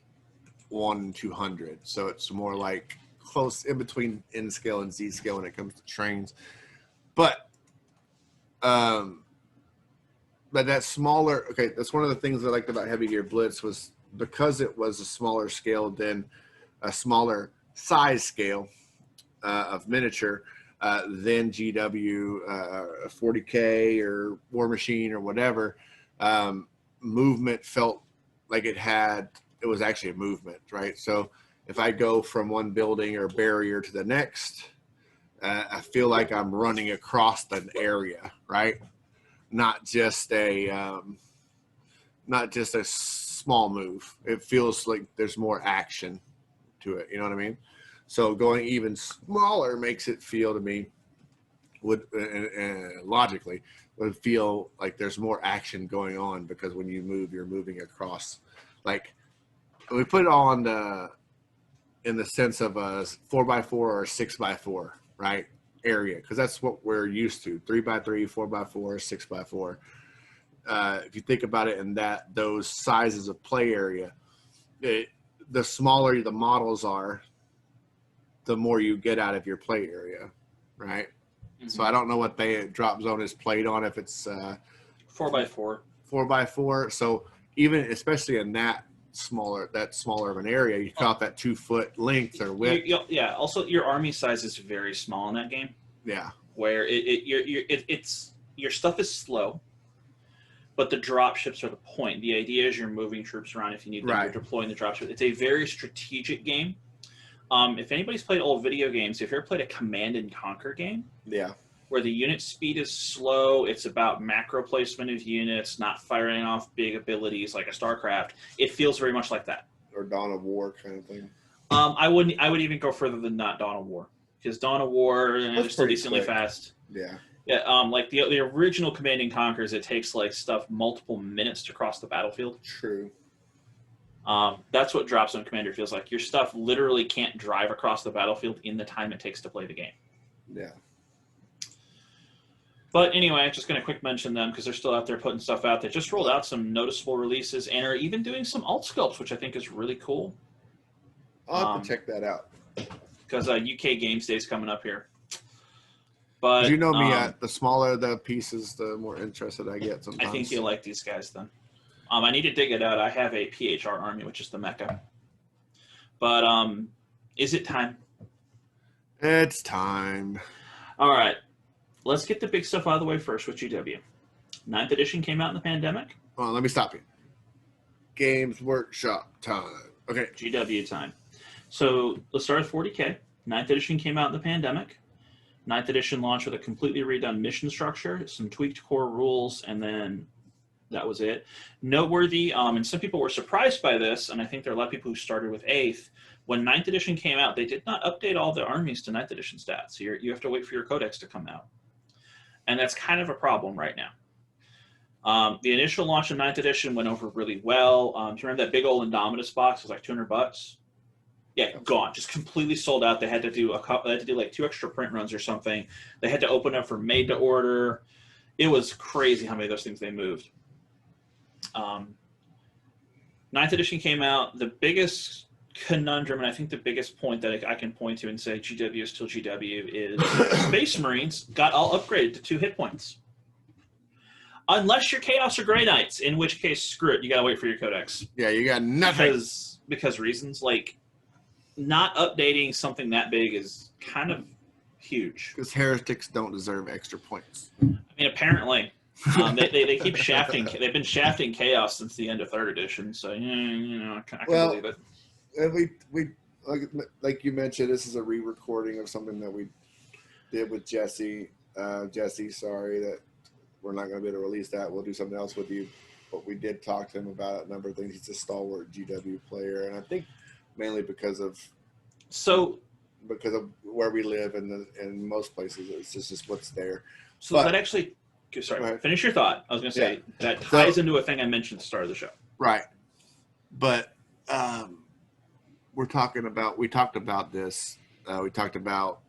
1/200, so it's more like close in between N scale and Z scale when it comes to trains. But that smaller, okay, that's one of the things I liked about Heavy Gear Blitz was because it was a smaller scale than a smaller size scale of miniature. Then GW, 40K or War Machine or whatever, movement felt like it was actually a movement, right? So if I go from one building or barrier to the next, I feel like I'm running across an area, right? Not just a small move. It feels like there's more action to it. You know what I mean? So going even smaller makes it feel to me logically would feel like there's more action going on because when you move, you're moving across. Like we put it all in the sense of a 4x4 or a 6x4, right? Area, because that's what we're used to: 3x3, 4x4, 6x4. If you think about it in those sizes of play area, the smaller the models are, the more you get out of your play area, right? Mm-hmm. So I don't know what Drop Zone is played on, if it's 4x4. 4x4. So even especially in that smaller of an area, you cut off that 2-foot length or width. Yeah. Also, your army size is very small in that game. Yeah. Where your stuff is slow, but the drop ships are the point. The idea is you're moving troops around if you need them. Right. You're deploying the drop ship. It's a very strategic game. If anybody's played old video games, if you've ever played a Command and Conquer game, yeah, where the unit speed is slow. It's about macro placement of units, not firing off big abilities like a StarCraft. It feels very much like that. Or Dawn of War kind of thing. I would even go further than not Dawn of War, because Dawn of War is still decently fast. Yeah. Yeah. Like the original Command and Conquers, it takes like stuff multiple minutes to cross the battlefield. True. That's what Drop Zone Commander feels like. Your stuff literally can't drive across the battlefield in the time it takes to play the game. Yeah. But anyway, just going to quick mention them because they're still out there putting stuff out. They just rolled out some noticeable releases and are even doing some alt sculpts, which I think is really cool. I'll have to check that out. Because UK Games Day is coming up here. But you know me, the smaller the pieces, the more interested I get sometimes. I think you'll like these guys then. I need to dig it out. I have a PHR army, which is the mecha. But is it time? It's time. All right. Let's get the big stuff out of the way first with GW. 9th edition came out in the pandemic. Hold on, let me stop you. Games Workshop time. Okay. GW time. So let's start with 40K. 9th edition came out in the pandemic. 9th edition launched with a completely redone mission structure, some tweaked core rules, and then that was it. Noteworthy, and some people were surprised by this, and I think there are a lot of people who started with 8th. When 9th edition came out, they did not update all the armies to 9th edition stats. So you have to wait for your codex to come out. And that's kind of a problem right now. The initial launch of 9th edition went over really well. Do you remember that big old Indominus box? It was like $200. Yeah, gone. Just completely sold out. They had to do like 2 extra print runs or something. They had to open up for made to order. It was crazy how many of those things they moved. 9th edition came out. The biggest conundrum, and I think the biggest point that I can point to and say GW is still GW, is Space Marines got all upgraded to 2 hit points. Unless you're Chaos or Grey Knights, in which case, screw it, you gotta wait for your codex. Yeah, you got nothing. Because reasons, like, not updating something that big is kind of huge. Because heretics don't deserve extra points. I mean, apparently. They keep shafting. They've been shafting Chaos since the end of 3rd edition, so, I can believe it. And we like you mentioned, this is a re-recording of something that we did with Jesse. Jesse, sorry that we're not going to be able to release that. We'll do something else with you. But we did talk to him about a number of things. He's a stalwart GW player, and I think mainly because of where we live and in most places, it's just what's there. So that actually, sorry, finish your thought. I was going to say that ties into a thing I mentioned at the start of the show. Right, but. We talked about this. We talked about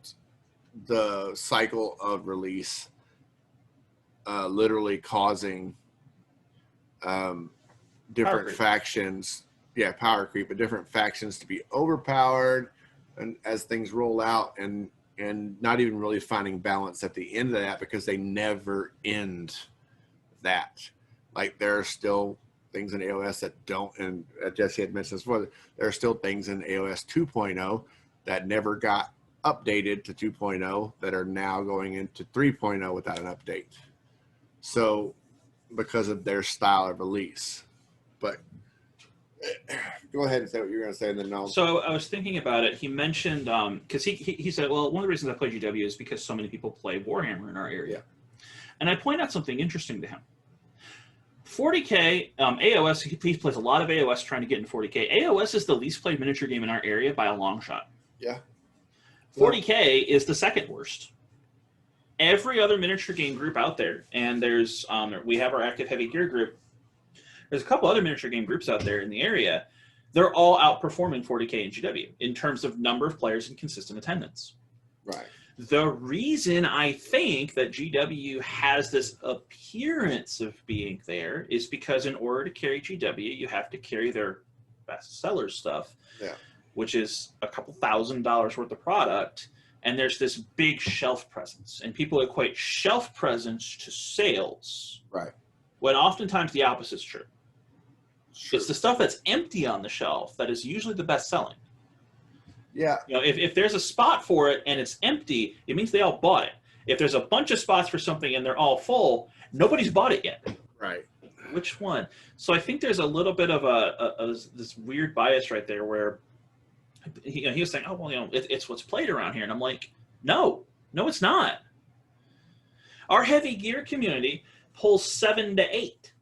the cycle of release literally causing different factions. Yeah, power creep, but different factions to be overpowered, and as things roll out, and not even really finding balance at the end of that, because they never end that. Like, there are still things in AOS that don't, and Jesse had mentioned this before, there are still things in AOS 2.0 that never got updated to 2.0 that are now going into 3.0 without an update. So, because of their style of release. But go ahead and say what you're going to say, and then I'll... So I was thinking about it. He mentioned, because he said, well, one of the reasons I play GW is because so many people play Warhammer in our area. And I point out something interesting to him. 40K, AOS, he plays a lot of AOS trying to get in 40K. AOS is the least played miniature game in our area by a long shot. Yeah. 40K is the second worst. Every other miniature game group out there, and there's, we have our active heavy gear group. There's a couple other miniature game groups out there in the area. They're all outperforming 40K and GW in terms of number of players and consistent attendance. Right. The reason I think that GW has this appearance of being there is because in order to carry GW, you have to carry their bestseller stuff, which is a couple $1,000s worth of product, and there's this big shelf presence. And people equate shelf presence to sales, right? When oftentimes the opposite is true. Sure. It's the stuff that's empty on the shelf that is usually the best selling. Yeah. If there's a spot for it and it's empty, it means they all bought it. If there's a bunch of spots for something and they're all full, nobody's bought it yet. Right. Which one? So I think there's a little bit of this weird bias right there where he was saying, oh, well, it's what's played around here. And I'm like, no, it's not. Our heavy gear community pulls 7 to 8,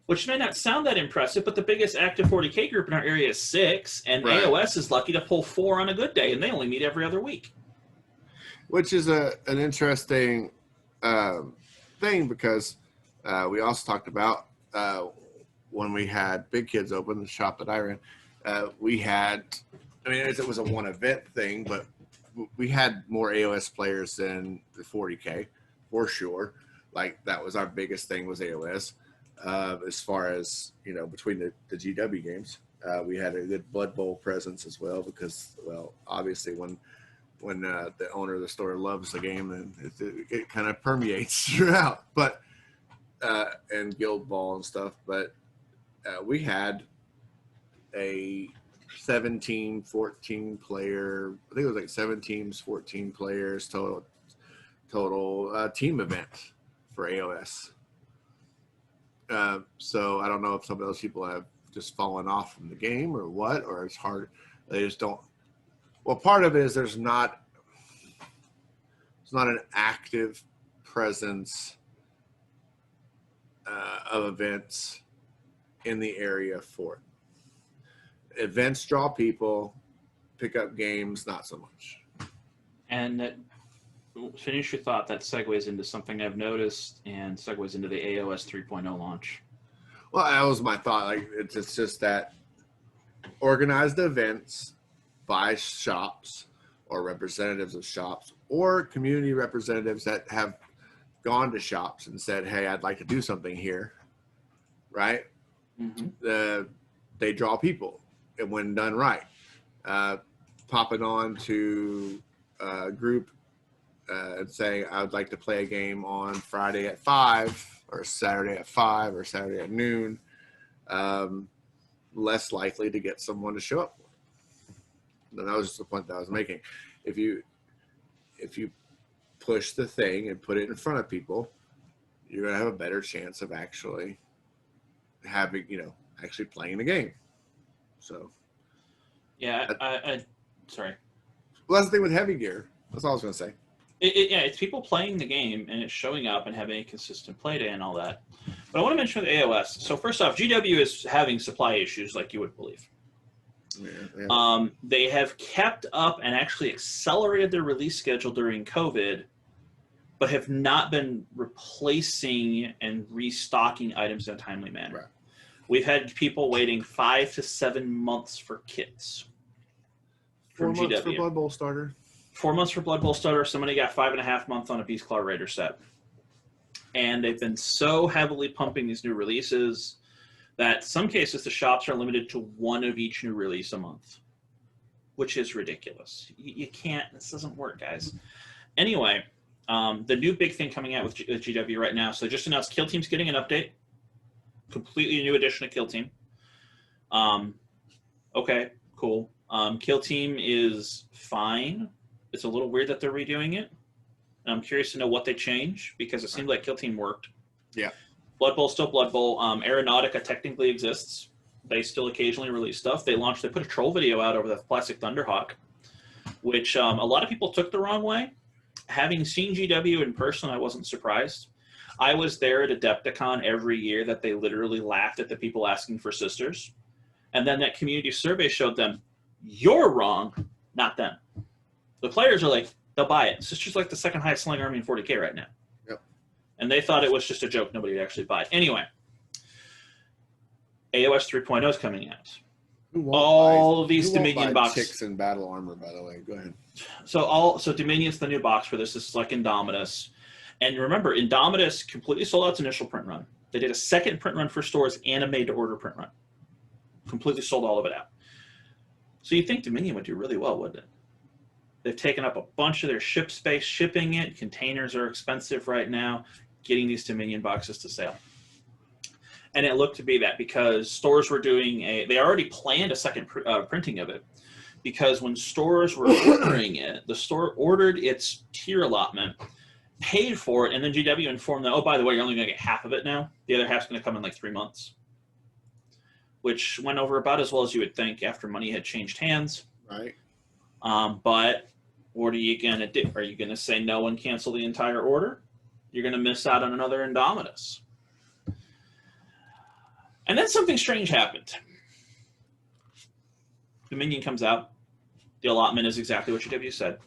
which may not sound that impressive, but the biggest active 40K group in our area is 6, and Right. AOS is lucky to pull 4 on a good day, and they only meet every other week. Which is an interesting thing, because we also talked about when we had Big Kids open, the shop that I ran, we had, I mean, it was a one event thing, but we had more AOS players than the 40K for sure. Like, that was our biggest thing, was AOS. As far as, you know, between the GW games, we had a good Blood Bowl presence as well, because, well, obviously when the owner of the store loves the game, then it kind of permeates throughout. But and Guild Ball and stuff. But we had a 17, 14 player. I think it was like 7 teams, 14 players total team event for AOS. So I don't know if some of those people have just fallen off from the game or what, or it's hard. They just don't. Well, part of it is it's not an active presence of events in the area for it. Events draw people, pick up games, not so much. And finish your thought. That segues into something I've noticed, and segues into the AOS 3.0 launch. Well, that was my thought. Like, it's just that organized events by shops or representatives of shops or community representatives that have gone to shops and said, hey, I'd like to do something here, right? Mm-hmm. They draw people, and when done right. Popping on to a group and saying, I would like to play a game on Friday at 5 or Saturday at 5 or Saturday at noon, less likely to get someone to show up. And that was just the point that I was making. If you push the thing and put it in front of people, you're going to have a better chance of actually having, actually playing the game. So, yeah, sorry. Well, that's the thing with heavy gear. That's all I was going to say. It's people playing the game, and it's showing up and having a consistent play day and all that. But I want to mention with AOS. So first off, GW is having supply issues like you would believe. Yeah. They have kept up and actually accelerated their release schedule during COVID, but have not been replacing and restocking items in a timely manner. Right. We've had people waiting 5 to 7 months for kits from 4 months GW. for Blood Bowl starter. 4 months for Blood Bowl starter. Somebody got 5.5 months on a Beast Claw Raider set. And they've been so heavily pumping these new releases that in some cases the shops are limited to 1 of each new release a month, which is ridiculous. You can't, this doesn't work, guys. Anyway, the new big thing coming out with GW right now, so they just announced Kill Team's getting an update, completely new edition of Kill Team. Okay, cool. Kill Team is fine. It's a little weird that they're redoing it. And I'm curious to know what they changed, because it seemed like Kill Team worked. Yeah. Blood Bowl, still Blood Bowl. Aeronautica technically exists. They still occasionally release stuff. They put a troll video out over the Plastic Thunderhawk, which a lot of people took the wrong way. Having seen GW in person, I wasn't surprised. I was there at Adepticon every year that they literally laughed at the people asking for sisters. And then that community survey showed them, you're wrong, not them. The players are like, they'll buy it. Sisters like the second highest selling army in 40K right now. Yep. And they thought it was just a joke. Nobody would actually buy it. Anyway, AOS 3.0 is coming out. All these Dominion boxes. Chicks in battle armor, by the way. Go ahead. So Dominion's the new box for this. This is like Indomitus. And remember, Indomitus completely sold out its initial print run. They did a second print run for stores and a made-to-order print run. Completely sold all of it out. So you'd think Dominion would do really well, wouldn't it? They've taken up a bunch of their ship space shipping it. Containers are expensive right now, getting these Dominion boxes to sale. And it looked to be that because stores were doing they already planned a second printing of it, because when stores were ordering it, the store ordered its tier allotment, paid for it, and then GW informed them, oh, by the way, you're only going to get half of it now. The other half's going to come in like 3 months, which went over about as well as you would think after money had changed hands. Right. But what are you going to do? Are you going to say no and cancel the entire order? You're going to miss out on another Indominus. And then something strange happened. Dominion comes out. The allotment is exactly what GW said.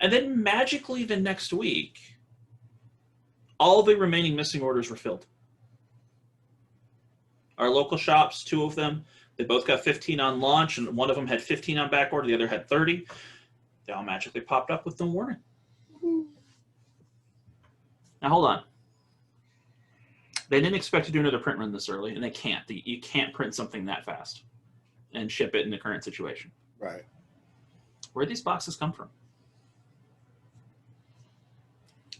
And then magically the next week, all the remaining missing orders were filled. Our local shops, 2 of them, they both got 15 on launch, and one of them had 15 on back order, the other had 30. They all magically popped up with no warning. Now, hold on. They didn't expect to do another print run this early, and they can't. You can't print something that fast and ship it in the current situation. Right. Where did these boxes come from?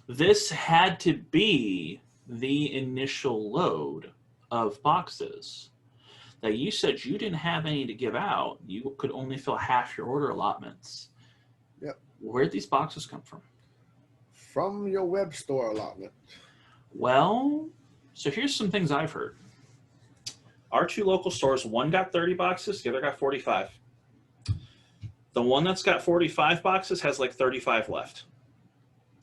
This had to be the initial load of boxes that you said you didn't have any to give out. You could only fill half your order allotments. Yep. Where did these boxes come from? From your web store allotment. Well, so here's some things I've heard. Our 2 local stores, one got 30 boxes, the other got 45. The one that's got 45 boxes has like 35 left.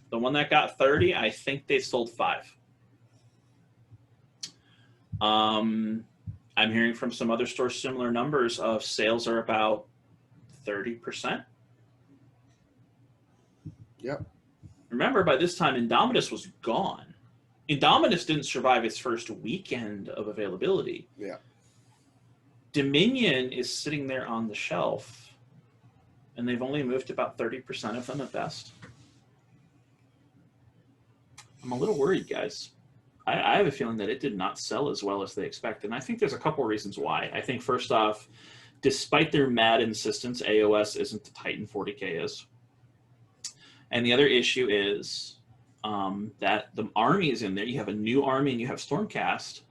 The one that got 30, I think they sold 5. I'm hearing from some other stores similar numbers of sales are about 30%. Yep. Remember, by this time, Indominus was gone. Indominus didn't survive its first weekend of availability. Yeah. Dominion is sitting there on the shelf, and they've only moved about 30% of them at best. I'm a little worried, guys. I have a feeling that it did not sell as well as they expected, and I think there's a couple reasons why. I think, first off, despite their mad insistence, AOS isn't the Titan 40K is. And the other issue is that the army is in there. You have a new army and you have Stormcast.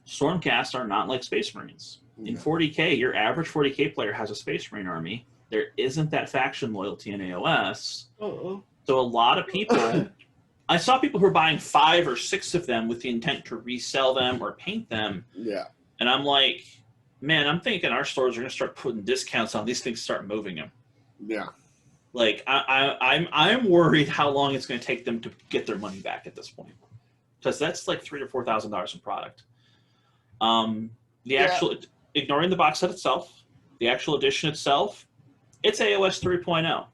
Stormcast are not like Space Marines. In 40K, your average 40K player has a Space Marine army. There isn't that faction loyalty in AOS. So a lot of people... I saw people who were buying 5 or 6 of them with the intent to resell them or paint them. Yeah. And I'm like, man, I'm thinking our stores are going to start putting discounts on these things, start moving them. Yeah. Like, I'm worried how long it's going to take them to get their money back at this point, because that's like $3,000 to $4,000 in product. Ignoring the box set itself, the actual edition itself, it's AOS 3.0.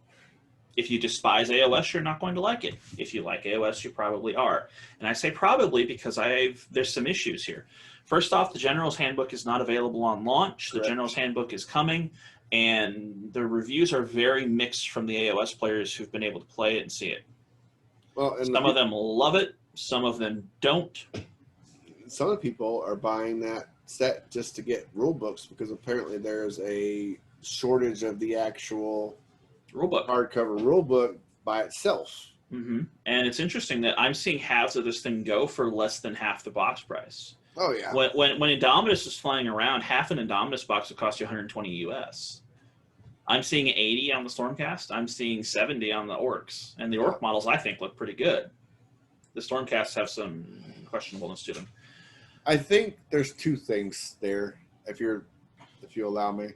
If you despise AOS, you're not going to like it. If you like AOS, you probably are. And I say probably because there's some issues here. First off, the General's Handbook is not available on launch. Correct. The General's Handbook is coming, and the reviews are very mixed from the AOS players who've been able to play it and see it. Well, and some of them love it. Some of them don't. Some of the people are buying that set just to get rule books because apparently there's a shortage of the actual rulebook, hardcover rulebook by itself. Mm-hmm. And it's interesting that I'm seeing halves of this thing go for less than half the box price. Oh yeah. When Indominus is flying around, half an Indominus box would cost you 120 US. I'm seeing 80 on the Stormcast. I'm seeing 70 on the Orcs, and the Orc models I think look pretty good. The Stormcasts have some questionableness to them. I think there's 2 things there, if you allow me.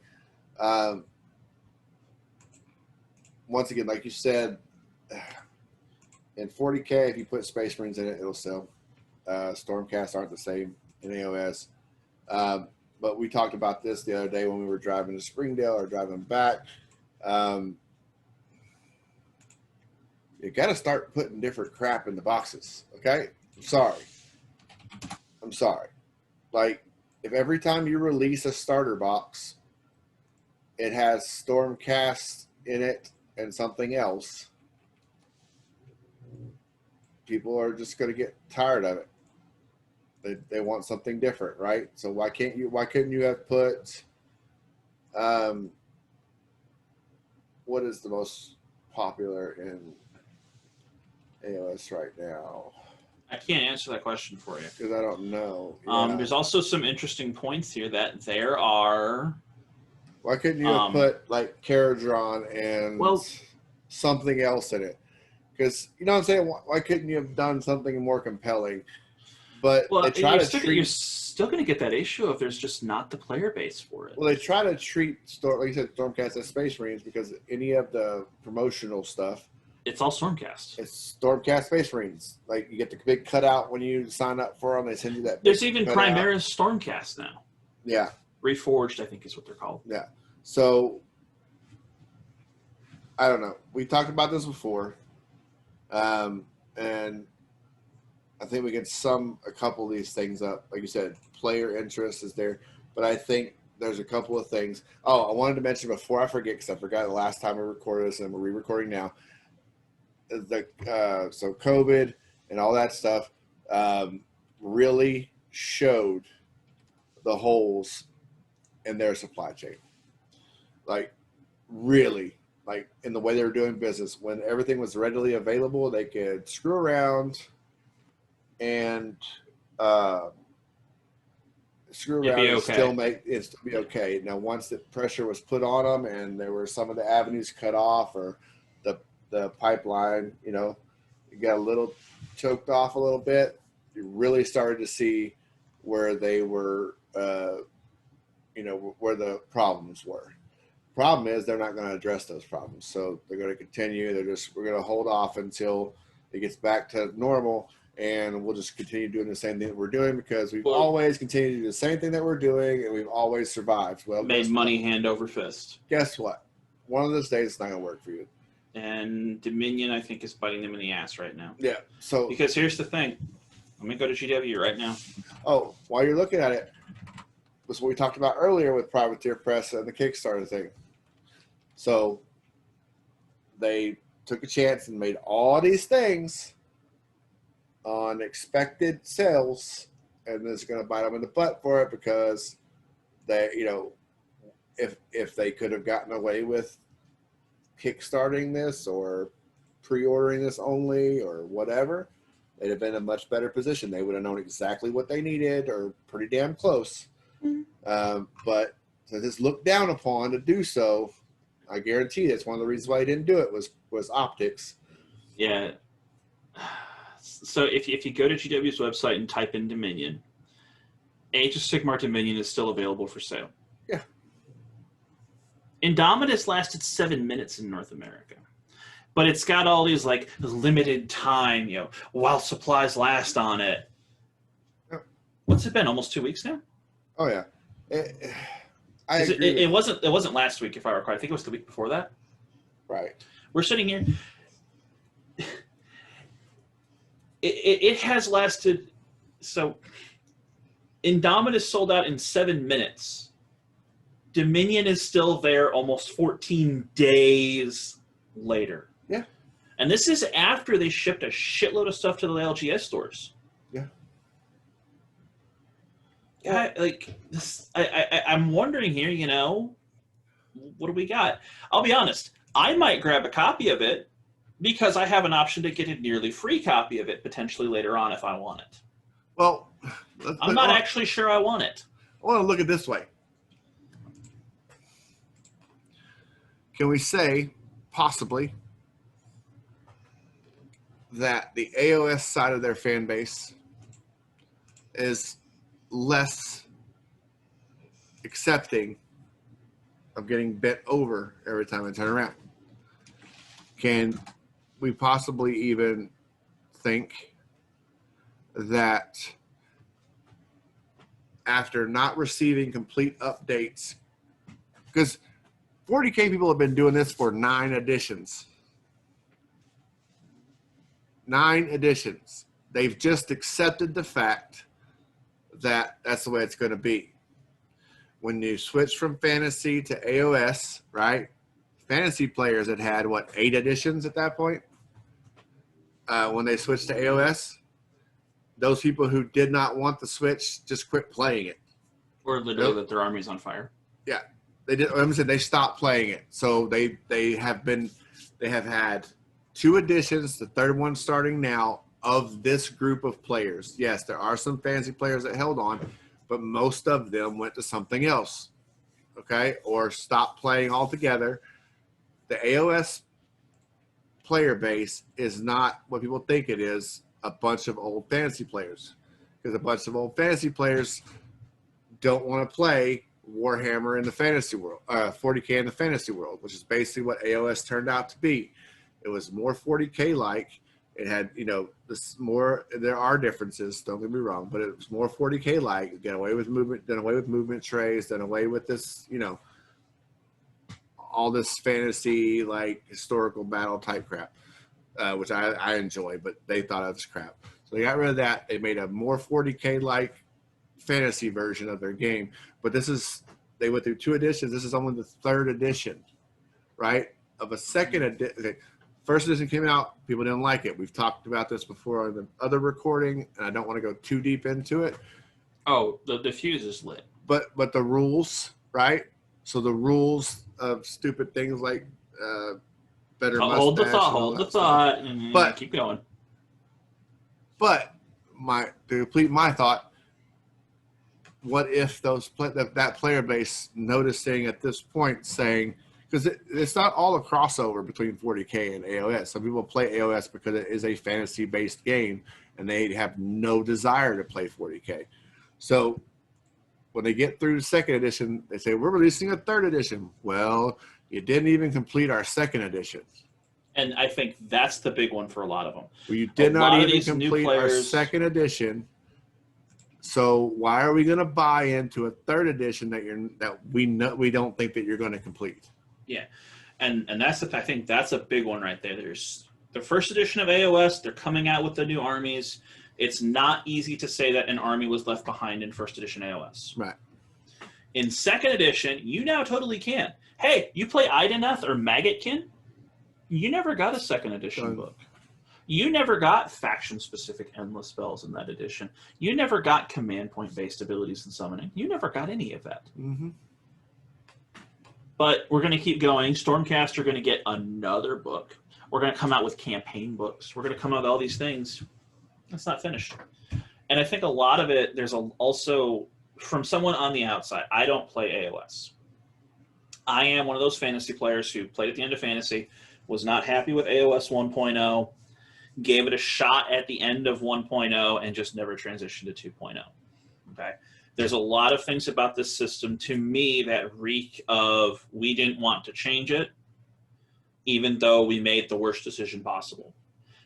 Once again, like you said, in 40K, if you put Space Marines in it, it'll sell. Stormcasts aren't the same in AOS. But we talked about this the other day when we were driving to Springdale or driving back. You got to start putting different crap in the boxes, okay? I'm sorry. Like, if every time you release a starter box, it has Stormcast in it and something else, people are just going to get tired of it. They want something different, right? So why couldn't you have put what is the most popular in AOS right now? I can't answer that question for you because I don't know. There's also some interesting points here that there are. Why couldn't you have put like Caradron and something else in it? Because you know what I'm saying. Why couldn't you have done something more compelling? But they try you're still going to get that issue if there's just not the player base for it. Well, they try to treat like you said, Stormcast as Space Marines because any of the promotional stuff. It's all Stormcast. It's Stormcast Space Marines. Like, you get the big cutout when you sign up for them. They send you that. There's even cutout. Primaris Stormcast now. Yeah. Reforged, I think, is what they're called. Yeah. So, I don't know. We talked about this before, and I think we can sum a couple of these things up. Like you said, player interest is there, but I think there's a couple of things. Oh, I wanted to mention before I forget, because I forgot the last time we recorded this, and we're re-recording now. So COVID and all that stuff really showed the holes in their supply chain. Like, really, like in the way they were doing business. When everything was readily available, they could screw around and still make it still be okay. Now, once the pressure was put on them and there were some of the avenues cut off, or the pipeline, you know, it got a little choked off a little bit, you really started to see where they were, you know, where the problems were. Problem is, they're not going to address those problems, so they're going to continue. We're going to hold off until it gets back to normal, and we'll just continue doing the same thing that we're doing, because we've always continued to do the same thing that we're doing, and we've always survived. Well, made money hand over fist. Guess what? One of those days it's not going to work for you. And Dominion, I think, is biting them in the ass right now. Yeah. So, because here's the thing. Let me go to GW right now. Oh, while you're looking at it, was what we talked about earlier with Privateer Press and the Kickstarter thing. So they took a chance and made all these things on expected sales, and it's going to bite them in the butt for it, because they, you know, if they could have gotten away with kickstarting this or pre-ordering this only or whatever, they'd have been in a much better position. They would have known exactly what they needed, or pretty damn close. Mm-hmm. But to just look down upon to do so, I guarantee that's one of the reasons why he didn't do it was optics. Yeah. So if you go to GW's website and type in Dominion, Age of Sigmar Dominion is still available for sale. Yeah. Indomitus lasted 7 minutes in North America, but it's got all these like limited time, you know, while supplies last on it. Yeah. What's it been? Almost 2 weeks now? Oh yeah. It wasn't last week, if I recall. I think it was the week before that. Right. We're sitting here. It has lasted. So, Indomitus sold out in 7 minutes. Dominion is still there almost 14 days later. Yeah. And this is after they shipped a shitload of stuff to the LGS stores. Yeah. Yeah, like this, I'm wondering here, you know, what do we got? I'll be honest, I might grab a copy of it because I have an option to get a nearly free copy of it potentially later on if I want it. Well, I'm not actually sure I want it. I want to look at it this way. Can we say, possibly, that the AOS side of their fan base is less accepting of getting bent over every time I turn around? Can we possibly even think that after not receiving complete updates, because 40K people have been doing this for 9 editions. 9 editions. They've just accepted the fact that that's the way it's going to be. When you switch from fantasy to AOS, right? Fantasy players had what, 8 editions at that point? When they switched to AOS, those people who did not want the switch just quit playing it. Or literally lit their armies on fire. Yeah. They did. I'm saying they stopped playing it. So they have had 2 editions, the third one starting now, of this group of players. Yes, there are some fantasy players that held on, but most of them went to something else. Okay? Or stopped playing altogether. The AOS player base is not what people think it is, a bunch of old fantasy players. Because a bunch of old fantasy players don't want to play Warhammer in the fantasy world, 40K in the fantasy world, which is basically what AOS turned out to be. It was more 40K like. It had, you know, this more. There are differences. Don't get me wrong, but it was more 40K like. Done away with movement. Done away with movement trays. Done away with this, you know, all this fantasy like historical battle type crap, which I enjoy, but they thought it was crap. So they got rid of that. They made a more 40K like fantasy version of their game. But this is, they went through 2 editions. This is only the 3rd edition, right? Of a second edition. First edition came out, people didn't like it. We've talked about this before on the other recording, and I don't want to go too deep into it. Oh, the fuse is lit. But the rules, right? So the rules of stupid things like better mustache. Hold the thought, but keep going. But to complete my thought, what if that player base noticing at this point saying, because it's not all a crossover between 40K and AOS. Some people play AOS because it is a fantasy-based game, and they have no desire to play 40K. So when they get through the 2nd edition, they say, we're releasing a 3rd edition. Well, you didn't even complete our 2nd edition. And I think that's the big one for a lot of them. Well, you did not even complete our 2nd edition. So why are we going to buy into a 3rd edition that we don't think that you're going to complete? Yeah, and that's I think that's a big one right there. There's the 1st edition of AOS. They're coming out with the new armies. It's not easy to say that an army was left behind in 1st edition AOS. Right. In 2nd edition, you now totally can. Hey, you play Ideneth or Maggotkin? You never got a 2nd edition book. You never got faction-specific endless spells in that edition. You never got command point-based abilities and summoning. You never got any of that. Mm-hmm. But we're going to keep going. Stormcast are going to get another book. We're going to come out with campaign books. We're going to come out with all these things. It's not finished. And I think a lot of it, there's also, from someone on the outside, I don't play AOS. I am one of those fantasy players who played at the end of fantasy, was not happy with AOS 1.0, gave it a shot at the end of 1.0, and just never transitioned to 2.0. Okay? There's a lot of things about this system, to me, that reek of we didn't want to change it, even though we made the worst decision possible.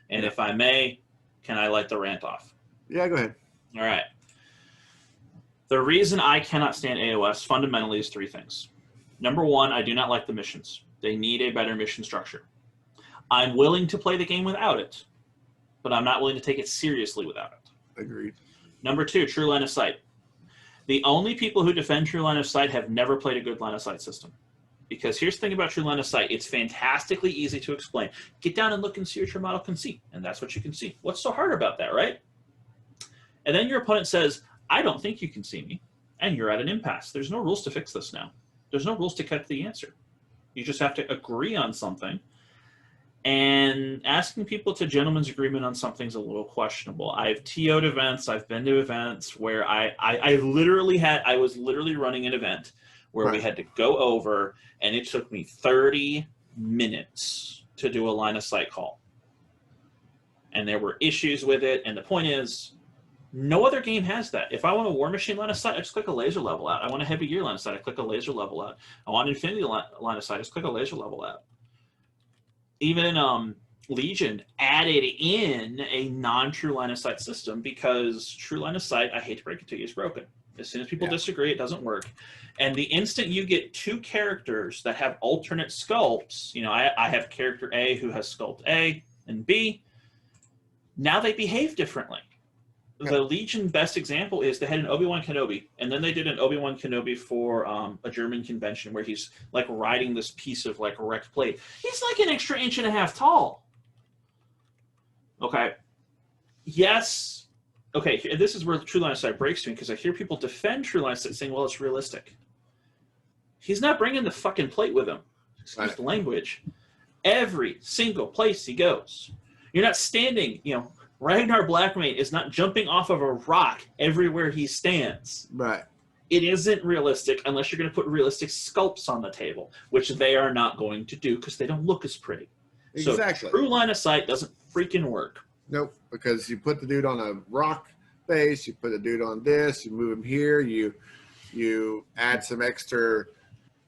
And if I may, can I light the rant off? Yeah, go ahead. All right. The reason I cannot stand AOS fundamentally is 3 things. Number 1, I do not like the missions. They need a better mission structure. I'm willing to play the game without it, but I'm not willing to take it seriously without it. Agreed. Number 2, true line of sight. The only people who defend true line of sight have never played a good line of sight system. Because here's the thing about true line of sight. It's fantastically easy to explain. Get down and look and see what your model can see. And that's what you can see. What's so hard about that, right? And then your opponent says, I don't think you can see me. And you're at an impasse. There's no rules to fix this now. There's no rules to cut the answer. You just have to agree on something. And asking people to gentleman's agreement on something's a little questionable. I've TO'd events. I've been to events where I was literally running an event where we had to go over, and it took me 30 minutes to do a line of sight call. And there were issues with it. And the point is, no other game has that. If I want a War Machine line of sight, I just click a laser level out. I want a Heavy Gear line of sight, I click a laser level out. I want Infinity line of sight, I just click a laser level out. Even Legion added in a non-true line of sight system because true line of sight, I hate to break it to you, is broken. As soon as people disagree, it doesn't work. And the instant you get 2 characters that have alternate sculpts, you know, I have character A who has sculpt A and B, now they behave differently. The Legion best example is they had an Obi-Wan Kenobi, and then they did an Obi-Wan Kenobi for a German convention where he's like riding this piece of like wrecked plate. He's like an extra 1.5 inches tall. Okay. Yes. Okay. This is where True Line of Sight breaks to me because I hear people defend True Line of Sight saying, well, it's realistic. He's not bringing the fucking plate with him. Excuse the language. Every single place he goes. You're not standing, you know, Ragnar Blackmane is not jumping off of a rock everywhere he stands. Right. It isn't realistic unless you're going to put realistic sculpts on the table, which they are not going to do because they don't look as pretty. Exactly. So true line of sight doesn't freaking work. Nope, because you put the dude on a rock base, you put the dude on this, you move him here, you add some extra,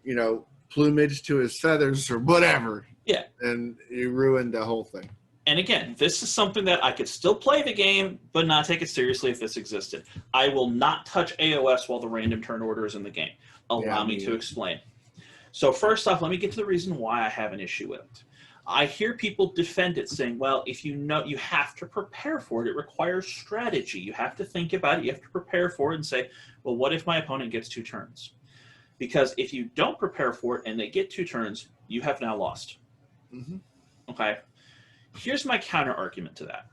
you know, plumage to his feathers or whatever. Yeah. And you ruined the whole thing. And again, this is something that I could still play the game, but not take it seriously if this existed. I will not touch AOS while the random turn order is in the game. Allow me to explain. So first off, let me get to the reason why I have an issue with it. I hear people defend it saying, well, if you know, you have to prepare for it. It requires strategy. You have to think about it. You have to prepare for it and say, well, what if my opponent gets 2 turns? Because if you don't prepare for it and they get 2 turns, you have now lost. Mm-hmm. Okay? Here's my counter argument to that.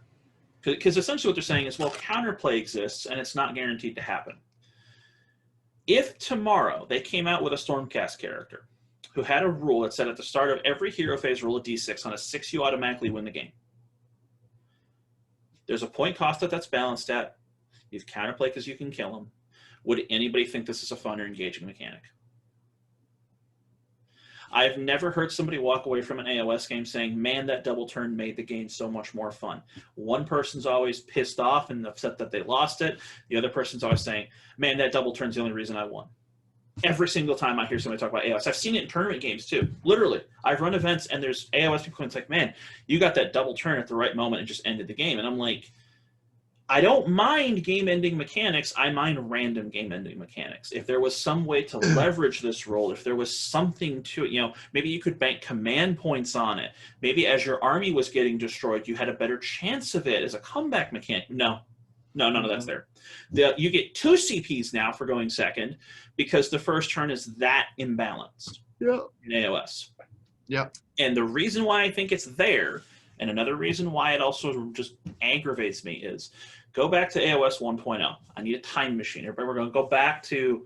Because essentially what they're saying is, well, counterplay exists and it's not guaranteed to happen. If tomorrow they came out with a Stormcast character who had a rule that said at the start of every hero phase, roll a d6. On a 6, you automatically win the game. There's a point cost that's balanced at. You have counterplay because you can kill them. Would anybody think this is a fun or engaging mechanic? I've never heard somebody walk away from an AOS game saying, man, that double turn made the game so much more fun. One person's always pissed off and upset that they lost it. The other person's always saying, man, that double turn's the only reason I won. Every single time I hear somebody talk about AOS. I've seen it in tournament games too. Literally. I've run events and there's AOS people and it's like, man, you got that double turn at the right moment and just ended the game. And I'm like, I don't mind game-ending mechanics. I mind random game-ending mechanics. If there was some way to leverage this role, if there was something to it, you know, maybe you could bank command points on it. Maybe as your army was getting destroyed, you had a better chance of it as a comeback mechanic. No, none of that's there. You get 2 CPs now for going second because the first turn is that imbalanced in AOS. Yeah. And the reason why I think it's there, and another reason why it also just aggravates me is, go back to AOS 1.0. I need a time machine. Everybody, we're going to go back to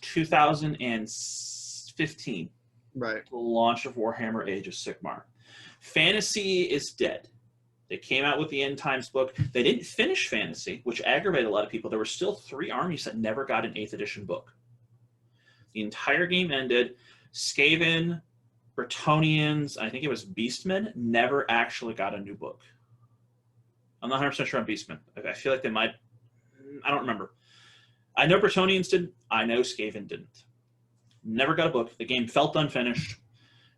2015. Right. The launch of Warhammer Age of Sigmar. Fantasy is dead. They came out with the End Times book. They didn't finish Fantasy, which aggravated a lot of people. There were still 3 armies that never got an 8th edition book. The entire game ended. Skaven, Bretonnians, I think it was Beastmen, never actually got a new book. I'm not 100% sure on Beastmen. I feel like they might. I don't remember. I know Bretonnians didn't. I know Skaven didn't. Never got a book. The game felt unfinished,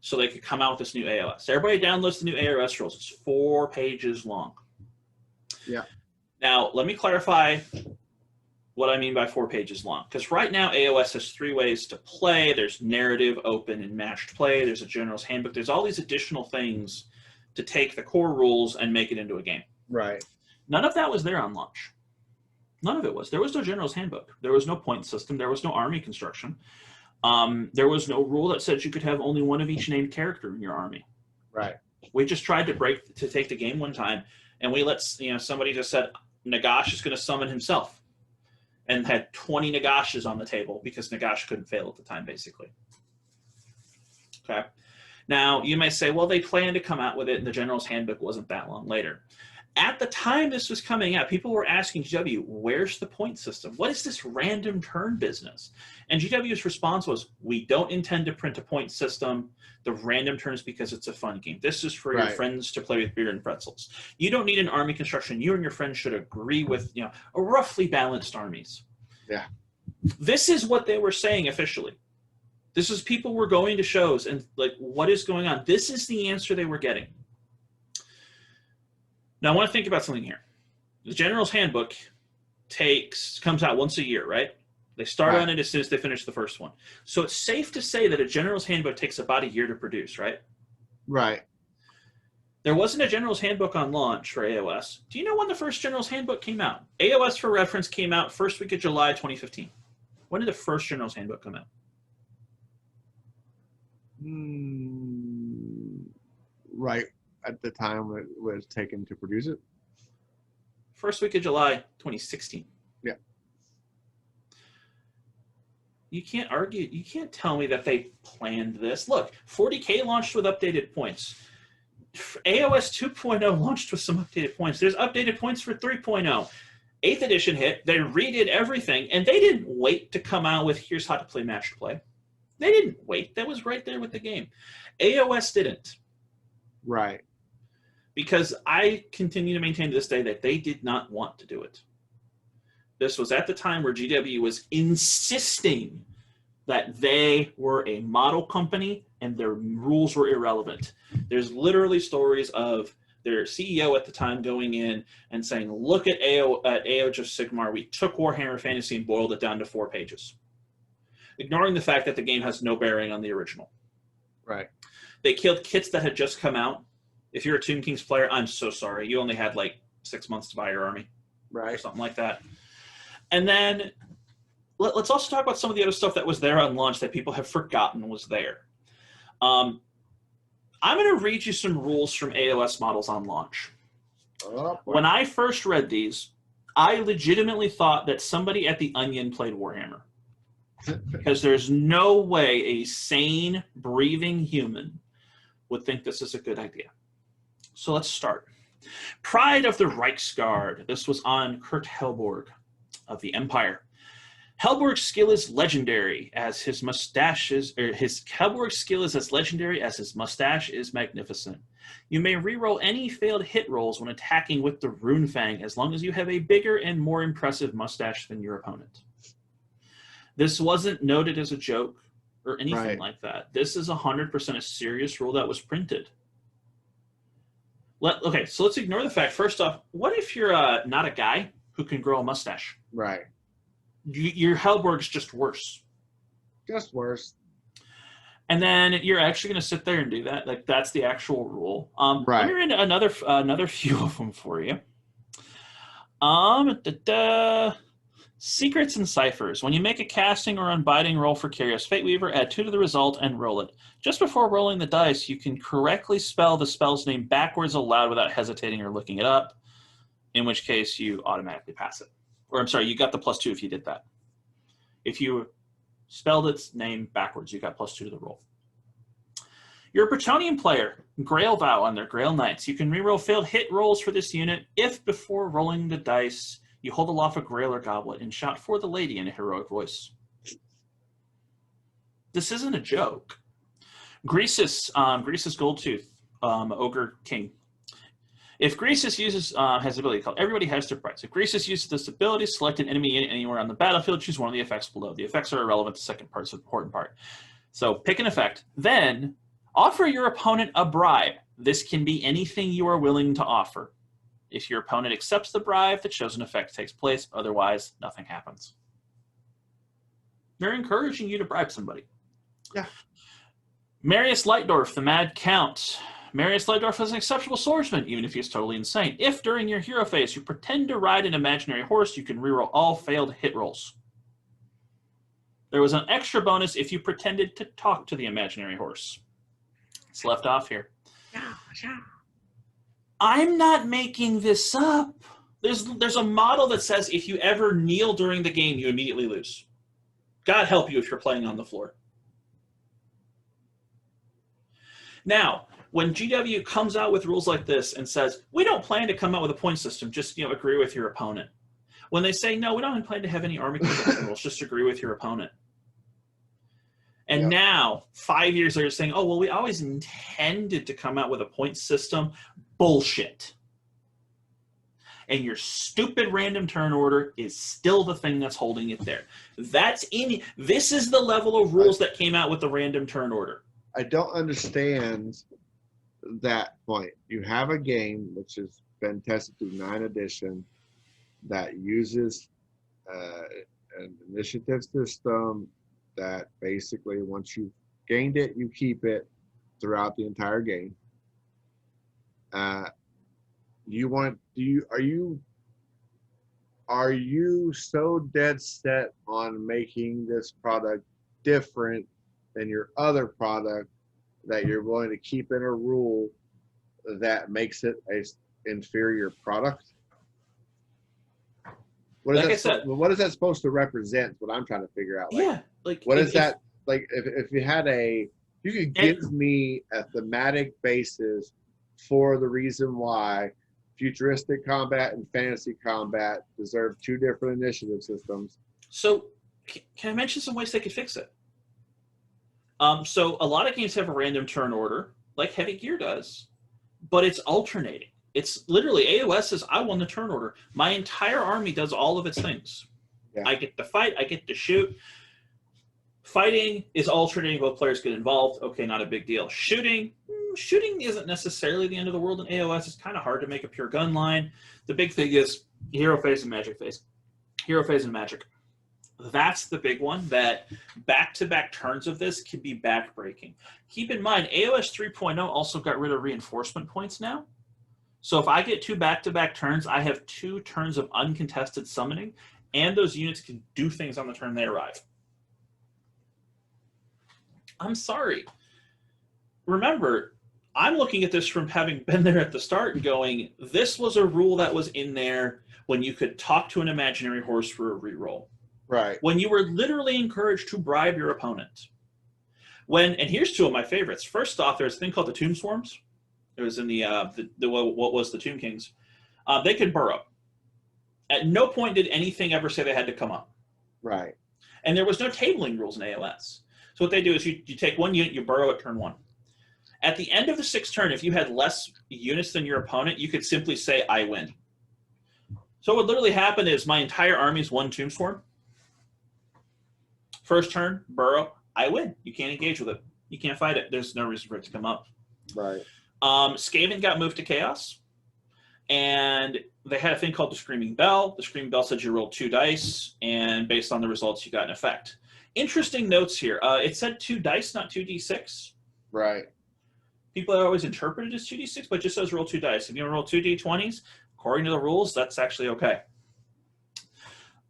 so they could come out with this new AOS. Everybody downloads the new AOS rules. It's 4 pages long. Yeah. Now, let me clarify what I mean by 4 pages long. Because right now, AOS has 3 ways to play. There's narrative, open, and matched play. There's a general's handbook. There's all these additional things to take the core rules and make it into a game. Right. None of that was there on launch. None of it was. There was no general's handbook. There was no point system. There was no army construction. There was no rule that said you could have only one of each named character in your army. Right. We just tried to take the game one time, and we let somebody just said Nagash is going to summon himself, and had 20 Nagashes on the table because Nagash couldn't fail at the time, basically. Okay. Now you may say, well, they planned to come out with it, and the general's handbook wasn't that long later. At the time this was coming out, people were asking GW, where's the point system? What is this random turn business? And GW's response was, we don't intend to print a point system. The random turns because it's a fun game. This is for your friends to play with beer and pretzels. You don't need an army construction. You and your friends should agree with, a roughly balanced armies. Yeah. This is what they were saying officially. This is people were going to shows and like, what is going on? This is the answer they were getting. Now, I want to think about something here. The General's Handbook comes out once a year, right? They start on it as soon as they finish the first one. So it's safe to say that a General's Handbook takes about a year to produce, right? Right. There wasn't a General's Handbook on launch for AOS. Do you know when the first General's Handbook came out? AOS, for reference, came out first week of July 2015. When did the first General's Handbook come out? Right at the time it was taken to produce it. First week of July 2016. Yeah. You can't argue. You can't tell me that they planned this. Look, 40K launched with updated points. AOS 2.0 launched with some updated points. There's updated points for 3.0. 8th edition hit. They redid everything, and they didn't wait to come out with here's how to play matched play. They didn't wait. That was right there with the game. AOS didn't. Right. Because I continue to maintain to this day that they did not want to do it. This was at the time where GW was insisting that they were a model company and their rules were irrelevant. There's literally stories of their CEO at the time going in and saying, look at Age of Sigmar, we took Warhammer Fantasy and boiled it down to 4 pages. Ignoring the fact that the game has no bearing on the original. Right. They killed kits that had just come out. If you're a Tomb Kings player, I'm so sorry. You only had like 6 months to buy your army. Right. Or something like that. And then let's also talk about some of the other stuff that was there on launch that people have forgotten was there. I'm going to read you some rules from AOS models on launch. When I first read these, I legitimately thought that somebody at the Onion played Warhammer. Because there's no way a sane, breathing human would think this is a good idea. So let's start. Pride of the Reichsguard. This was on Kurt Helborg of the Empire. Helborg's skill is legendary as his mustache is, Helborg's skill is as legendary as his mustache is magnificent. You may reroll any failed hit rolls when attacking with the Runefang as long as you have a bigger and more impressive mustache than your opponent. This wasn't noted as a joke or anything like that. This is 100% a serious rule that was printed. Okay, so let's ignore the fact. First off, what if you're not a guy who can grow a mustache? Right. Your Helborg's just worse. Just worse. And then you're actually going to sit there and do that. Like, that's the actual rule. Right. Let me read another few of them for you. Secrets and ciphers. When you make a casting or unbinding roll for Curious Fateweaver, add 2 to the result and roll it. Just before rolling the dice, you can correctly spell the spell's name backwards aloud without hesitating or looking it up, in which case you automatically pass it. Or I'm sorry, you got the +2 if you did that. If you spelled its name backwards, you got +2 to the roll. You're a Bretonnian player. Grail Vow on their Grail Knights. You can reroll failed hit rolls for this unit if before rolling the dice you hold aloft a Grailer Goblet and shout for the lady in a heroic voice. This isn't a joke. Greasus Goldtooth, Ogre King. If Greasus has the ability called Everybody Has Their Price. If Greasus uses this ability, select an enemy unit anywhere on the battlefield, choose one of the effects below. The effects are irrelevant. The second part's the important part. So pick an effect. Then offer your opponent a bribe. This can be anything you are willing to offer. If your opponent accepts the bribe, the chosen effect takes place. Otherwise, nothing happens. They're encouraging you to bribe somebody. Yeah. Marius Lightdorf, the Mad Count. Marius Lightdorf is an exceptional swordsman, even if he's totally insane. If during your hero phase you pretend to ride an imaginary horse, you can reroll all failed hit rolls. There was an extra bonus if you pretended to talk to the imaginary horse. It's left off here. I'm not making this up. There's a model that says if you ever kneel during the game, you immediately lose. God help you if you're playing on the floor. Now, when GW comes out with rules like this and says, we don't plan to come out with a point system, just agree with your opponent. When they say, no, we don't plan to have any army construction rules, just agree with your opponent. And now, 5 years later, saying, oh, well, we always intended to come out with a point system. Bullshit. And your stupid random turn order is still the thing that's holding it there. This is the level of rules that came out with the random turn order. I don't understand that point. You have a game which has been tested through 9th edition that uses an initiative system that basically once you've gained it, you keep it throughout the entire game. Are you so dead set on making this product different than your other product that you're willing to keep in a rule that makes it an inferior product? What is that supposed to represent? What I'm trying to figure out. What is that? Like, if you had you could give me a thematic basis for the reason why futuristic combat and fantasy combat deserve 2 different initiative systems. So, can I mention some ways they could fix it? So, a lot of games have a random turn order, like Heavy Gear does, but it's alternating. It's literally AOS says, I won the turn order. My entire army does all of its things. Yeah. I get to fight, I get to shoot. Fighting is alternating, both players get involved. Okay, not a big deal. Shooting isn't necessarily the end of the world in AOS. It's kind of hard to make a pure gun line. The big thing is hero phase and magic phase. Hero phase and magic. That's the big one, that back-to-back turns of this can be back-breaking. Keep in mind, AOS 3.0 also got rid of reinforcement points now. So if I get 2 back-to-back turns, I have 2 turns of uncontested summoning, and those units can do things on the turn they arrive. I'm sorry. Remember, I'm looking at this from having been there at the start and going, this was a rule that was in there when you could talk to an imaginary horse for a reroll. Right. When you were literally encouraged to bribe your opponent. And here's 2 of my favorites. First off, there's a thing called the Tomb Swarms. It was in what was the Tomb Kings. They could burrow. At no point did anything ever say they had to come up. Right. And there was no tabling rules in AOS. So what they do is you take 1 unit, you burrow at turn 1. At the end of the 6th turn, if you had less units than your opponent, you could simply say, I win. So what would literally happen is my entire army's 1 Tomb Swarm. First turn, burrow, I win. You can't engage with it. You can't fight it. There's no reason for it to come up. Right. Skaven got moved to Chaos, and they had a thing called the Screaming Bell. The Screaming Bell said you rolled 2 dice, and based on the results, you got an effect. Interesting notes here. It said 2 dice, not 2d6. Right. People are always interpreted as 2d6, but it just says roll 2 dice. If you want to roll 2 d20s, according to the rules, that's actually okay.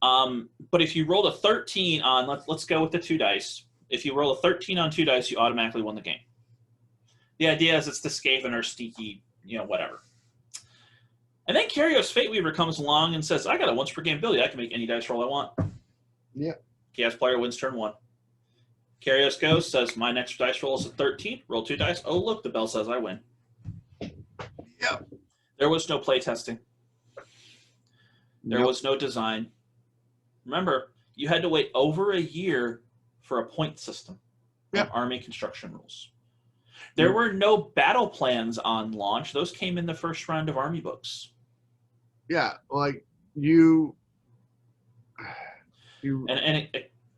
But if you rolled a 13 on, let's go with the 2 dice. If you roll a 13 on 2 dice, you automatically won the game. The idea is it's the Skaven or Steaky, whatever. And then Kyrios Fateweaver comes along and says, I got a once per game ability. I can make any dice roll I want. Yeah. Chaos player wins turn 1. Kyrios goes, says, my next dice roll is a 13. Roll 2 dice. Oh, look, the bell says I win. Yep. There was no play testing. There was no design. Remember, you had to wait over a year for a point system. Yep. Army construction rules. There were no battle plans on launch. Those came in the first round of army books. Yeah, like you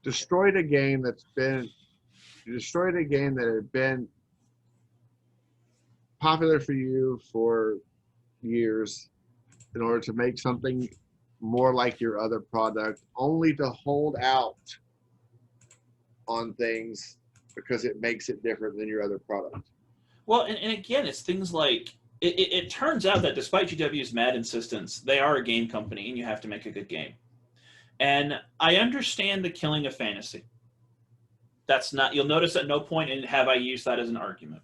destroyed a game that had been popular for you for years in order to make something more like your other product, only to hold out on things because it makes it different than your other product. Well, and again, it's things like, it turns out that despite GW's mad insistence, they are a game company and you have to make a good game. And I understand the killing of fantasy. That's not, you'll notice at no point have I used that as an argument.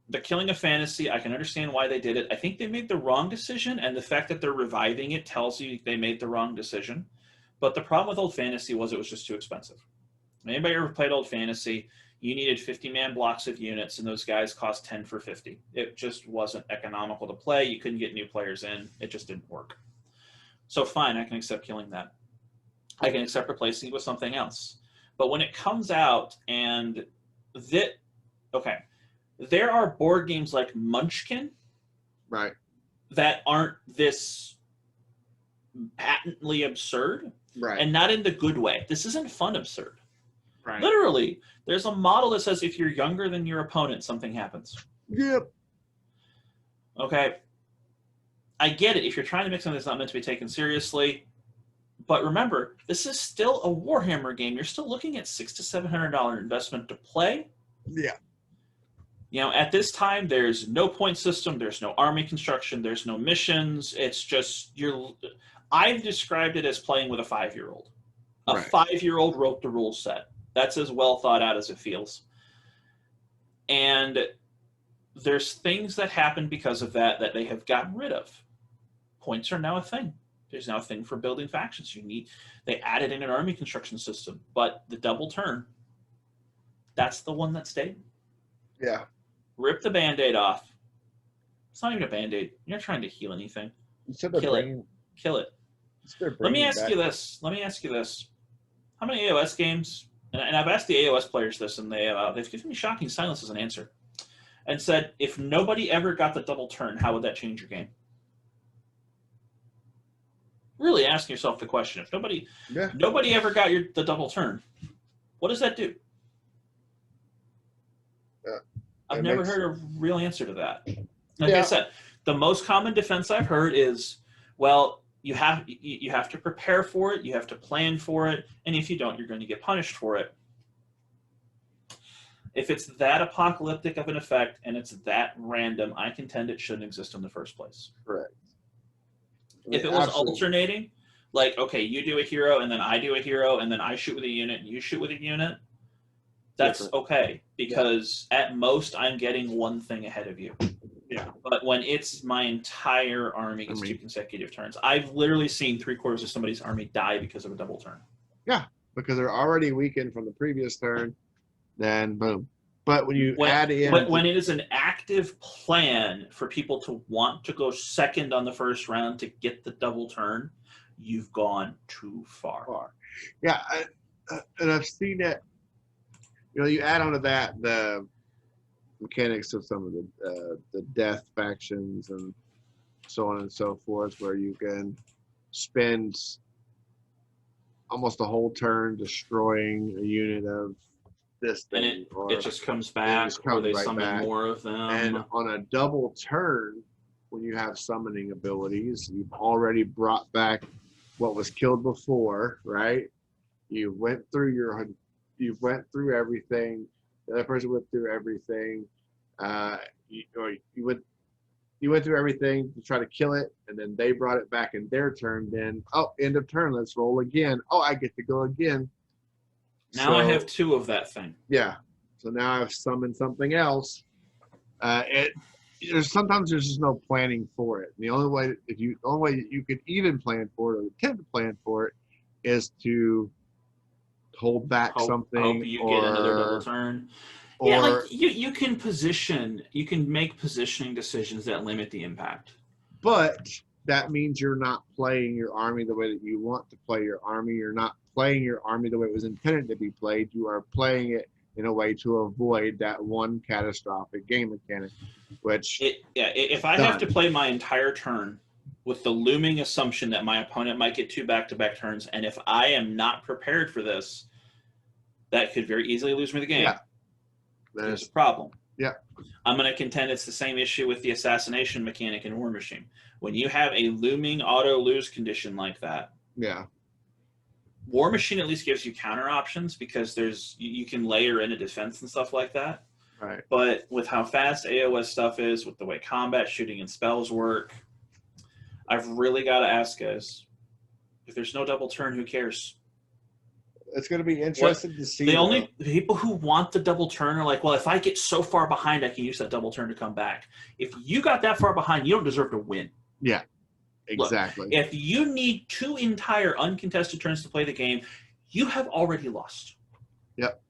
The killing of fantasy, I can understand why they did it. I think they made the wrong decision, and the fact that they're reviving it tells you they made the wrong decision. But the problem with old fantasy was it was just too expensive. Anybody ever played old fantasy, you needed 50-man blocks of units, and those guys cost 10 for 50. It just wasn't economical to play. You couldn't get new players in. It just didn't work. So fine, I can accept killing that. I can accept replacing it with something else. But when it comes out and there are board games like Munchkin, right, that aren't this patently absurd, right, and not in the good way. This isn't fun absurd. right. Literally, there's a model that says if you're younger than your opponent, something happens. Yep. Okay. I get it. If you're trying to make something that's not meant to be taken seriously, but remember, this is still a Warhammer game. You're still looking at $600 to $700 investment to play. Yeah. At this time, there's no point system, there's no army construction, there's no missions. It's just I've described it as playing with a 5-year-old. A 5-year-old wrote the rule set. That's as well thought out as it feels. And there's things that happen because of that they have gotten rid of. Points are now a thing. There's now a thing for building factions. They added in an army construction system, but the double turn, that's the one that stayed. Yeah. Rip the Band-Aid off. It's not even a Band-Aid. You're not trying to heal anything. Kill it. Let me ask you this. How many AOS games, and I've asked the AOS players this, and they've given me shocking silence as an answer, and said, if nobody ever got the double turn, how would that change your game? really asking yourself the question: if nobody Yeah. nobody ever got the double turn, what does that do? I've never heard a real answer to that. Like I said, the most common defense I've heard is, well, you have to prepare for it, you have to plan for it, and if you don't, you're going to get punished for it. If it's that apocalyptic of an effect and it's that random, I contend it shouldn't exist in the first place. Correct. If it was alternating, like, okay, you do a hero and then I do a hero and then I shoot with a unit and you shoot with a unit, that's okay, because at most I'm getting one thing ahead of you. Yeah. But when it's my entire army gets 2 consecutive turns, I've literally seen 3/4 of somebody's army die because of a double turn. Yeah, because they're already weakened from the previous turn, then boom. But when you add in... When it is an active plan for people to want to go second on the first round to get the double turn, you've gone too far. Yeah, and I've seen it. You know, you add onto that the mechanics of some of the death factions and so on and so forth, where you can spend almost a whole turn destroying a unit of this thing, and it just comes back, or they summon more of them. And on a double turn, when you have summoning abilities, you've already brought back what was killed before, right? You went through everything. The other person went through everything. You went through everything to try to kill it, and then they brought it back in their turn. Then, end of turn. Let's roll again. I get to go again. Now I have 2 of that thing. Yeah. So now I've summoned something else. Sometimes there's just no planning for it. The only way you could even plan for it or attempt to plan for it is to hold back something. Hope you get another double turn. Yeah, like you can make positioning decisions that limit the impact. But that means you're not playing your army the way that you want to play your army. You're not playing your army the way it was intended to be played. You are playing it in a way to avoid that one catastrophic game mechanic, if I have to play my entire turn with the looming assumption that my opponent might get 2 back-to-back turns, and if I am not prepared for this, that could very easily lose me the game. Yeah. There's a problem. Yeah. I'm going to contend it's the same issue with the assassination mechanic in War Machine. When you have a looming auto-lose condition like that, War Machine at least gives you counter options, because you can layer in a defense and stuff like that. Right. But with how fast AOS stuff is, with the way combat, shooting, and spells work, I've really got to ask, guys, if there's no double turn, who cares? It's going to be interesting to see. The only people who want the double turn are like, well, if I get so far behind, I can use that double turn to come back. If you got that far behind, you don't deserve to win. Yeah, exactly. Look, if you need 2 entire uncontested turns to play the game, you have already lost. Yep.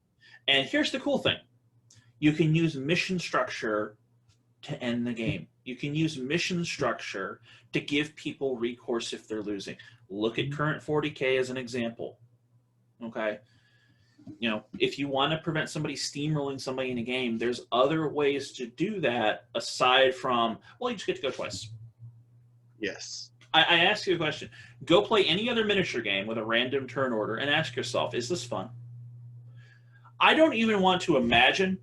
And here's the cool thing. You can use mission structure to end the game. You can use mission structure to give people recourse if they're losing. Look at current 40K as an example. Okay, if you want to prevent somebody steamrolling somebody in a game, there's other ways to do that aside from, well, you just get to go twice. Yes. I ask you a question. Go play any other miniature game with a random turn order and ask yourself, is this fun? I don't even want to imagine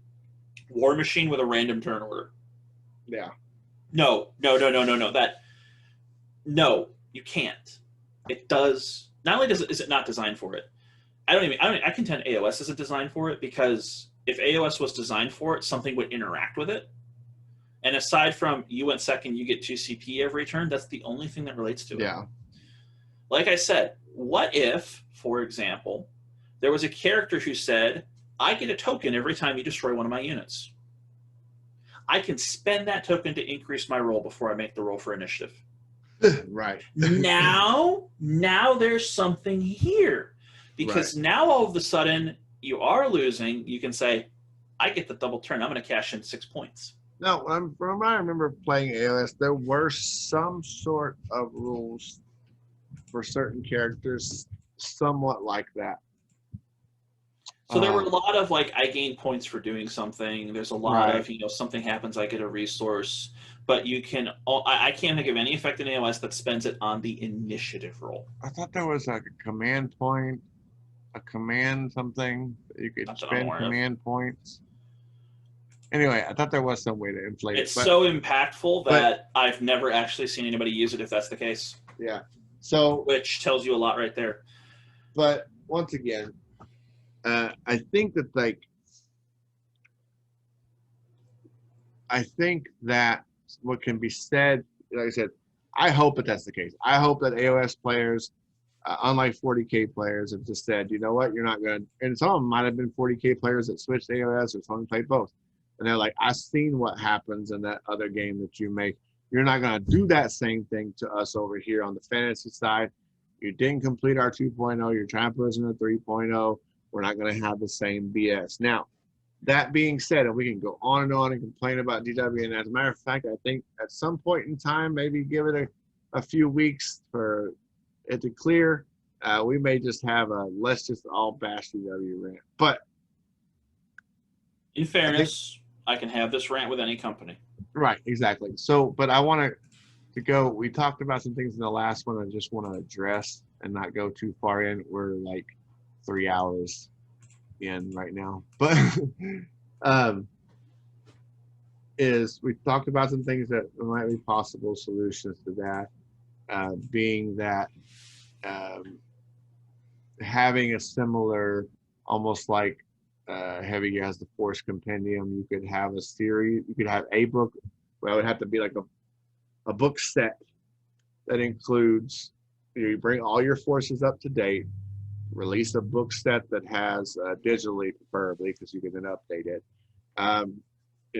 War Machine with a random turn order. Yeah. No, you can't. It does. Not only is it not designed for it, I contend AOS isn't designed for it, because if AOS was designed for it, something would interact with it. And aside from you went second, you get 2 CP every turn, that's the only thing that relates to it. Yeah. Like I said, what if, for example, there was a character who said, I get a token every time you destroy one of my units. I can spend that token to increase my roll before I make the roll for initiative. Right. Now there's something here. Because now all of a sudden you are losing, you can say, I get the double turn. I'm going to cash in 6 points. No, from what I remember playing AOS, there were some sort of rules for certain characters somewhat like that. So there were a lot of like, I gain points for doing something. There's a lot Right. of, something happens, I get a resource. But you can, I can't think of any effect in AOS that spends it on the initiative roll. I thought there was like a command point, a command something that you could Not that I'm spend aware of. command points. Anyway, I thought there was some way to inflate It's it. But, so impactful that I've never actually seen anybody use it if that's the case. yeah. So, Which tells you a lot right there. but once again, I think that what can be said, like I said, I hope that that's the case. I hope that AOS players, unlike 40K players, have just said, you know what, you're not going to, and some of them might have been 40K players that switched to AOS or some played both. And they're like, I've seen what happens in that other game that you make. You're not going to do that same thing to us over here on the fantasy side. You didn't complete our 2.0. You're trying to put us in a 3.0. We're not going to have the same BS. Now, that being said, and we can go on and complain about DW, and as a matter of fact, I think at some point in time, maybe give it a few weeks for it to clear, we may just have a let's just all bash DW rant. But in fairness, I can have this rant with any company. Right, exactly. So, but I want to go, we talked about some things in the last one I just want to address and not go too far in. We're like 3 hours in right now. But is we talked about some things that might be possible solutions to that, being that having a similar, almost like Heavy has the Force Compendium, you could have a series, you could have a book, well, it would have to be like a book set that includes, you bring all your forces up to date, release a book set that has digitally, preferably, because you can then update it. And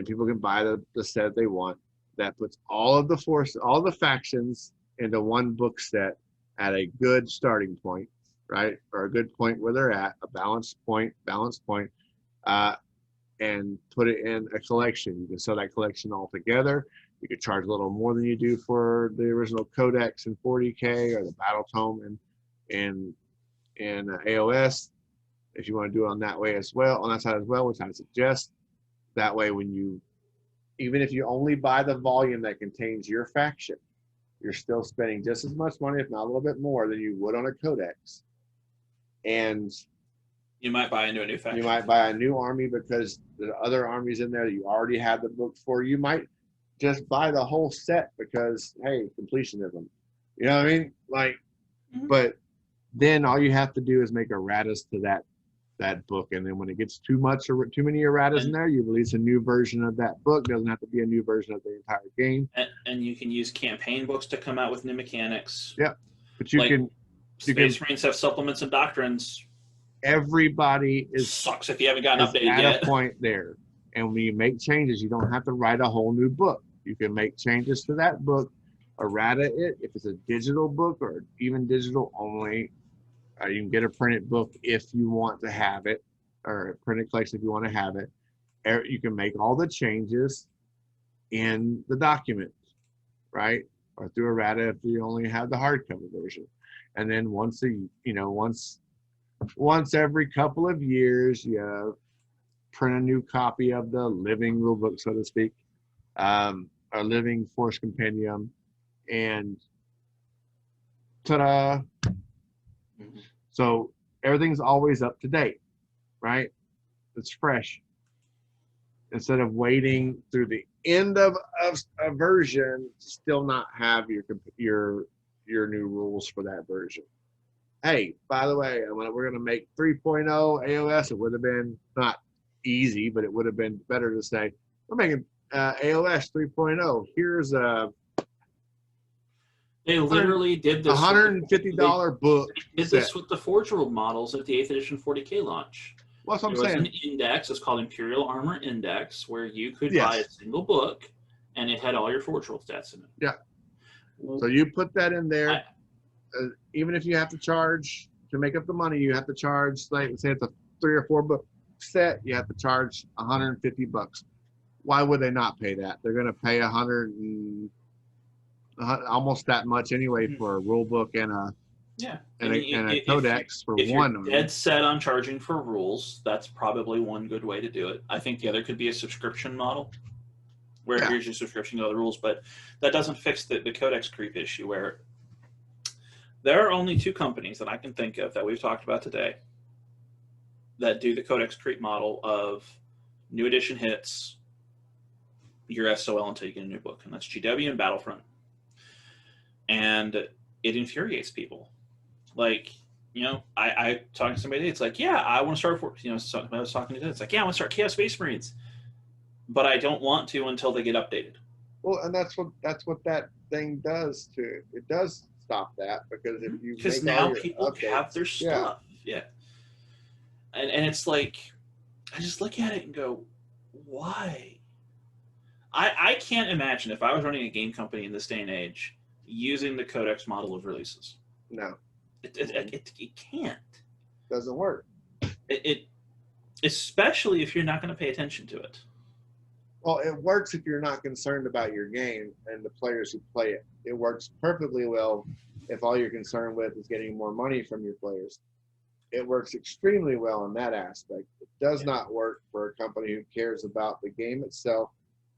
people can buy the set they want. That puts all of the force, all the factions into one book set at a good starting point, right? Or a good point where they're at, a balanced point, and put it in a collection. You can sell that collection all together. You could charge a little more than you do for the original Codex in 40K or the Battle Tome in AOS, if you want to do it on that way as well, on that side as well, which I suggest. That way, even if you only buy the volume that contains your faction, you're still spending just as much money, if not a little bit more, than you would on a Codex. And you might buy into a new faction. You might buy a new army because there are other armies in there that you already have the book for. You might just buy the whole set because, hey, completionism. You know what I mean? Like, but then all you have to do is make erratas to that book, and then when it gets too many erratas in there, you release a new version of that book. Doesn't have to be a new version of the entire game. And you can use campaign books to come out with new mechanics. Yeah, but you can. Space Marines have supplements and doctrines. Everybody sucks if you haven't gotten updated at yet. A point there, and when you make changes, you don't have to write a whole new book. You can make changes to that book, errata it. If it's a digital book or even digital only, you can get a printed book if you want to have it, or a printed collection if you want to have it. You can make all the changes in the document, right? Or through errata if you only have the hardcover version. And then once every couple of years, you print a new copy of the living rule book, so to speak, a living Force Compendium, and ta-da! So everything's always up to date, right? It's fresh. Instead of waiting through the end of a version to still not have your new rules for that version. Hey, by the way, when we're going to make 3.0 AOS, it would have been not easy, but it would have been better to say, we're making AOS 3.0. Here's they literally did this $150 book. They did this with the Forge World models at the 8th edition 40K launch. Well, that's what I'm saying. saying. There was an index, it's called Imperial Armor Index, where you could buy a single book, and it had all your Forge World stats in it. Yeah. So you put that in there. Even if you have to charge to make up the money, you have to charge, like, say it's a 3 or 4 book set, you have to charge $150. Why would they not pay that? They're going to pay almost that much anyway for a rule book and Yeah. and a codex for if one you're of them. dead set on charging for rules, that's probably one good way to do it. I think the other could be a subscription model, where Yeah. here's your subscription to all the rules, but that doesn't fix the codex creep issue, where there are only 2 companies that I can think of that we've talked about today that do the codex creep model of new edition hits, your SOL until you get a new book, and that's GW and Battlefront. And it infuriates people. Like, I talking to somebody, it's like, yeah, I want to start for, I was talking to them, it's like, yeah, I want to start Chaos Space Marines, but I don't want to until they get updated. Well, and that's what that thing does to it. It does stop that, because if you because make all now your people updates, have their stuff, and it's like, I just look at it and go, why? I can't imagine, if I was running a game company in this day and age, using the codex model of releases. No, it can't. doesn't work. It especially if you're not going to pay attention to it. Well, it works if you're not concerned about your game and the players who play it. It works perfectly well if all you're concerned with is getting more money from your players. It works extremely well in that aspect. It does not work for a company who cares about the game itself,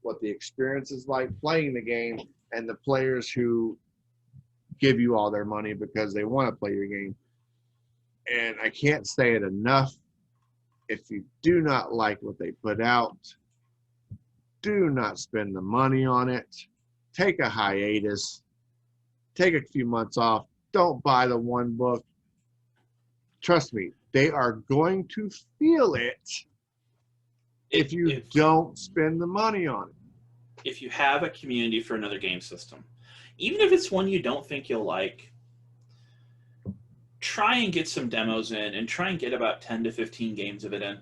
what the experience is like playing the game, and the players who give you all their money because they want to play your game. And I can't say it enough. If you do not like what they put out, do not spend the money on it. Take a hiatus. Take a few months off. Don't buy the one book. Trust me, they are going to feel it if you don't spend the money on it. If you have a community for another game system, even if it's one you don't think you'll like, try and get some demos in, and try and get about 10 to 15 games of it in.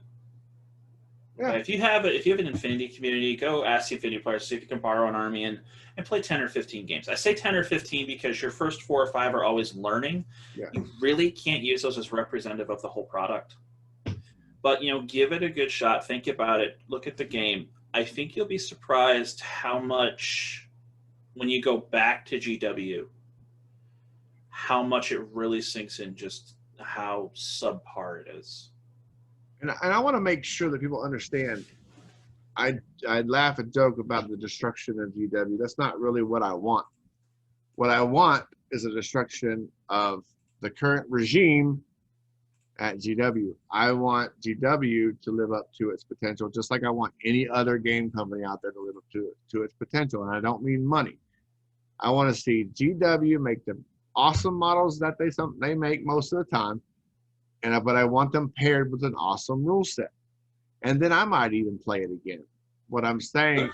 Yeah. If you have an Infinity community, go ask the Infinity players, see if you can borrow an army and play 10 or 15 games. I say 10 or 15 because your first 4 or 5 are always learning. Yeah. You really can't use those as representative of the whole product. But, give it a good shot. Think about it. Look at the game. I think you'll be surprised how much, when you go back to GW, how much it really sinks in just how subpar it is. And I want to make sure that people understand. I laugh and joke about the destruction of GW. That's not really what I want. What I want is a destruction of the current regime at GW. I want GW to live up to its potential, just like I want any other game company out there to live up to its potential. And I don't mean money. I want to see GW make the awesome models that they make most of the time, but I want them paired with an awesome rule set. And then I might even play it again. What I'm saying,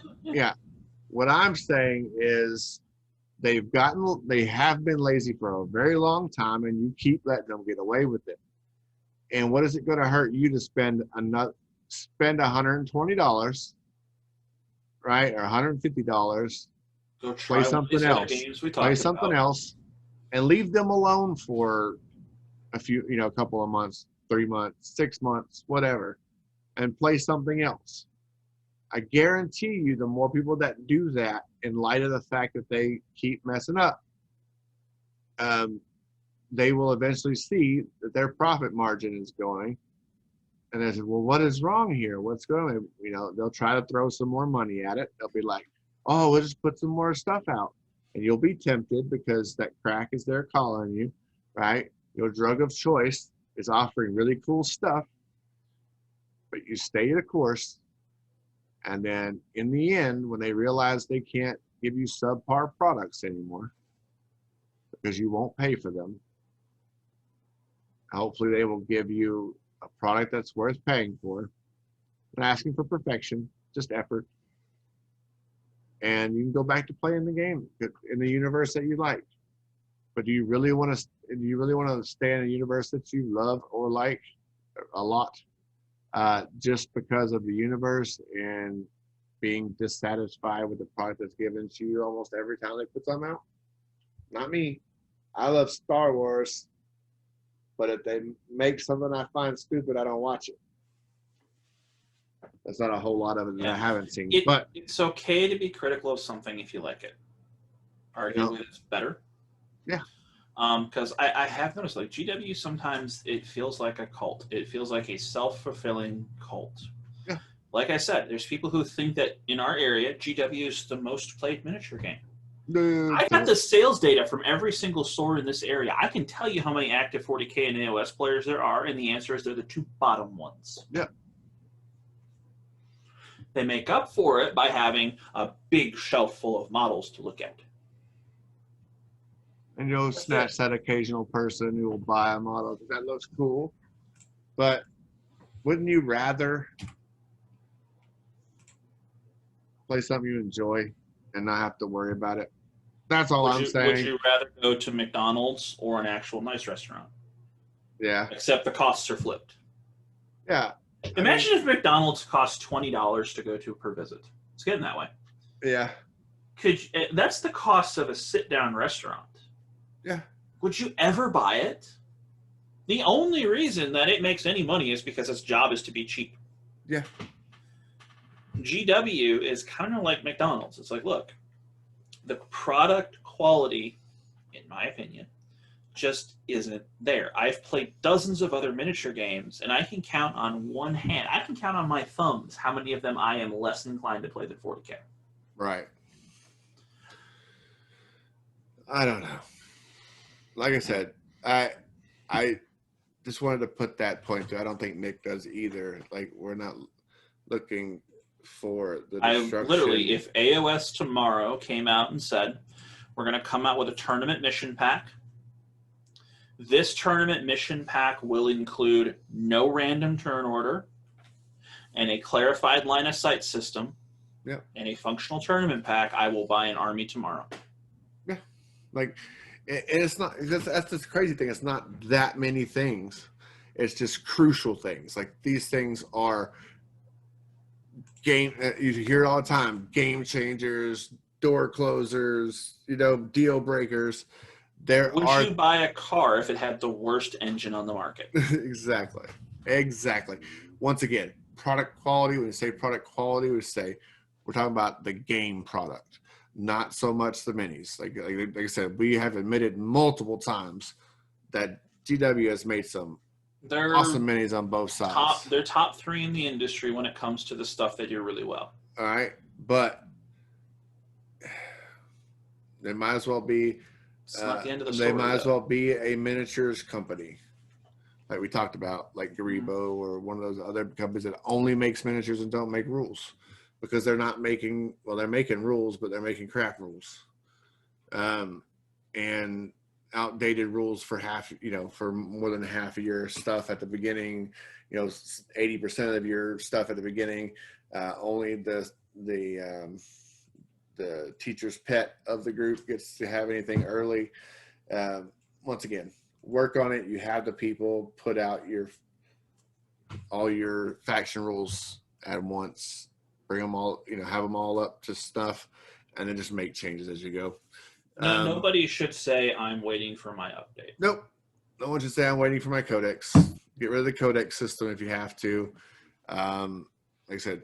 what I'm saying is they have been lazy for a very long time, and you keep letting them get away with it. And what is it going to hurt you to spend $120, right, or $150? Go Play something else. Play something else, and leave them alone for a couple of months, 3 months, 6 months, whatever, and play something else. I guarantee you, the more people that do that, in light of the fact that they keep messing up, they will eventually see that their profit margin is going. And they say, well, what is wrong here? What's going on? They'll try to throw some more money at it. They'll be like, oh, we'll just put some more stuff out. And you'll be tempted because that crack is there calling you, right? Your drug of choice is offering really cool stuff, but you stay the course. And then in the end, when they realize they can't give you subpar products anymore because you won't pay for them, hopefully they will give you a product that's worth paying for. Not asking for perfection, just effort. And you can go back to playing the game in the universe that you like. But do you really want to stay in a universe that you love or like a lot, just because of the universe and being dissatisfied with the product that's given to you almost every time they put something out? Not me. I love Star Wars, but if they make something I find stupid, I don't watch it. That's not a whole lot of it that I haven't seen. But it's okay to be critical of something if you like it. Arguably, it's better. Yeah. Because I have noticed, like, GW sometimes it feels like a cult. It feels like a self-fulfilling cult. Yeah. Like I said, there's people who think that in our area, GW is the most played miniature game. I got the sales data from every single store in this area. I can tell you how many active 40K and AOS players there are, and the answer is they're the two bottom ones. Yeah. They make up for it by having a big shelf full of models to look at. And you'll snatch that occasional person who will buy a model because that looks cool. But wouldn't you rather play something you enjoy and not have to worry about it? That's all I'm saying. Would you rather go to McDonald's or an actual nice restaurant? Yeah. Except the costs are flipped. Yeah. Imagine if McDonald's cost $20 to go to per visit. It's getting that way. Yeah. That's the cost of a sit-down restaurant. Yeah. Would you ever buy it? The only reason that it makes any money is because its job is to be cheap. Yeah. GW is kind of like McDonald's. It's like, look, the product quality, in my opinion, just isn't there. I've played dozens of other miniature games, and I can count on one hand. I can count on my thumbs how many of them I am less inclined to play than 40K. Right. I don't know. Like I said, I just wanted to put that point to. I don't think Nick does either. Like, we're not looking for the destruction. Literally, if AOS tomorrow came out and said, we're going to come out with a tournament mission pack, this tournament mission pack will include no random turn order and a clarified line of sight system, yep, and a functional tournament pack, I will buy an army tomorrow. Yeah. Like, it's not, that's the crazy thing. It's not that many things. It's just crucial things. Like, these things are game, you hear it all the time, game changers, door closers, deal breakers. Would you buy a car if it had the worst engine on the market? Exactly. Once again, product quality. When you say product quality, we say we're talking about the game product, not so much the minis. Like I said, we have admitted multiple times that GW has made some awesome minis on both sides. They're top 3 in the industry when it comes to the stuff they do really well. All right, but they might as well be. It's not the end of the story. They might as well be a miniatures company, like we talked about, like Garibo or one of those other companies that only makes miniatures and don't make rules, because they're not making. Well, they're making rules, but they're making crap rules, and outdated rules for for more than half of your stuff at the beginning. 80% of your stuff at the beginning. Only the teacher's pet of the group gets to have anything early. Once again, work on it. You have the people, put out all your faction rules at once, bring them all, have them all up to stuff, and then just make changes as you go. No, nobody should say I'm waiting for my update. Nope. No one should say I'm waiting for my codex. Get rid of the codex system if you have to. Like I said,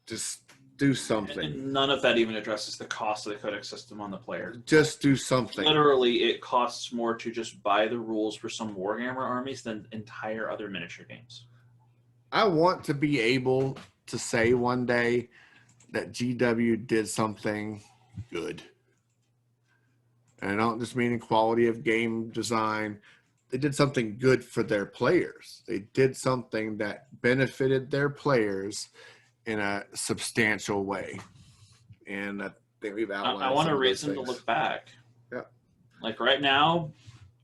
just do something. And none of that even addresses the cost of the codex system on the player. Just do something. Literally, it costs more to just buy the rules for some Warhammer armies than entire other miniature games. I want to be able to say one day that GW did something good. And I don't just mean in quality of game design. They did something good for their players. They did something that benefited their players in a substantial way. And I think we've outlined I want a reason to look back. Yeah. Like right now,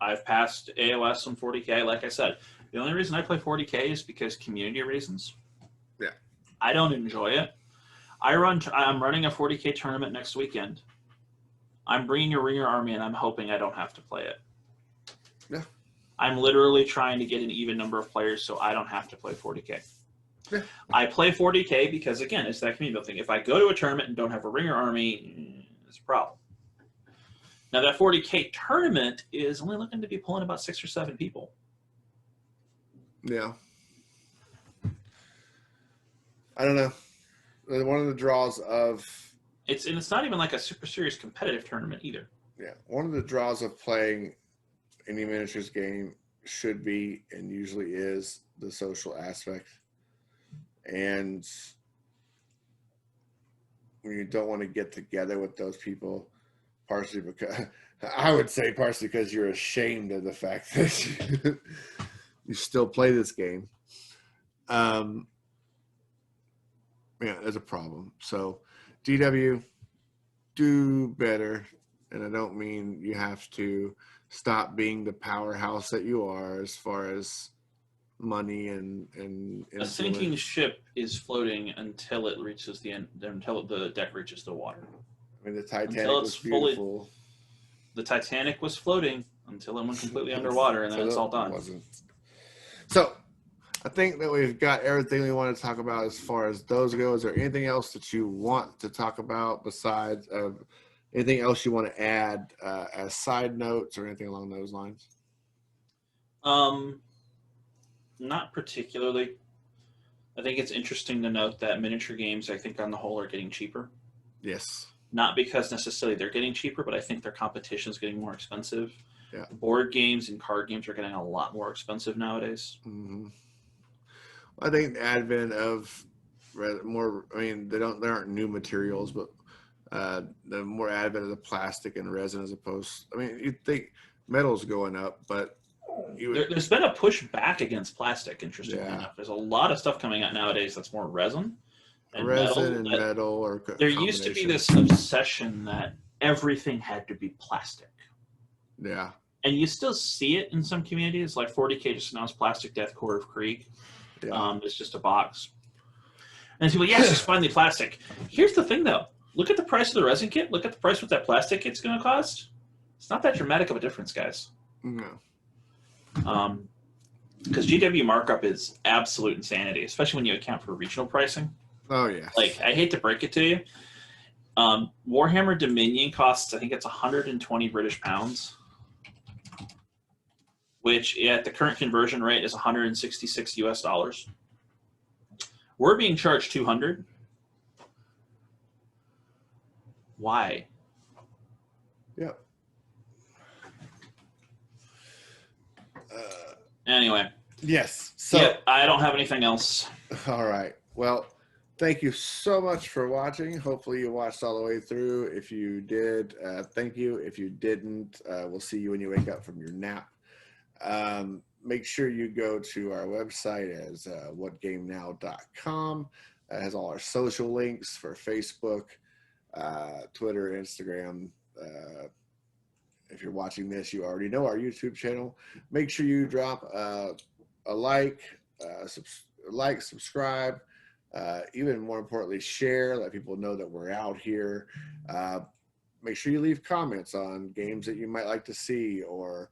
I've passed AOS and 40K. Like I said, the only reason I play 40K is because community reasons. Yeah. I don't enjoy it. I'm running a 40K tournament next weekend. I'm bringing a ringer army, and I'm hoping I don't have to play it. Yeah. I'm literally trying to get an even number of players so I don't have to play 40K. Yeah. I play 40K because, again, it's that community building thing. If I go to a tournament and don't have a ringer army, it's a problem. Now, that 40K tournament is only looking to be pulling about 6 or 7 people. Yeah. I don't know. One of the draws of... It's not even like a super serious competitive tournament either. Yeah. One of the draws of playing any miniatures game should be and usually is the social aspect. And you don't want to get together with those people, partially because I would say partially because you're ashamed of the fact that you still play this game. Yeah, there's a problem. So DW, do better. And I don't mean you have to stop being the powerhouse that you are as far as money and A sinking ship is floating until it reaches the end, until the deck reaches the water. I mean, the Titanic Until was it's fully- beautiful. The Titanic was floating until it went completely underwater, and then it's all done. Wasn't. So I think that we've got everything we want to talk about as far as those go. Is there anything else that you want to talk about besides anything else you want to add as side notes or anything along those lines? Not particularly. I think it's interesting to note that miniature games, I think on the whole, are getting cheaper. Yes. Not because necessarily they're getting cheaper, but I think their competition is getting more expensive. Yeah. Board games and card games are getting a lot more expensive nowadays. Mm-hmm. I think the advent of more, I mean, there aren't new materials, but the more advent of the plastic and resin as opposed, I mean, you'd think metal's going up, but there's been a push back against plastic, interestingly Yeah. enough. There's a lot of stuff coming out nowadays that's more resin and metal or there used to be this obsession that everything had to be plastic. Yeah. And you still see it in some communities, like 40K just announced Plastic Death Core of Krieg. Yeah. It's just a box. And people, yes, it's finally plastic. Here's the thing, though. Look at the price of the resin kit. Look at the price what that plastic kit's going to cost. It's not that dramatic of a difference, guys. No. Because GW markup is absolute insanity, especially when you account for regional pricing. Oh, yes. Like, I hate to break it to you. Warhammer Dominion costs, I think it's 120 British pounds, which at the current conversion rate is 166 US dollars. We're being charged 200. Why? Yep. Anyway. Yes. So yep, I don't have anything else. All right. Well, thank you so much for watching. Hopefully you watched all the way through. If you did, thank you. If you didn't, we'll see you when you wake up from your nap. Make sure you go to our website as whatgamenow.com. It has all our social links for Facebook, Twitter, Instagram. If you're watching this, you already know our YouTube channel. Make sure you drop a like, subscribe, even more importantly, share, let people know that we're out here. Make sure you leave comments on games that you might like to see, or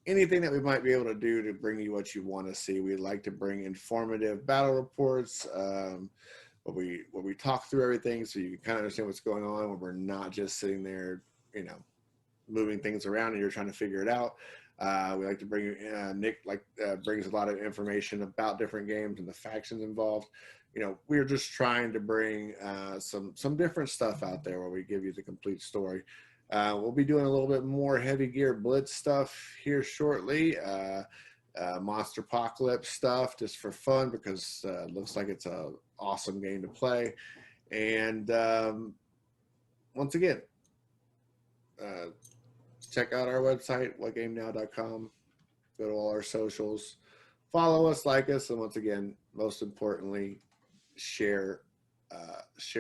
anything that we might be able to do to bring you what you want to see. We'd like to bring informative battle reports, where we talk through everything so you can kind of understand what's going on, when we're not just sitting there, moving things around and you're trying to figure it out. We like to bring Nick brings a lot of information about different games and the factions involved. We're just trying to bring some different stuff out there where we give you the complete story. We'll be doing a little bit more heavy gear blitz stuff here shortly. Monster Apocalypse stuff just for fun, because it looks like it's an awesome game to play. And once again, check out our website, whatgamenow.com. Go to all our socials. Follow us, like us, and once again, most importantly, share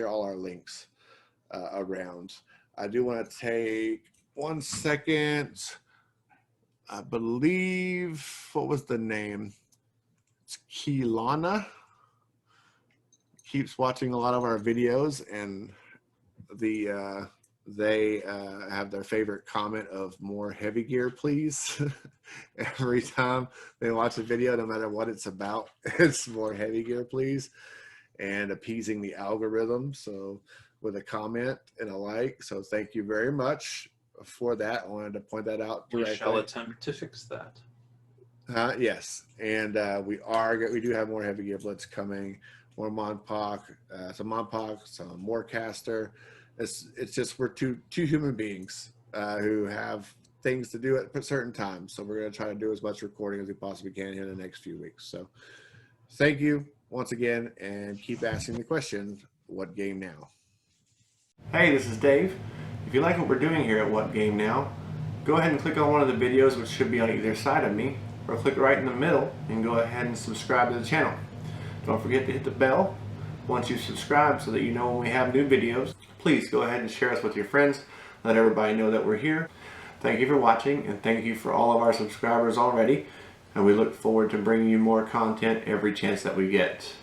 all our links around. I do want to take 1 second. I believe, what was the name? It's Keelana. Keeps watching a lot of our videos, and they have their favorite comment of "more heavy gear, please." Every time they watch a video, no matter what it's about, it's "more heavy gear, please," and appeasing the algorithm. So with a comment and a like. So thank you very much for that. I wanted to point that out directly. We shall attempt to fix that. Yes, and we do have more heavy gear blitz coming. More some Monpoc, some Morecaster. It's just we're two human beings who have things to do at certain times. So we're going to try to do as much recording as we possibly can here in the next few weeks. So thank you once again, and keep asking the question, what game now? Hey, this is Dave. If you like what we're doing here at What Game Now, go ahead and click on one of the videos which should be on either side of me, or click right in the middle and go ahead and subscribe to the channel. Don't forget to hit the bell once you subscribe so that you know when we have new videos. Please go ahead and share us with your friends. Let everybody know that we're here. Thank you for watching, and thank you for all of our subscribers already. And we look forward to bringing you more content every chance that we get.